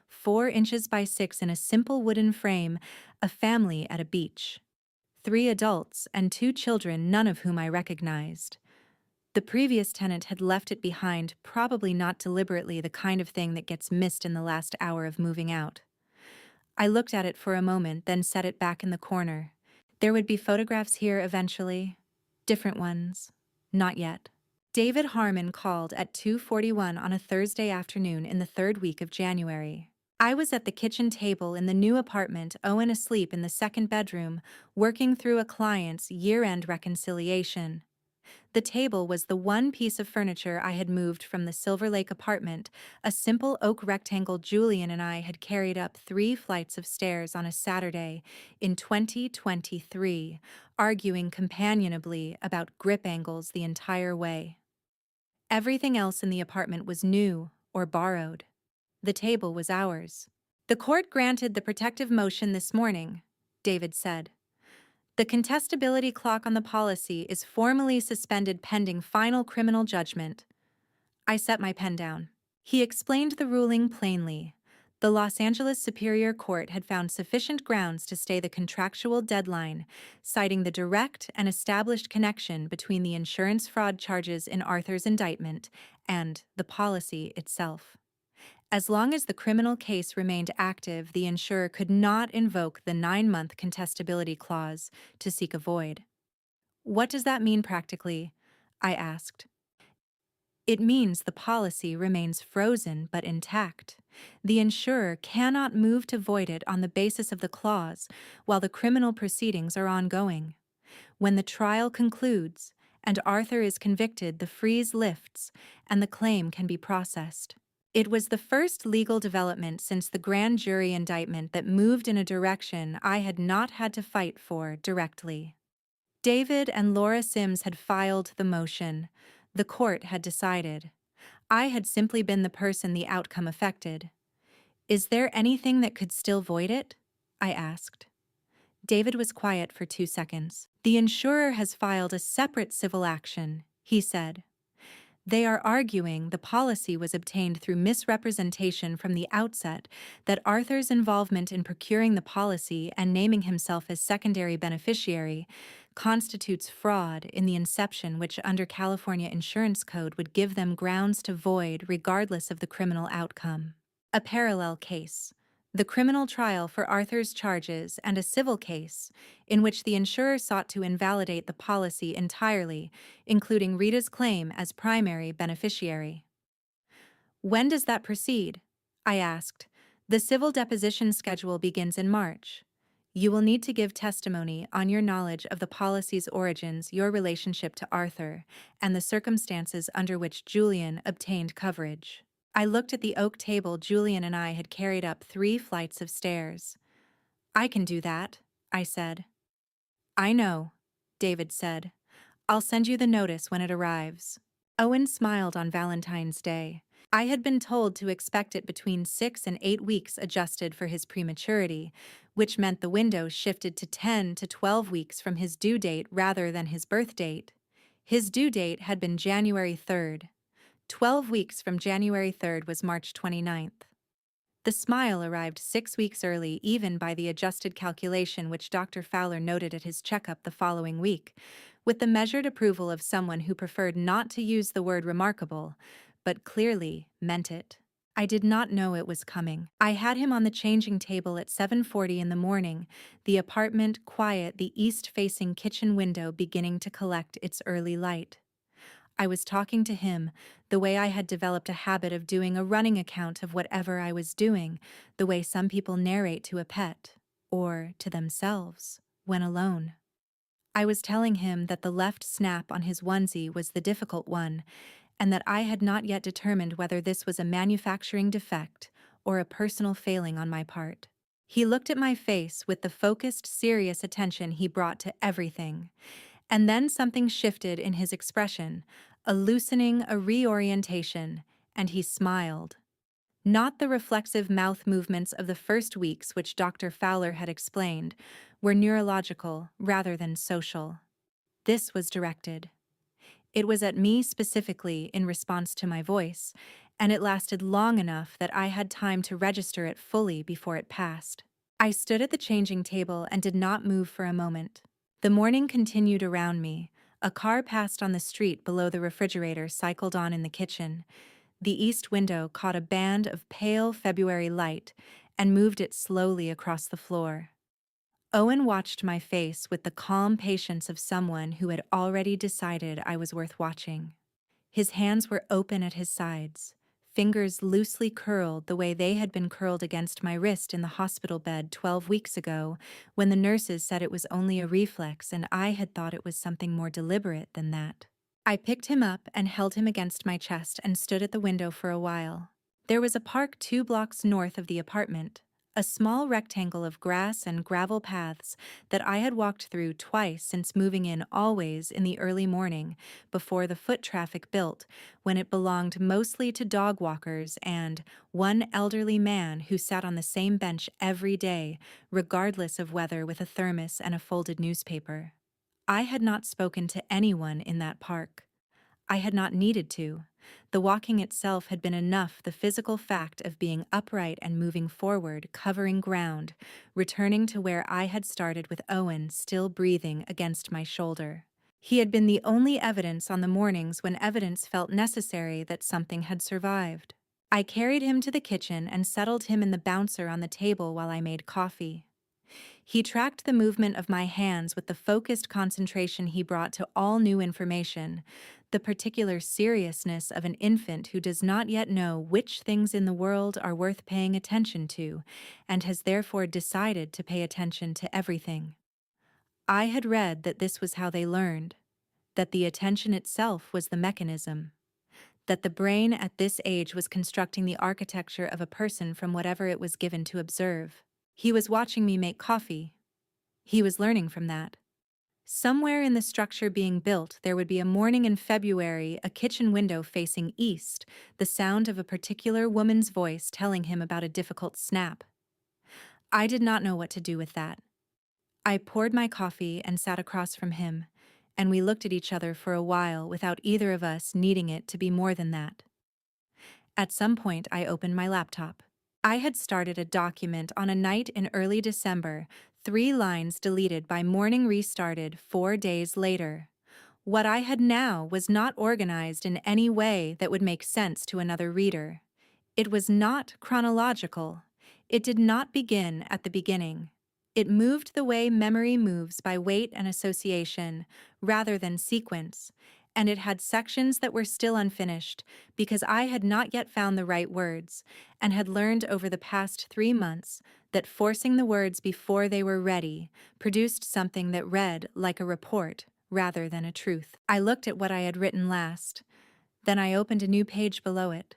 S1: 4 inches by 6 in a simple wooden frame, a family at a beach. 3 adults and 2 children, none of whom I recognized. The previous tenant had left it behind, probably not deliberately, the kind of thing that gets missed in the last hour of moving out. I looked at it for a moment, then set it back in the corner. There would be photographs here eventually. Different ones. Not yet. David Harmon called at 2:41 on a Thursday afternoon in the third week of January. I was at the kitchen table in the new apartment, Owen asleep in the second bedroom, working through a client's year-end reconciliation. The table was the one piece of furniture I had moved from the Silver Lake apartment, a simple oak rectangle Julian and I had carried up 3 flights of stairs on a Saturday in 2023, arguing companionably about grip angles the entire way. Everything else in the apartment was new or borrowed. The table was ours. The court granted the protective motion this morning, David said. The contestability clock on the policy is formally suspended pending final criminal judgment. I set my pen down. He explained the ruling plainly. The Los Angeles Superior Court had found sufficient grounds to stay the contractual deadline, citing the direct and established connection between the insurance fraud charges in Arthur's indictment and the policy itself. As long as the criminal case remained active, the insurer could not invoke the 9-month contestability clause to seek a void. What does that mean practically? I asked. It means the policy remains frozen but intact. The insurer cannot move to void it on the basis of the clause while the criminal proceedings are ongoing. When the trial concludes and Arthur is convicted, the freeze lifts and the claim can be processed. It was the first legal development since the grand jury indictment that moved in a direction I had not had to fight for directly. David and Laura Sims had filed the motion. The court had decided. I had simply been the person the outcome affected. Is there anything that could still void it? I asked. David was quiet for 2 seconds. The insurer has filed a separate civil action, he said. They are arguing the policy was obtained through misrepresentation from the outset, that Arthur's involvement in procuring the policy and naming himself as secondary beneficiary constitutes fraud in the inception, which under California Insurance Code would give them grounds to void regardless of the criminal outcome. A parallel case. The criminal trial for Arthur's charges and a civil case in which the insurer sought to invalidate the policy entirely, including Rita's claim as primary beneficiary. When does that proceed? I asked. The civil deposition schedule begins in March. You will need to give testimony on your knowledge of the policy's origins, your relationship to Arthur, and the circumstances under which Julian obtained coverage. I looked at the oak table Julian and I had carried up 3 flights of stairs. I can do that, I said. I know, David said. I'll send you the notice when it arrives. Owen smiled on Valentine's Day. I had been told to expect it between 6 and 8 weeks adjusted for his prematurity, which meant the window shifted to 10 to 12 weeks from his due date rather than his birth date. His due date had been January 3rd. 12 weeks from January 3rd was March 29th. The smile arrived 6 weeks early, even by the adjusted calculation which Dr. Fowler noted at his checkup the following week, with the measured approval of someone who preferred not to use the word remarkable, but clearly meant it. I did not know it was coming. I had him on the changing table at 7:40 in the morning, the apartment quiet, the east-facing kitchen window beginning to collect its early light. I was talking to him the way I had developed a habit of doing a running account of whatever I was doing, the way some people narrate to a pet, or to themselves, when alone. I was telling him that the left snap on his onesie was the difficult one, and that I had not yet determined whether this was a manufacturing defect or a personal failing on my part. He looked at my face with the focused, serious attention he brought to everything. And then something shifted in his expression, a loosening, a reorientation, and he smiled. Not the reflexive mouth movements of the first weeks which Dr. Fowler had explained were neurological rather than social. This was directed. It was at me specifically in response to my voice, and it lasted long enough that I had time to register it fully before it passed. I stood at the changing table and did not move for a moment. The morning continued around me. A car passed on the street below the refrigerator, cycled on in the kitchen. The east window caught a band of pale February light and moved it slowly across the floor. Owen watched my face with the calm patience of someone who had already decided I was worth watching. His hands were open at his sides, fingers loosely curled the way they had been curled against my wrist in the hospital bed 12 weeks ago, when the nurses said it was only a reflex and I had thought it was something more deliberate than that. I picked him up and held him against my chest and stood at the window for a while. There was a park 2 blocks north of the apartment, a small rectangle of grass and gravel paths that I had walked through twice since moving in, always in the early morning, before the foot traffic built, when it belonged mostly to dog walkers and one elderly man who sat on the same bench every day, regardless of weather, with a thermos and a folded newspaper. I had not spoken to anyone in that park. I had not needed to. The walking itself had been enough. The physical fact of being upright and moving forward, covering ground, returning to where I had started, with Owen still breathing against my shoulder. He had been the only evidence on the mornings when evidence felt necessary that something had survived. I carried him to the kitchen and settled him in the bouncer on the table while I made coffee. He tracked the movement of my hands with the focused concentration he brought to all new information, the particular seriousness of an infant who does not yet know which things in the world are worth paying attention to, and has therefore decided to pay attention to everything. I had read that this was how they learned, that the attention itself was the mechanism, that the brain at this age was constructing the architecture of a person from whatever it was given to observe. He was watching me make coffee. He was learning from that. Somewhere in the structure being built, there would be a morning in February, a kitchen window facing east, the sound of a particular woman's voice telling him about a difficult snap. I did not know what to do with that. I poured my coffee and sat across from him, and we looked at each other for a while without either of us needing it to be more than that. At some point, I opened my laptop. I had started a document on a night in early December, 3 lines deleted by morning, restarted 4 days later. What I had now was not organized in any way that would make sense to another reader. It was not chronological. It did not begin at the beginning. It moved the way memory moves, by weight and association, rather than sequence, and it had sections that were still unfinished because I had not yet found the right words, and had learned over the past 3 months that forcing the words before they were ready produced something that read like a report rather than a truth. I looked at what I had written last. Then I opened a new page below it.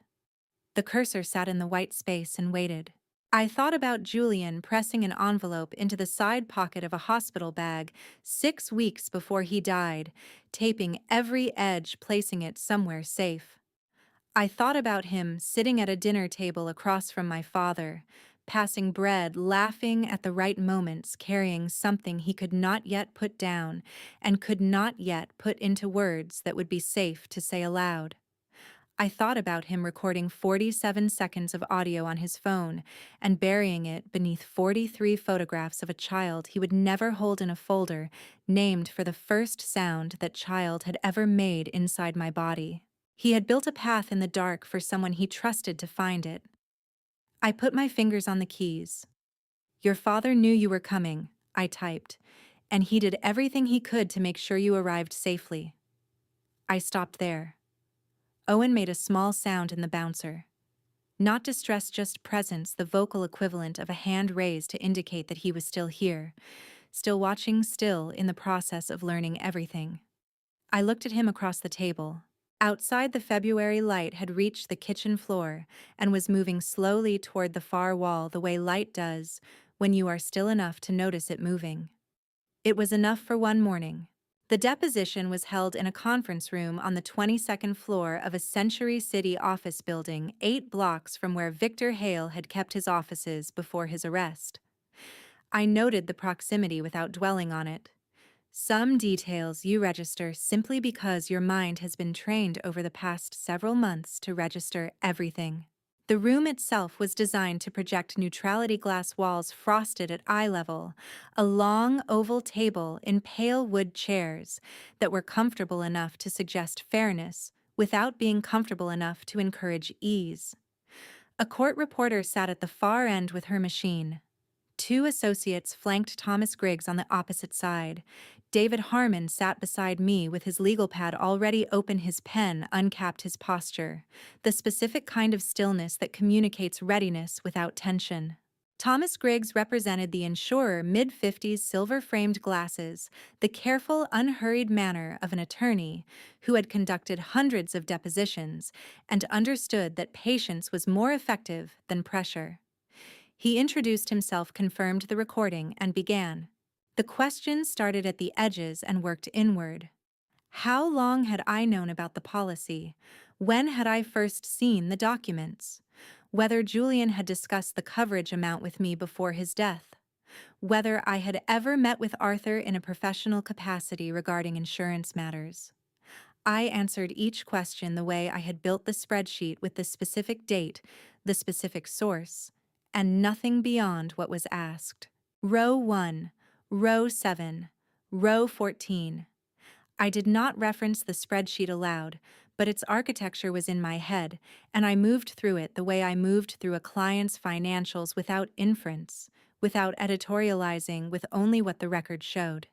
S1: The cursor sat in the white space and waited. I thought about Julian pressing an envelope into the side pocket of a hospital bag 6 weeks before he died, taping every edge, placing it somewhere safe. I thought about him sitting at a dinner table across from my father, passing bread, laughing at the right moments, carrying something he could not yet put down and could not yet put into words that would be safe to say aloud. I thought about him recording 47 seconds of audio on his phone and burying it beneath 43 photographs of a child he would never hold in a folder named for the first sound that child had ever made inside my body. He had built a path in the dark for someone he trusted to find it. I put my fingers on the keys. "Your father knew you were coming," I typed, "and he did everything he could to make sure you arrived safely." I stopped there. Owen made a small sound in the bouncer. Not distress, just presence, the vocal equivalent of a hand raised to indicate that he was still here, still watching, still in the process of learning everything. I looked at him across the table. Outside, the February light had reached the kitchen floor and was moving slowly toward the far wall, the way light does when you are still enough to notice it moving. It was enough for one morning. The deposition was held in a conference room on the 22nd floor of a Century City office building 8 blocks from where Victor Hale had kept his offices before his arrest. I noted the proximity without dwelling on it. Some details you register simply because your mind has been trained over the past several months to register everything. The room itself was designed to project neutrality glass walls frosted at eye level, a long oval table in pale wood chairs that were comfortable enough to suggest fairness without being comfortable enough to encourage ease. A court reporter sat at the far end with her machine. Two associates flanked Thomas Griggs on the opposite side. David Harmon sat beside me with his legal pad already open, his pen uncapped, his posture. The specific kind of stillness that communicates readiness without tension. Thomas Griggs represented the insurer, mid-50s, silver-framed glasses, the careful, unhurried manner of an attorney who had conducted hundreds of depositions and understood that patience was more effective than pressure. He introduced himself, confirmed the recording, and began. The questions started at the edges and worked inward. How long had I known about the policy? When had I first seen the documents? Whether Julian had discussed the coverage amount with me before his death? Whether I had ever met with Arthur in a professional capacity regarding insurance matters? I answered each question the way I had built the spreadsheet, with the specific date, the specific source, and nothing beyond what was asked. Row 1, row 7, row 14. I did not reference the spreadsheet aloud, but its architecture was in my head, and I moved through it the way I moved through a client's financials, without inference, without editorializing, with only what the record showed.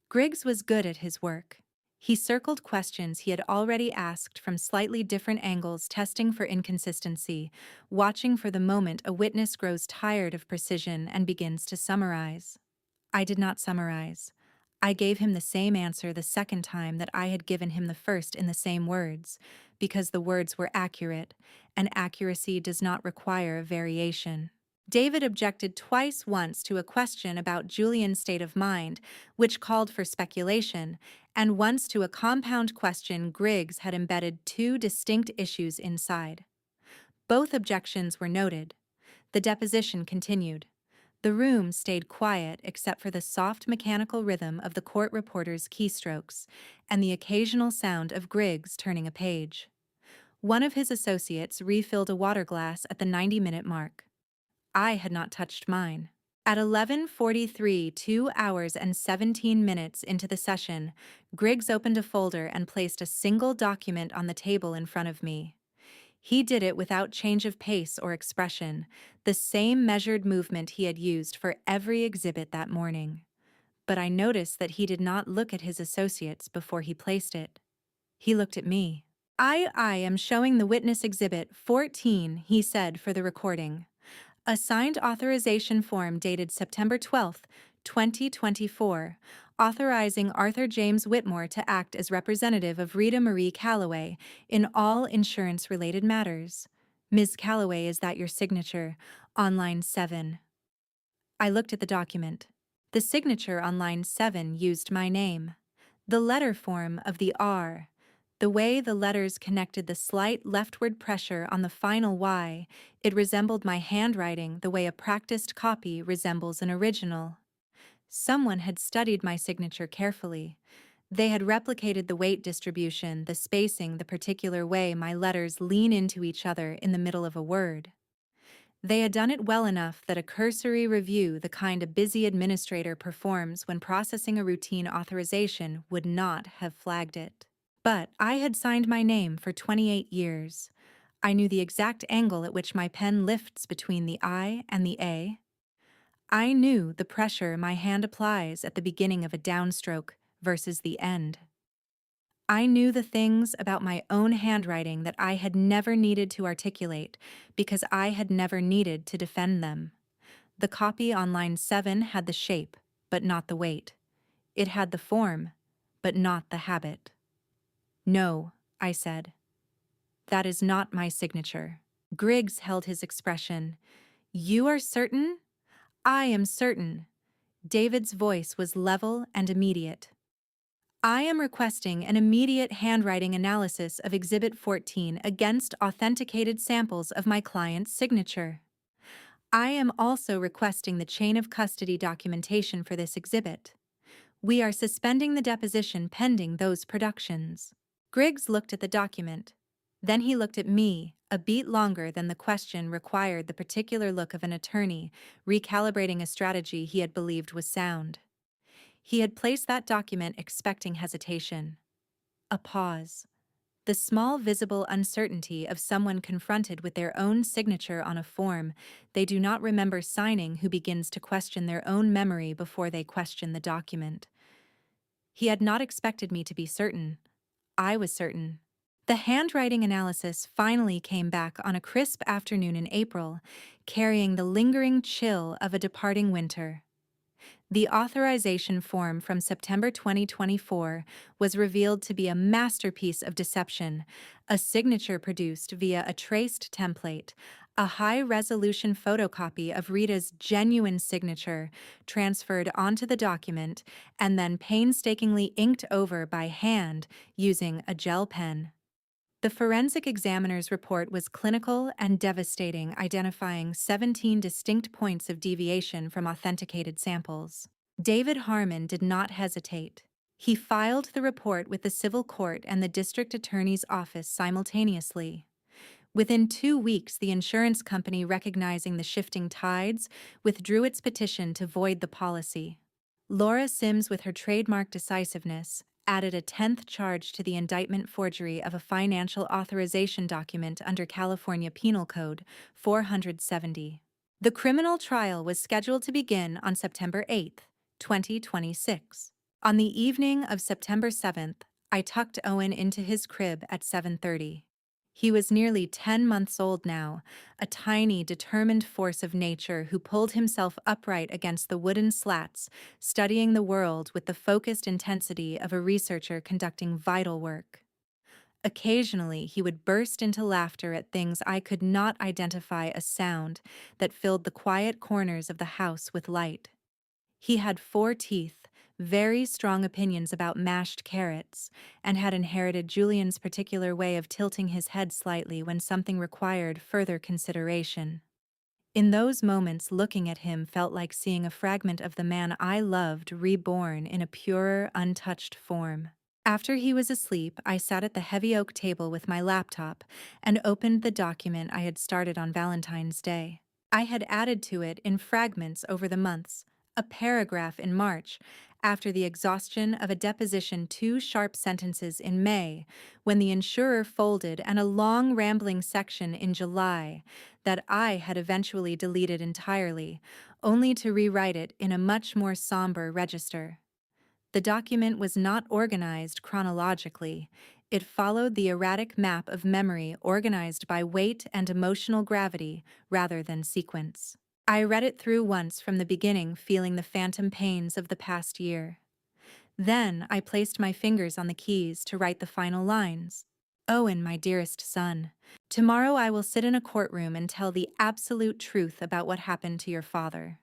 S1: Griggs was good at his work. He circled questions he had already asked from slightly different angles, testing for inconsistency, watching for the moment a witness grows tired of precision and begins to summarize. I did not summarize. I gave him the same answer the second time that I had given him the first, in the same words, because the words were accurate, and accuracy does not require variation. David objected twice, once to a question about Julian's state of mind, which called for speculation, and once to a compound question Griggs had embedded two distinct issues inside. Both objections were noted. The deposition continued. The room stayed quiet except for the soft mechanical rhythm of the court reporter's keystrokes and the occasional sound of Griggs turning a page. One of his associates refilled a water glass at the 90-minute mark. I had not touched mine. At 11:43, 2 hours and 17 minutes into the session, Griggs opened a folder and placed a single document on the table in front of me. He did it without change of pace or expression, the same measured movement he had used for every exhibit that morning. But I noticed that he did not look at his associates before he placed it. He looked at me. I am showing the witness exhibit 14, he said for the recording. A signed authorization form dated September 12, 2024, authorizing Arthur James Whitmore to act as representative of Rita Marie Calloway in all insurance-related matters. Ms. Calloway, is that your signature? On line 7. I looked at the document. The signature on line 7 used my name. The letter form of the R. The way the letters connected, the slight leftward pressure on the final Y, it resembled my handwriting the way a practiced copy resembles an original. Someone had studied my signature carefully. They had replicated the weight distribution, the spacing, the particular way my letters lean into each other in the middle of a word. They had done it well enough that a cursory review, the kind a busy administrator performs when processing a routine authorization, would not have flagged it. But I had signed my name for 28 years. I knew the exact angle at which my pen lifts between the I and the A. I knew the pressure my hand applies at the beginning of a downstroke versus the end. I knew the things about my own handwriting that I had never needed to articulate because I had never needed to defend them. The copy on line 7 had the shape, but not the weight. It had the form, but not the habit. No, I said. That is not my signature. Griggs held his expression. You are certain? I am certain. David's voice was level and immediate. I am requesting an immediate handwriting analysis of Exhibit 14 against authenticated samples of my client's signature. I am also requesting the chain of custody documentation for this exhibit. We are suspending the deposition pending those productions. Griggs looked at the document. Then he looked at me, a beat longer than the question required, the particular look of an attorney, recalibrating a strategy he had believed was sound. He had placed that document expecting hesitation. A pause. The small visible uncertainty of someone confronted with their own signature on a form they do not remember signing who begins to question their own memory before they question the document. He had not expected me to be certain. I was certain. The handwriting analysis finally came back on a crisp afternoon in April, carrying the lingering chill of a departing winter. The authorization form from September 2024 was revealed to be a masterpiece of deception, a signature produced via a traced template, a high-resolution photocopy of Rita's genuine signature transferred onto the document and then painstakingly inked over by hand using a gel pen. The forensic examiner's report was clinical and devastating, identifying 17 distinct points of deviation from authenticated samples. David Harmon did not hesitate. He filed the report with the civil court and the district attorney's office simultaneously. Within 2 weeks, the insurance company, recognizing the shifting tides, withdrew its petition to void the policy. Laura Sims, with her trademark decisiveness, added a 10th charge to the indictment: forgery of a financial authorization document under California Penal Code 470. The criminal trial was scheduled to begin on September 8, 2026. On the evening of September 7th, I tucked Owen into his crib at 7:30. He was nearly 10 months old now, a tiny, determined force of nature who pulled himself upright against the wooden slats, studying the world with the focused intensity of a researcher conducting vital work. Occasionally, he would burst into laughter at things I could not identify as sound that filled the quiet corners of the house with light. He had 4 teeth, very strong opinions about mashed carrots, and had inherited Julian's particular way of tilting his head slightly when something required further consideration. In those moments, looking at him felt like seeing a fragment of the man I loved reborn in a purer, untouched form. After he was asleep, I sat at the heavy oak table with my laptop and opened the document I had started on Valentine's Day. I had added to it in fragments over the months, a paragraph in March, after the exhaustion of a deposition, 2 sharp sentences in May, when the insurer folded, and a long rambling section in July that I had eventually deleted entirely, only to rewrite it in a much more somber register. The document was not organized chronologically. It followed the erratic map of memory organized by weight and emotional gravity rather than sequence. I read it through once from the beginning, feeling the phantom pains of the past year. Then I placed my fingers on the keys to write the final lines. Owen, my dearest son, tomorrow I will sit in a courtroom and tell the absolute truth about what happened to your father.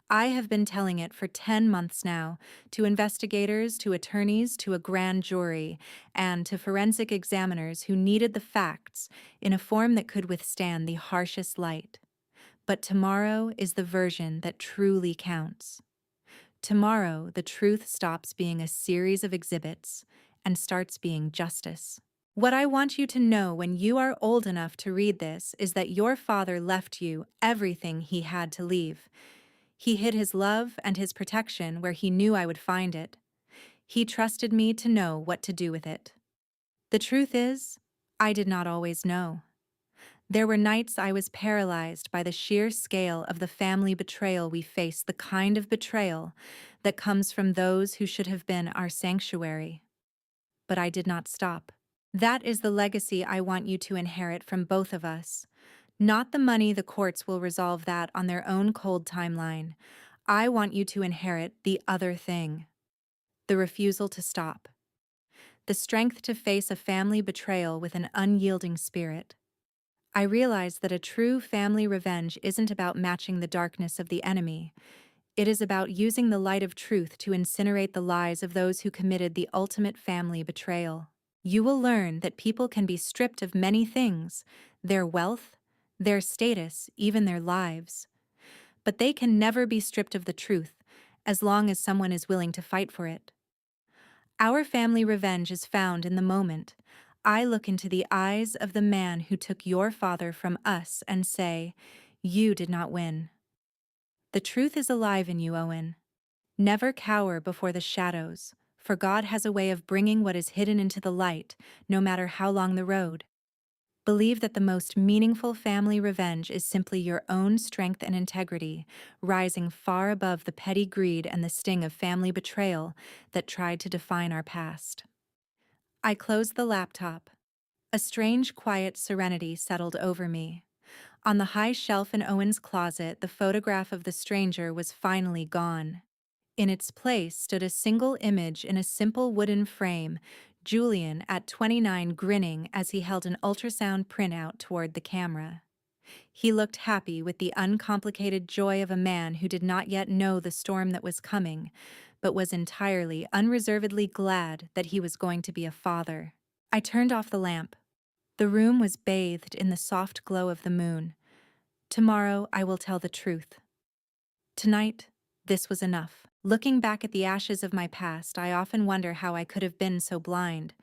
S1: I have been telling it for 10 months now, to investigators, to attorneys, to a grand jury, and to forensic examiners who needed the facts in a form that could withstand the harshest light. But tomorrow is the version that truly counts. Tomorrow, the truth stops being a series of exhibits and starts being justice. What I want you to know when you are old enough to read this is that your father left you everything he had to leave. He hid his love and his protection where he knew I would find it. He trusted me to know what to do with it. The truth is, I did not always know. There were nights I was paralyzed by the sheer scale of the family betrayal we face, the kind of betrayal that comes from those who should have been our sanctuary. But I did not stop. That is the legacy I want you to inherit from both of us. Not the money; the courts will resolve that on their own cold timeline. I want you to inherit the other thing. The refusal to stop. The strength to face a family betrayal with an unyielding spirit. I realize that a true family revenge isn't about matching the darkness of the enemy. It is about using the light of truth to incinerate the lies of those who committed the ultimate family betrayal. You will learn that people can be stripped of many things: their wealth, their status, even their lives. But they can never be stripped of the truth, as long as someone is willing to fight for it. Our family revenge is found in the moment. I look into the eyes of the man who took your father from us and say, "You did not win." The truth is alive in you, Owen. Never cower before the shadows, for God has a way of bringing what is hidden into the light, no matter how long the road. Believe that the most meaningful family revenge is simply your own strength and integrity, rising far above the petty greed and the sting of family betrayal that tried to define our past. I closed the laptop. A strange, quiet serenity settled over me. On the high shelf in Owen's closet, the photograph of the stranger was finally gone. In its place stood a single image in a simple wooden frame, Julian at 29 grinning as he held an ultrasound printout toward the camera. He looked happy with the uncomplicated joy of a man who did not yet know the storm that was coming, but was entirely, unreservedly glad that he was going to be a father. I turned off the lamp. The room was bathed in the soft glow of the moon. Tomorrow I will tell the truth. Tonight, this was enough. Looking back at the ashes of my past, I often wonder how I could have been so blind.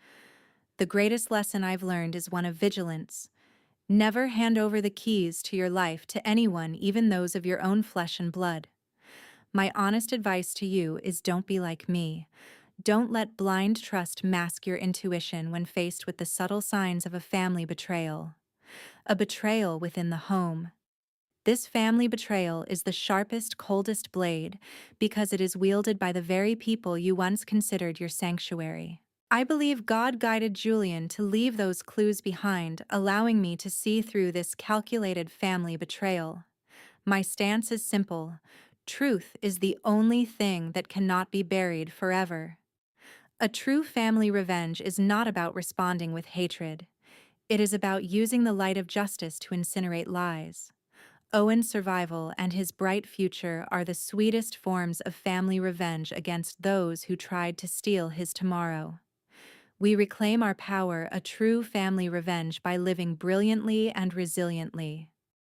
S1: The greatest lesson I've learned is one of vigilance. Never hand over the keys to your life to anyone, even those of your own flesh and blood. My honest advice to you is don't be like me. Don't let blind trust mask your intuition when faced with the subtle signs of a family betrayal. A betrayal within the home. This family betrayal is the sharpest, coldest blade because it is wielded by the very people you once considered your sanctuary. I believe God guided Julian to leave those clues behind, allowing me to see through this calculated family betrayal. My stance is simple. Truth is the only thing that cannot be buried forever. A true family revenge is not about responding with hatred. It is about using the light of justice to incinerate lies. Owen's survival and his bright future are the sweetest forms of family revenge against those who tried to steal his tomorrow. We reclaim our power, a true family revenge, by living brilliantly and resiliently.